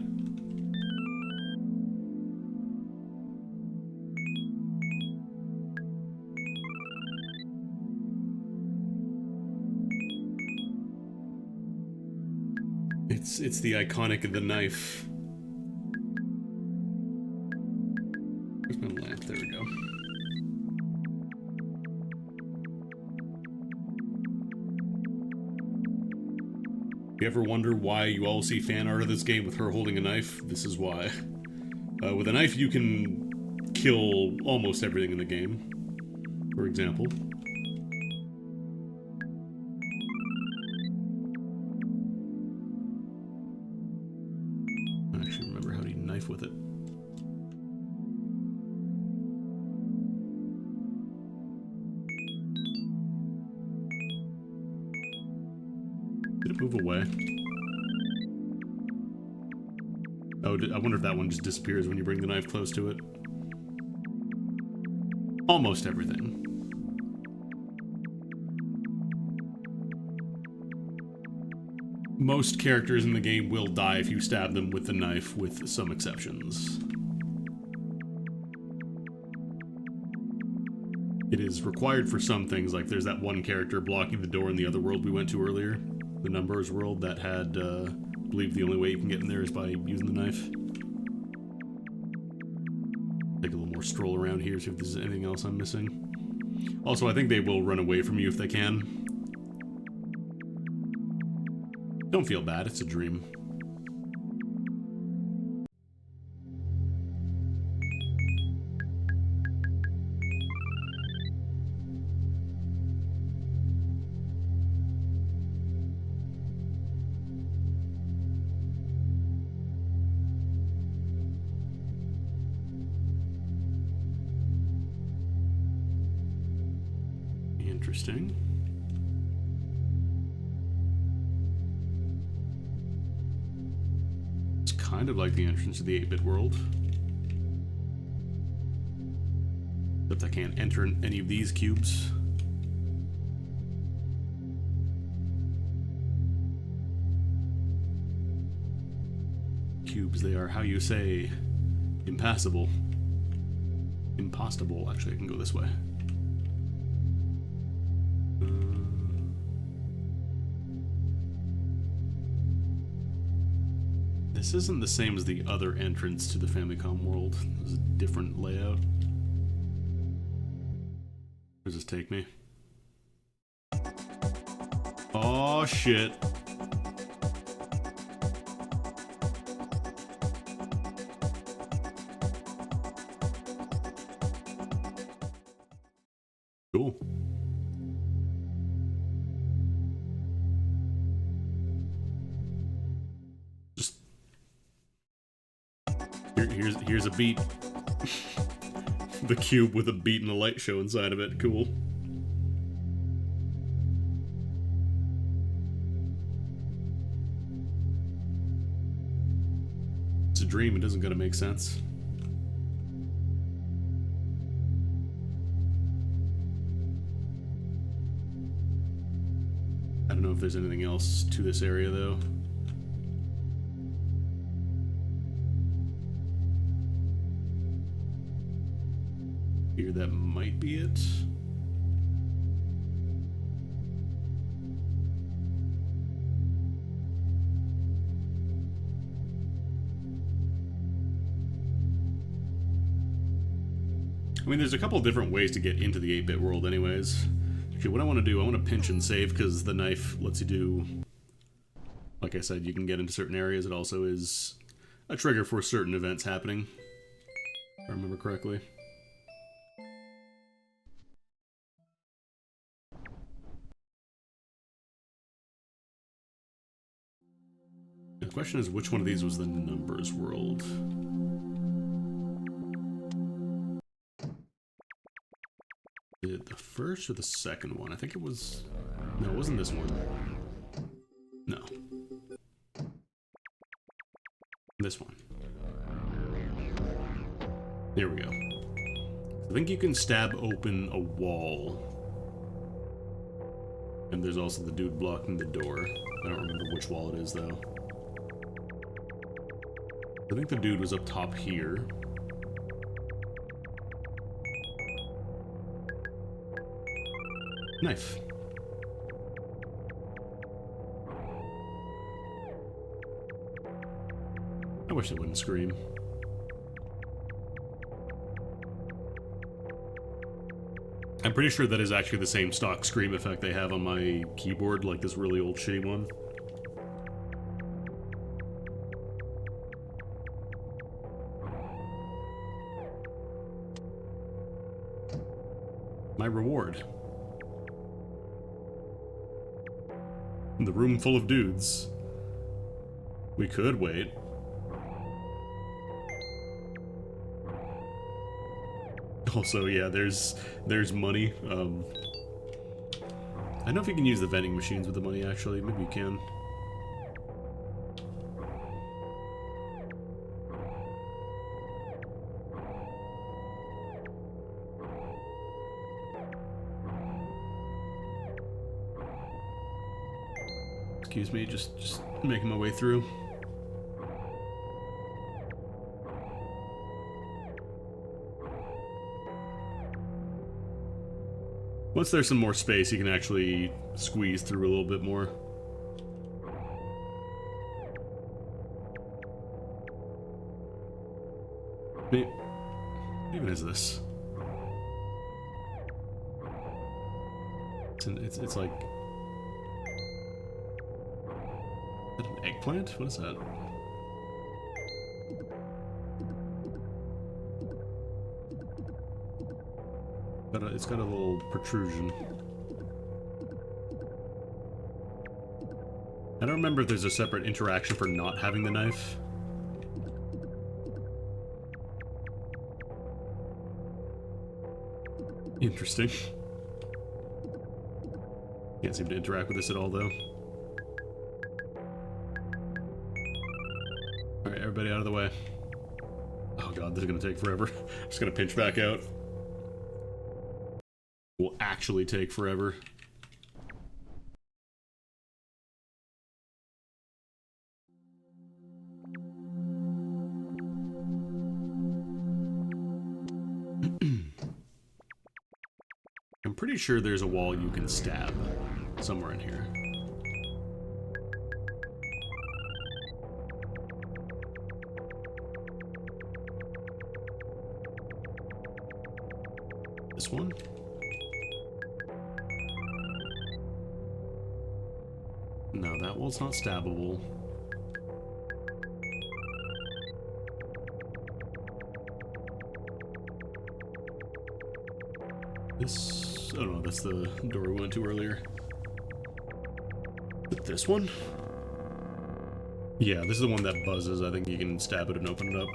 It's the iconic of the knife. Where's my lamp? There we go. You ever wonder why you all see fan art of this game with her holding a knife? This is why. With a knife, you can kill almost everything in the game. For example. I actually remember how to knife with it. Did it move away? Oh, I wonder if that one just disappears when you bring the knife close to it. Almost everything. Most characters in the game will die if you stab them with the knife, with some exceptions. It is required for some things, like there's that one character blocking the door in the other world we went to earlier. The Numbers world that had, I believe the only way you can get in there is by using the knife. Take a little more stroll around here, see if there's anything else I'm missing. Also, I think they will run away from you if they can. Don't feel bad, it's a dream. Interesting. It's kind of like the entrance to the 8-bit world. Except I can't enter any of these cubes. Cubes, they are, how you say, impassable. Impossible. Actually, I can go this way. This isn't the same as the other entrance to the Famicom world. This is a different layout. Does this take me? Oh shit. Cool. Just here's a beat. The cube with a beat and a light show inside of it. Cool. It's a dream. It doesn't gotta make sense. I don't know if there's anything else to this area though. Here, that might be it. I mean, there's a couple different ways to get into the 8-bit world anyways. Okay, what I want to do, I want to pinch and save because the knife lets you do... Like I said, you can get into certain areas. It also is a trigger for certain events happening, if I remember correctly. The question is, which one of these was the numbers world? The first or the second one? I think it was... No, it wasn't this one. No. This one. There we go. I think you can stab open a wall. And there's also the dude blocking the door. I don't remember which wall it is, though. I think the dude was up top here. Knife. I wish it wouldn't scream. I'm pretty sure that is actually the same stock scream effect they have on my keyboard, like this really old shitty one. My reward. The room full of dudes. We could wait. Also, yeah, there's money. I don't know if you can use the vending machines with the money, actually. Maybe you can. Excuse me, just making my way through. Once there's some more space, you can actually squeeze through a little bit more. What even is this? It's like... Is that an eggplant? What is that? It's got a little protrusion. I don't remember if there's a separate interaction for not having the knife. Interesting. Can't seem to interact with this at all, though. Alright, everybody out of the way. Oh god, this is gonna take forever. I'm just gonna pinch back out. Will actually take forever. I'm pretty sure there's a wall you can stab somewhere in here. This one? No, that wall's not stabbable. This... oh no, that's the door we went to earlier. But this one? Yeah, this is the one that buzzes. I think you can stab it and open it up.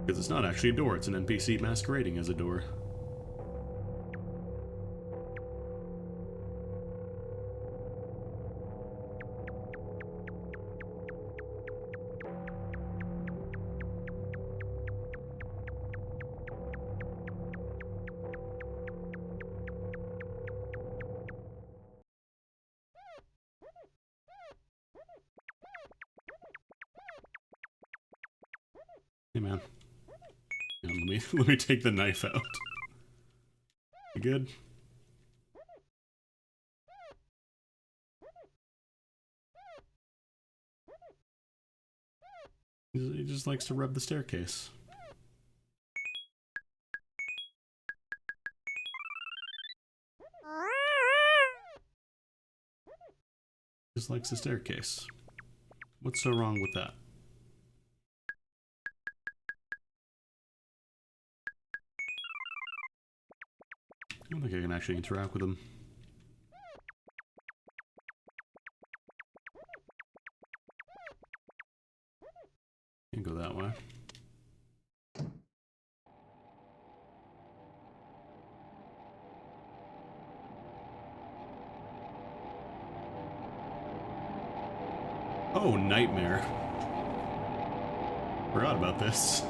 Because it's not actually a door, it's an NPC masquerading as a door. Hey man. Let me take the knife out. You good? He just likes to rub the staircase. Just likes the staircase. What's so wrong with that? I don't think I can actually interact with him. Can't go that way. Oh, nightmare. Forgot about this.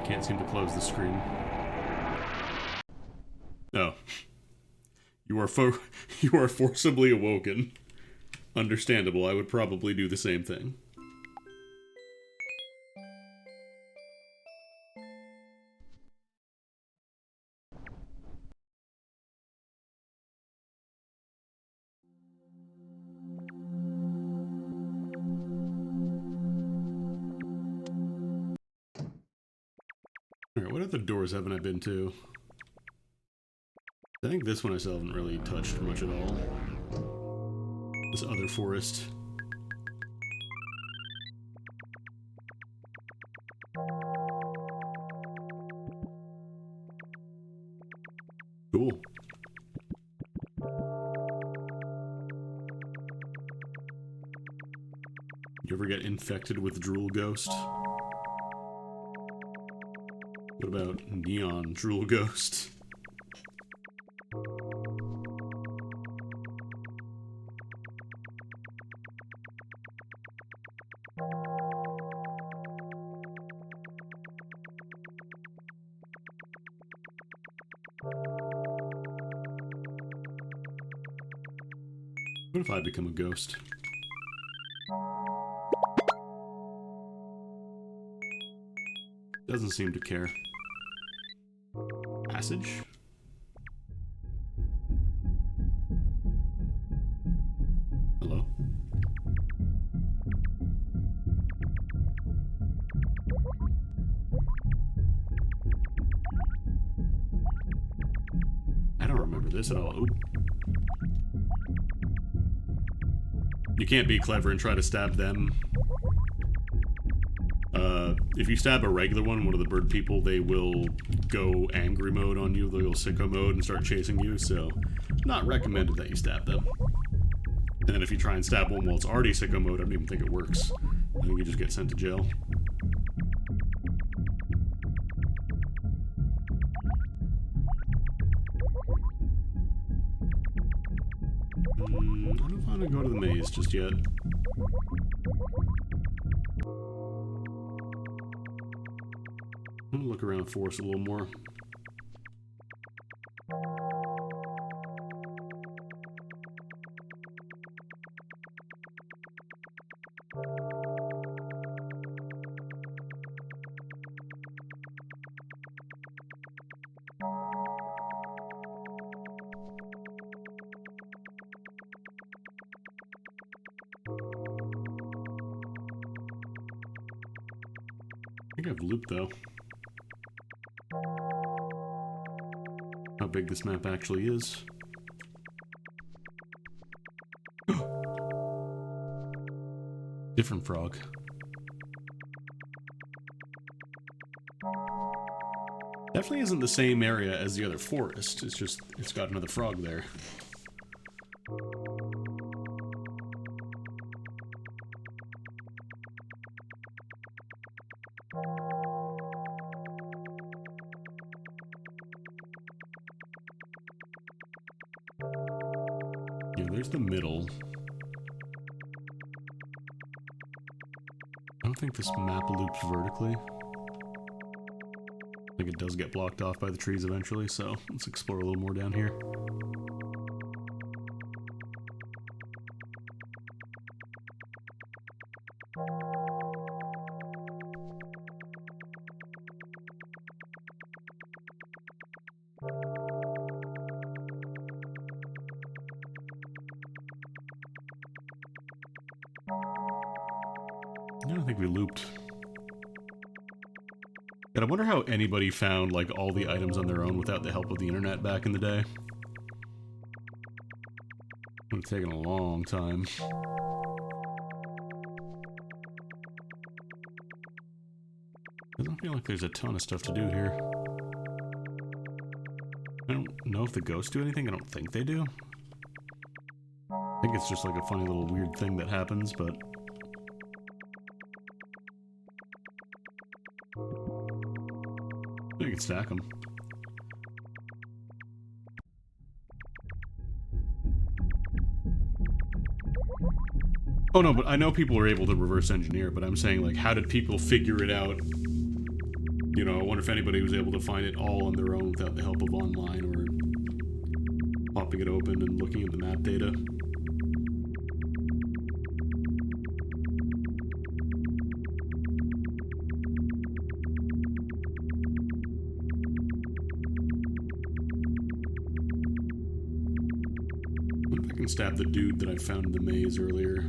Can't seem to close the screen. Oh. You are forcibly awoken. Understandable, I would probably do the same thing. Alright, what other doors haven't I been to? I think this one I still haven't really touched much at all. This other forest. Cool. You ever get infected with Drool Ghost? What about Neon Drool Ghost? What if I become a ghost? Doesn't seem to care. Passage? Hello? I don't remember this at all. Oop. You can't be clever and try to stab them. If you stab a regular one of the bird people, they will go angry mode on you. They'll go sicko mode and start chasing you, so not recommended that you stab them. And then if you try and stab one while it's already sicko mode, I don't even think it works. I think you just get sent to jail. I don't know if I want to go to the maze just yet. I'm gonna look around the forest a little more. think I've looped though. How big this map actually is. Different frog. Definitely isn't the same area as the other forest. It's just, it's got another frog there. Yeah, there's the middle. I don't think this map loops vertically. I think it does get blocked off by the trees eventually, so let's explore a little more down here. I don't think we looped. And I wonder how anybody found, like, all the items on their own without the help of the internet back in the day. Would have taken a long time. Doesn't feel like there's a ton of stuff to do here. I don't know if the ghosts do anything. I don't think they do. I think it's just like a funny little weird thing that happens, but... I can stack them. Oh no, but I know people are able to reverse engineer, but I'm saying, like, how did people figure it out? You know, I wonder if anybody was able to find it all on their own without the help of online or popping it open and looking at the map data. I can stab the dude that I found in the maze earlier.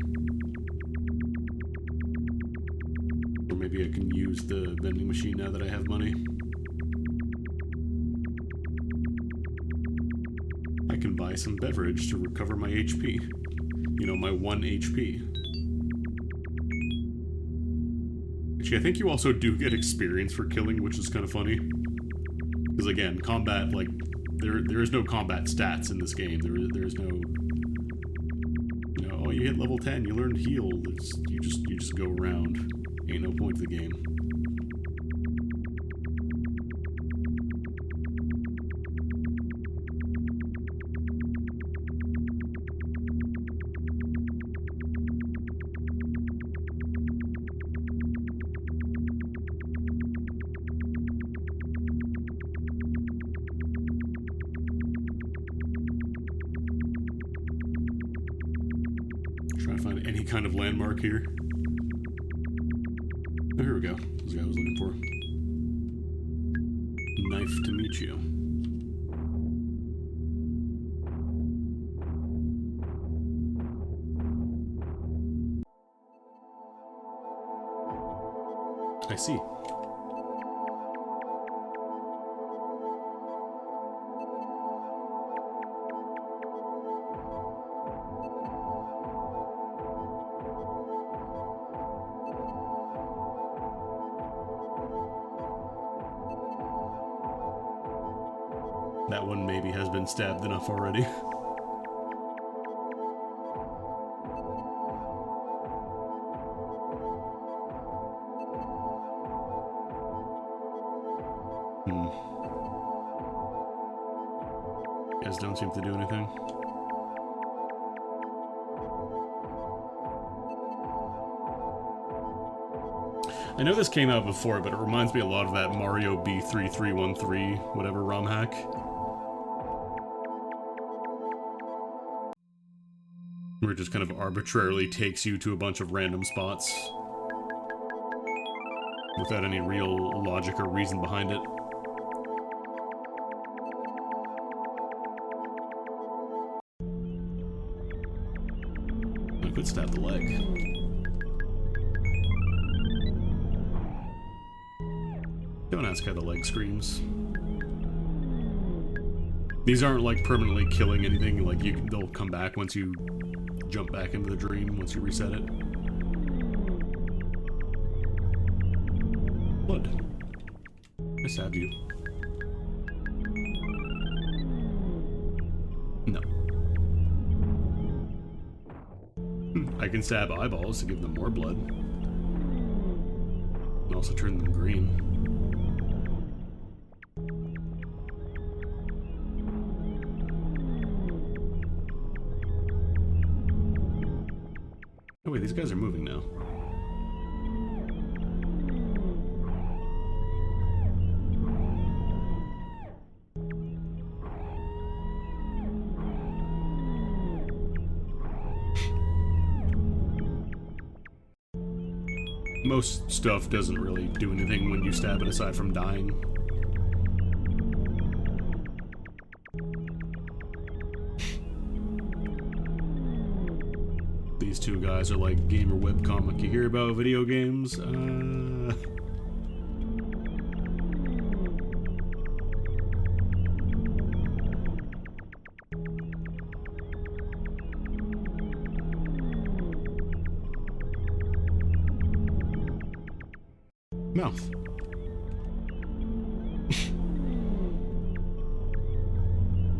Or maybe I can use the vending machine now that I have money. I can buy some beverage to recover my HP. You know, my 1 HP. Actually, I think you also do get experience for killing, which is kind of funny. Because again, combat, like, there is no combat stats in this game. There is no... Oh, you hit level 10, you learn to heal. You just go around. Ain't no point to the game. Trying to find any kind of landmark here. Oh, here we go. This is the guy I was looking for. Knife to meet you. I see. That one maybe has been stabbed enough already. You guys don't seem to do anything. I know this came out before, but it reminds me a lot of that Mario B3313 whatever ROM hack. Where it just kind of arbitrarily takes you to a bunch of random spots without any real logic or reason behind it. I could stab the leg. Don't ask how the leg screams. These aren't like permanently killing anything, like they'll come back once you jump back into the dream, once you reset it. Blood. I stabbed you. No. I can stab eyeballs to give them more blood. And also turn them green. Oh wait, these guys are moving now. Most stuff doesn't really do anything when you stab it aside from dying. These two guys are like gamer webcomic you hear about video games. Mouth.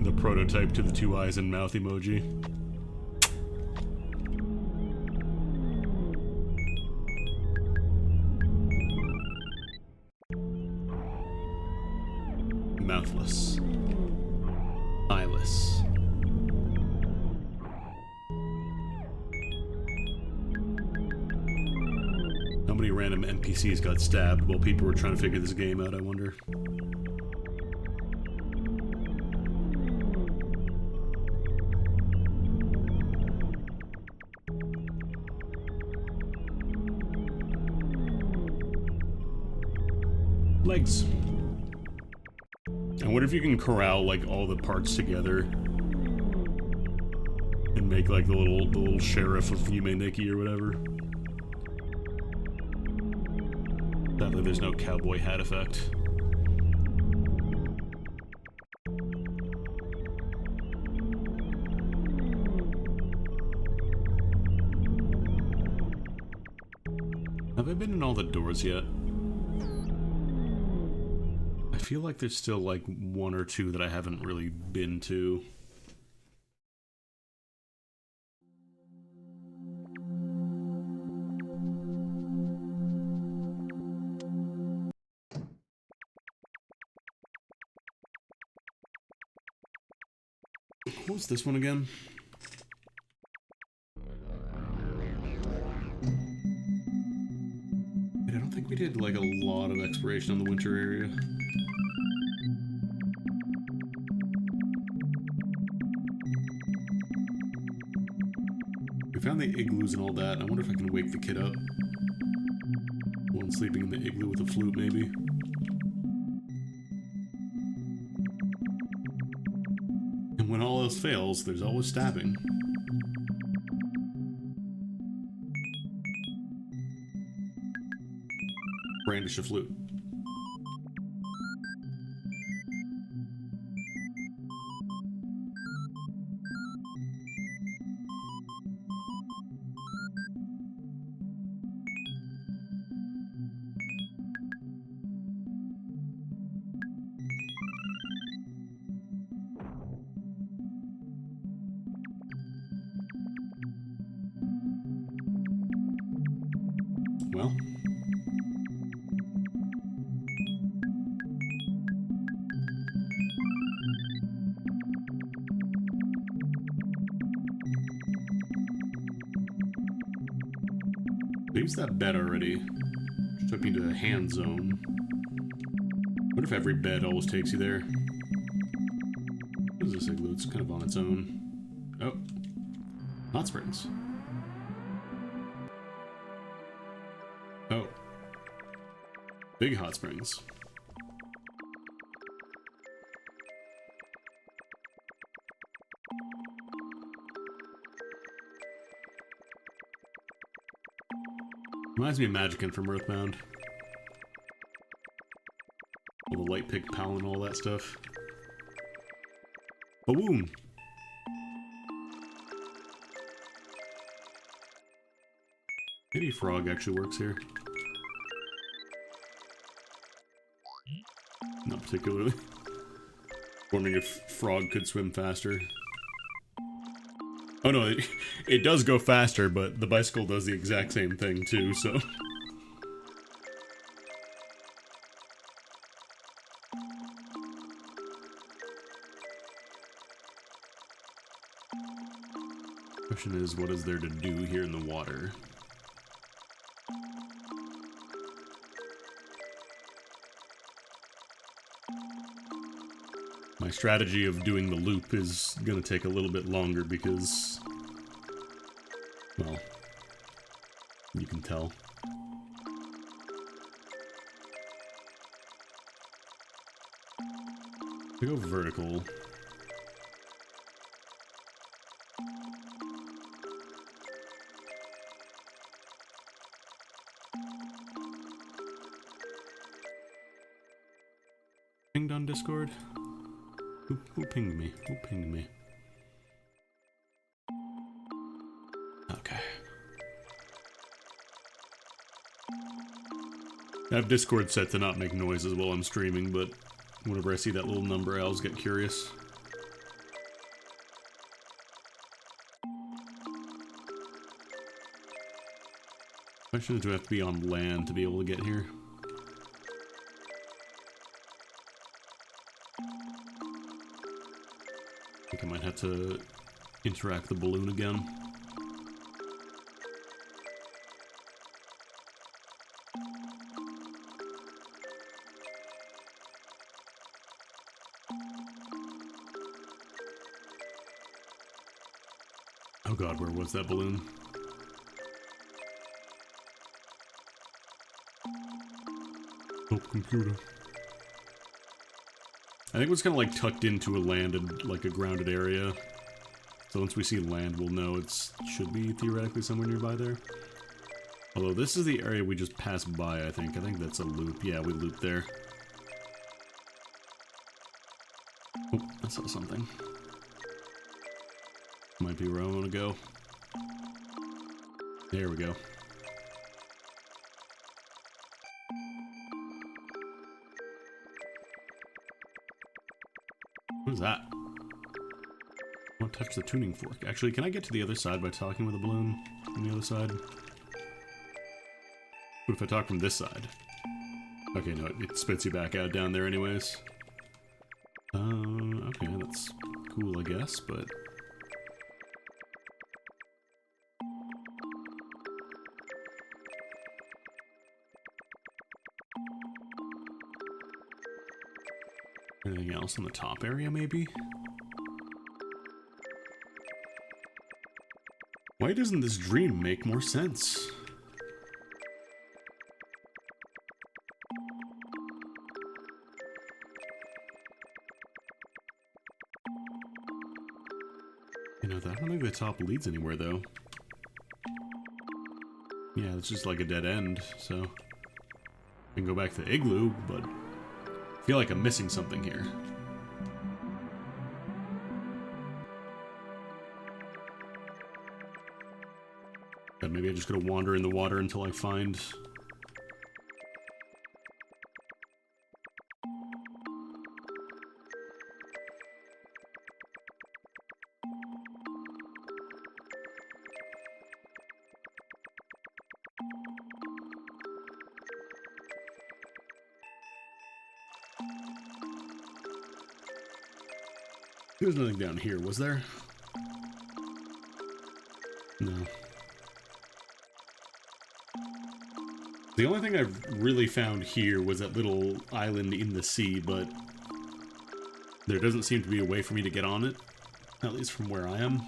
The prototype to the two eyes and mouth emoji. Mouthless. Eyeless. How many random NPCs got stabbed while people were trying to figure this game out, I wonder? Legs. I wonder if you can corral like all the parts together and make like the little sheriff of Yume Nikki or whatever. Sadly, there's no cowboy hat effect. Have I been in all the doors yet? I feel like there's still like one or two that I haven't really been to. What was this one again? I don't think we did like a lot of exploration on the winter area. We found the igloos and all that. I wonder if I can wake the kid up. One sleeping in the igloo with a flute, maybe. And when all else fails, there's always stabbing. Brandish a flute. Well. I used that bed already, which took me to the hand zone. What if every bed always takes you there? What is this igloo? It's kind of on its own. Oh. Hot springs. Oh. Big hot springs. Reminds me of Magickin from Earthbound. pick, pal, and all that stuff. Boom! Maybe frog actually works here. Not particularly. Wondering if frog could swim faster. Oh no, it does go faster, but the bicycle does the exact same thing too, so... Question is, what is there to do here in the water? My strategy of doing the loop is gonna take a little bit longer because, well, you can tell. I go vertical. Pinged on Discord? Who pinged me? Who pinged me? Okay. I have Discord set to not make noises while I'm streaming, but whenever I see that little number, I always get curious. Question is, do I have to be on land to be able to get here? I think I might have to interact the balloon again. Oh god, where was that balloon? Oh, computer. I think it was kind of like tucked into a landed, like a grounded area. So once we see land, we'll know it should be theoretically somewhere nearby there. Although this is the area we just passed by, I think. I think that's a loop. Yeah, we looped there. Oh, I saw something. Might be where I want to go. There we go. What is that? I want to touch the tuning fork. Actually, can I get to the other side by talking with a balloon on the other side? What if I talk from this side? Okay, no, it spits you back out down there anyways. Okay, that's cool, I guess, but... Anything else in the top area, maybe? Why doesn't this dream make more sense? You know, I don't think the top leads anywhere, though. Yeah, it's just like a dead end, so... I can go back to Igloo, but... I feel like I'm missing something here. But maybe I just gotta wander in the water until I find... There's nothing down here, was there? No. The only thing I've really found here was that little island in the sea, but there doesn't seem to be a way for me to get on it, at least from where I am.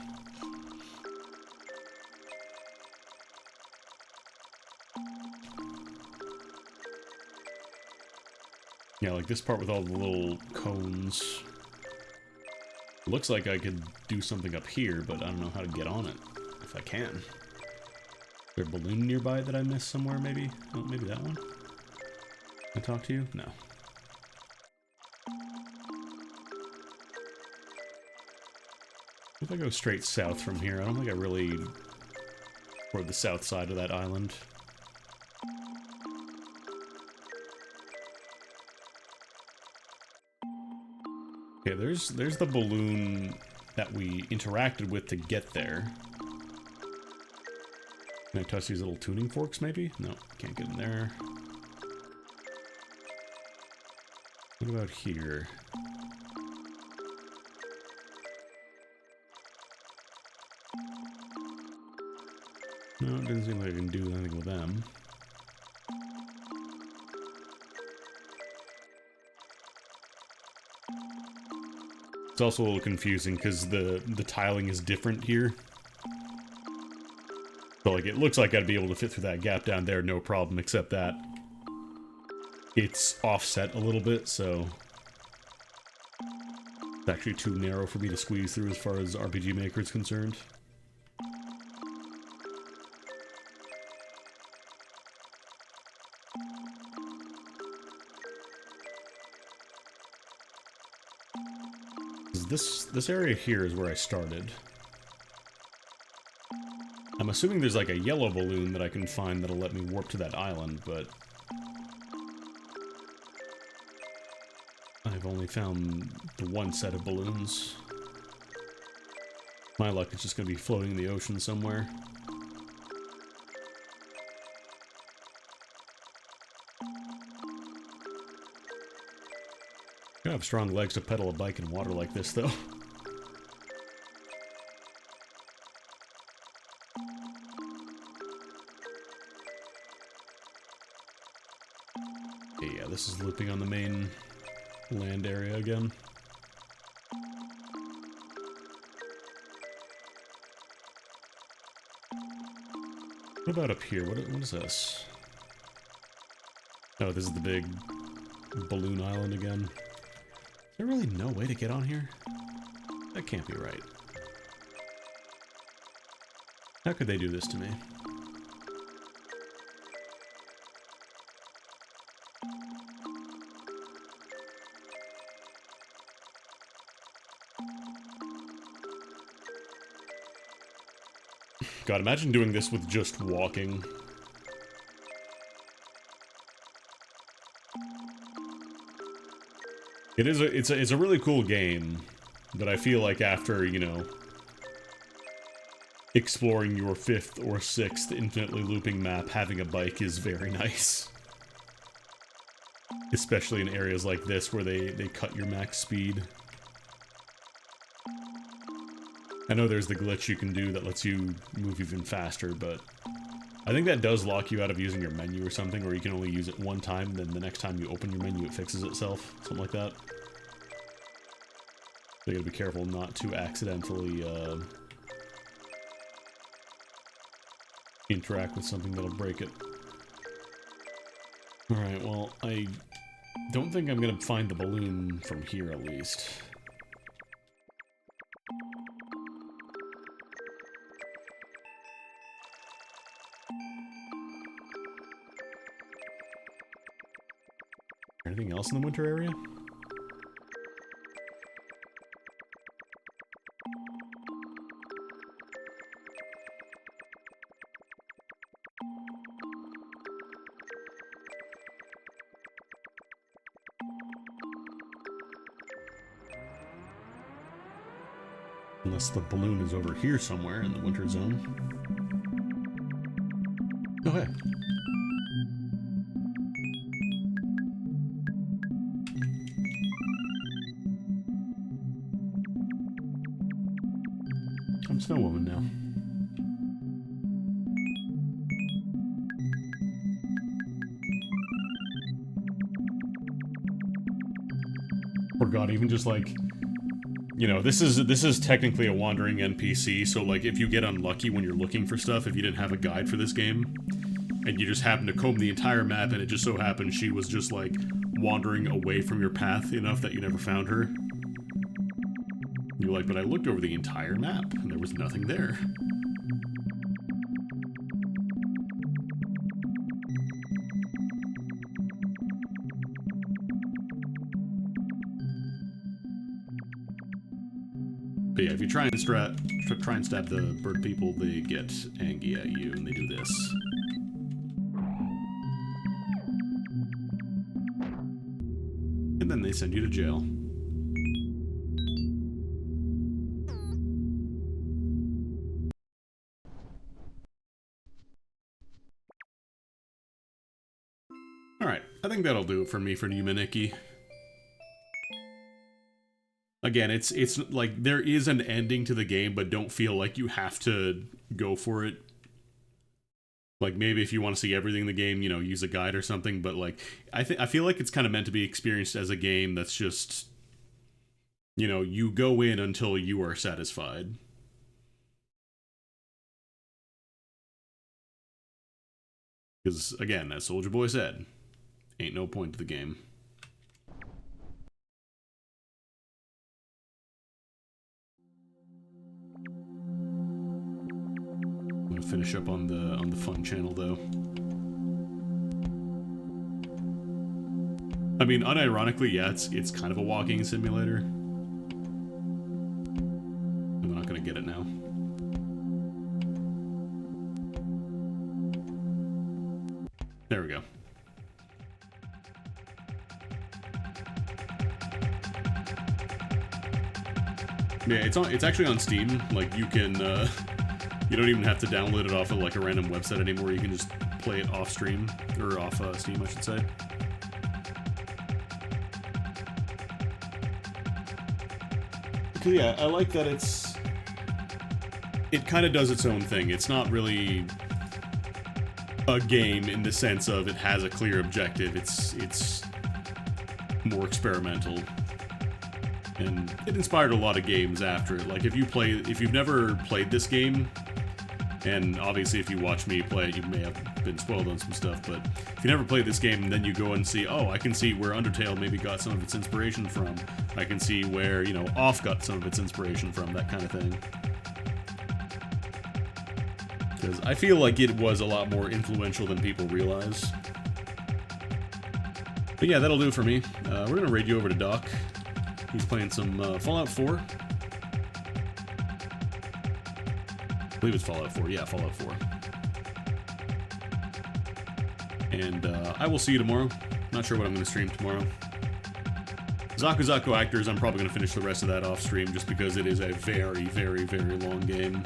Yeah, like this part with all the little cones. Looks like I could do something up here, but I don't know how to get on it, if I can. Is there a balloon nearby that I missed somewhere, maybe? Oh, maybe that one? Can I talk to you? No. If I go straight south from here, I don't think I really... Toward the south side of that island. Okay, there's the balloon that we interacted with to get there. Can I touch these little tuning forks, maybe? No, can't get in there. What about here? No, it doesn't seem like I can do anything with them. It's also a little confusing because the tiling is different here. So like it looks like I'd be able to fit through that gap down there, no problem, except that it's offset a little bit, so it's actually too narrow for me to squeeze through as far as RPG Maker is concerned. This area here is where I started. I'm assuming there's like a yellow balloon that I can find that'll let me warp to that island, but I've only found the one set of balloons. My luck, it's just gonna be floating in the ocean somewhere. I have strong legs to pedal a bike in water like this, though. Yeah, this is looping on the main land area again. What about up here? What is this? Oh, this is the big balloon island again. Is there really no way to get on here? That can't be right. How could they do this to me? God, imagine doing this with just walking. It's a really cool game, but I feel like after, you know, exploring your 5th or 6th infinitely looping map, having a bike is very nice. Especially in areas like this where they cut your max speed. I know there's the glitch you can do that lets you move even faster, but I think that does lock you out of using your menu or something, or you can only use it one time, and then the next time you open your menu it fixes itself. Something like that. So you gotta be careful not to accidentally interact with something that'll break it. Alright, well, I don't think I'm gonna find the balloon from here, at least. Anything else in the winter area? Unless the balloon is over here somewhere in the winter zone. Oh, hey. I'm Snow Woman now. Or God, even just like, you know, this is technically a wandering NPC, so like if you get unlucky when you're looking for stuff, if you didn't have a guide for this game, and you just happen to comb the entire map and it just so happened she was just like wandering away from your path enough that you never found her. You're like, but I looked over the entire map and there was nothing there. But yeah, if you try and stab the bird people, they get angry at you, and they do this. And then they send you to jail. Alright, I think that'll do it for me for Numeniki. Again, it's like, there is an ending to the game, but don't feel like you have to go for it. Like, maybe if you want to see everything in the game, you know, use a guide or something, but like, I feel like it's kind of meant to be experienced as a game that's just, you know, you go in until you are satisfied. Because, again, as Soulja Boy said, ain't no point to the game. I'm gonna finish up on the fun channel though. I mean, unironically, yeah, it's kind of a walking simulator. I'm not gonna get it now. There we go. Yeah, it's actually on Steam. Like, you can, you don't even have to download it off of, like, a random website anymore. You can just play it off stream, or off Steam, I should say. Because, yeah, I like that it kind of does its own thing. It's not really a game in the sense of it has a clear objective. It's more experimental. And it inspired a lot of games after it. Like, if you've never played this game, and obviously if you watch me play it, you may have been spoiled on some stuff, but if you never played this game and then you go and see, oh, I can see where Undertale maybe got some of its inspiration from. I can see where, you know, Off got some of its inspiration from, that kind of thing. Because I feel like it was a lot more influential than people realize. But yeah, that'll do it for me. We're gonna raid you over to Doc. He's playing some Fallout 4. I believe it's Fallout 4. Yeah, Fallout 4. And I will see you tomorrow. Not sure what I'm going to stream tomorrow. Zaku Zaku Actors, I'm probably going to finish the rest of that off stream just because it is a very, very, very long game.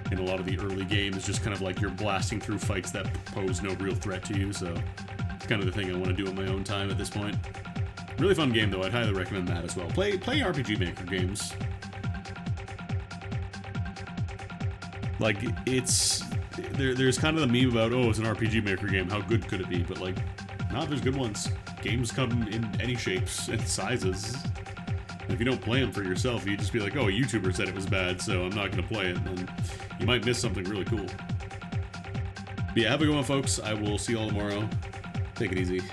And a lot of the early game is just kind of like you're blasting through fights that pose no real threat to you, so it's kind of the thing I want to do in my own time at this point. Really fun game, though. I'd highly recommend that as well. Play RPG Maker games. Like, there's kind of the meme about, oh, it's an RPG Maker game, how good could it be? But, like, nah, there's good ones. Games come in any shapes and sizes. And if you don't play them for yourself, you just be like, oh, a YouTuber said it was bad, so I'm not going to play it. And you might miss something really cool. But yeah, have a good one, folks. I will see you all tomorrow. Take it easy.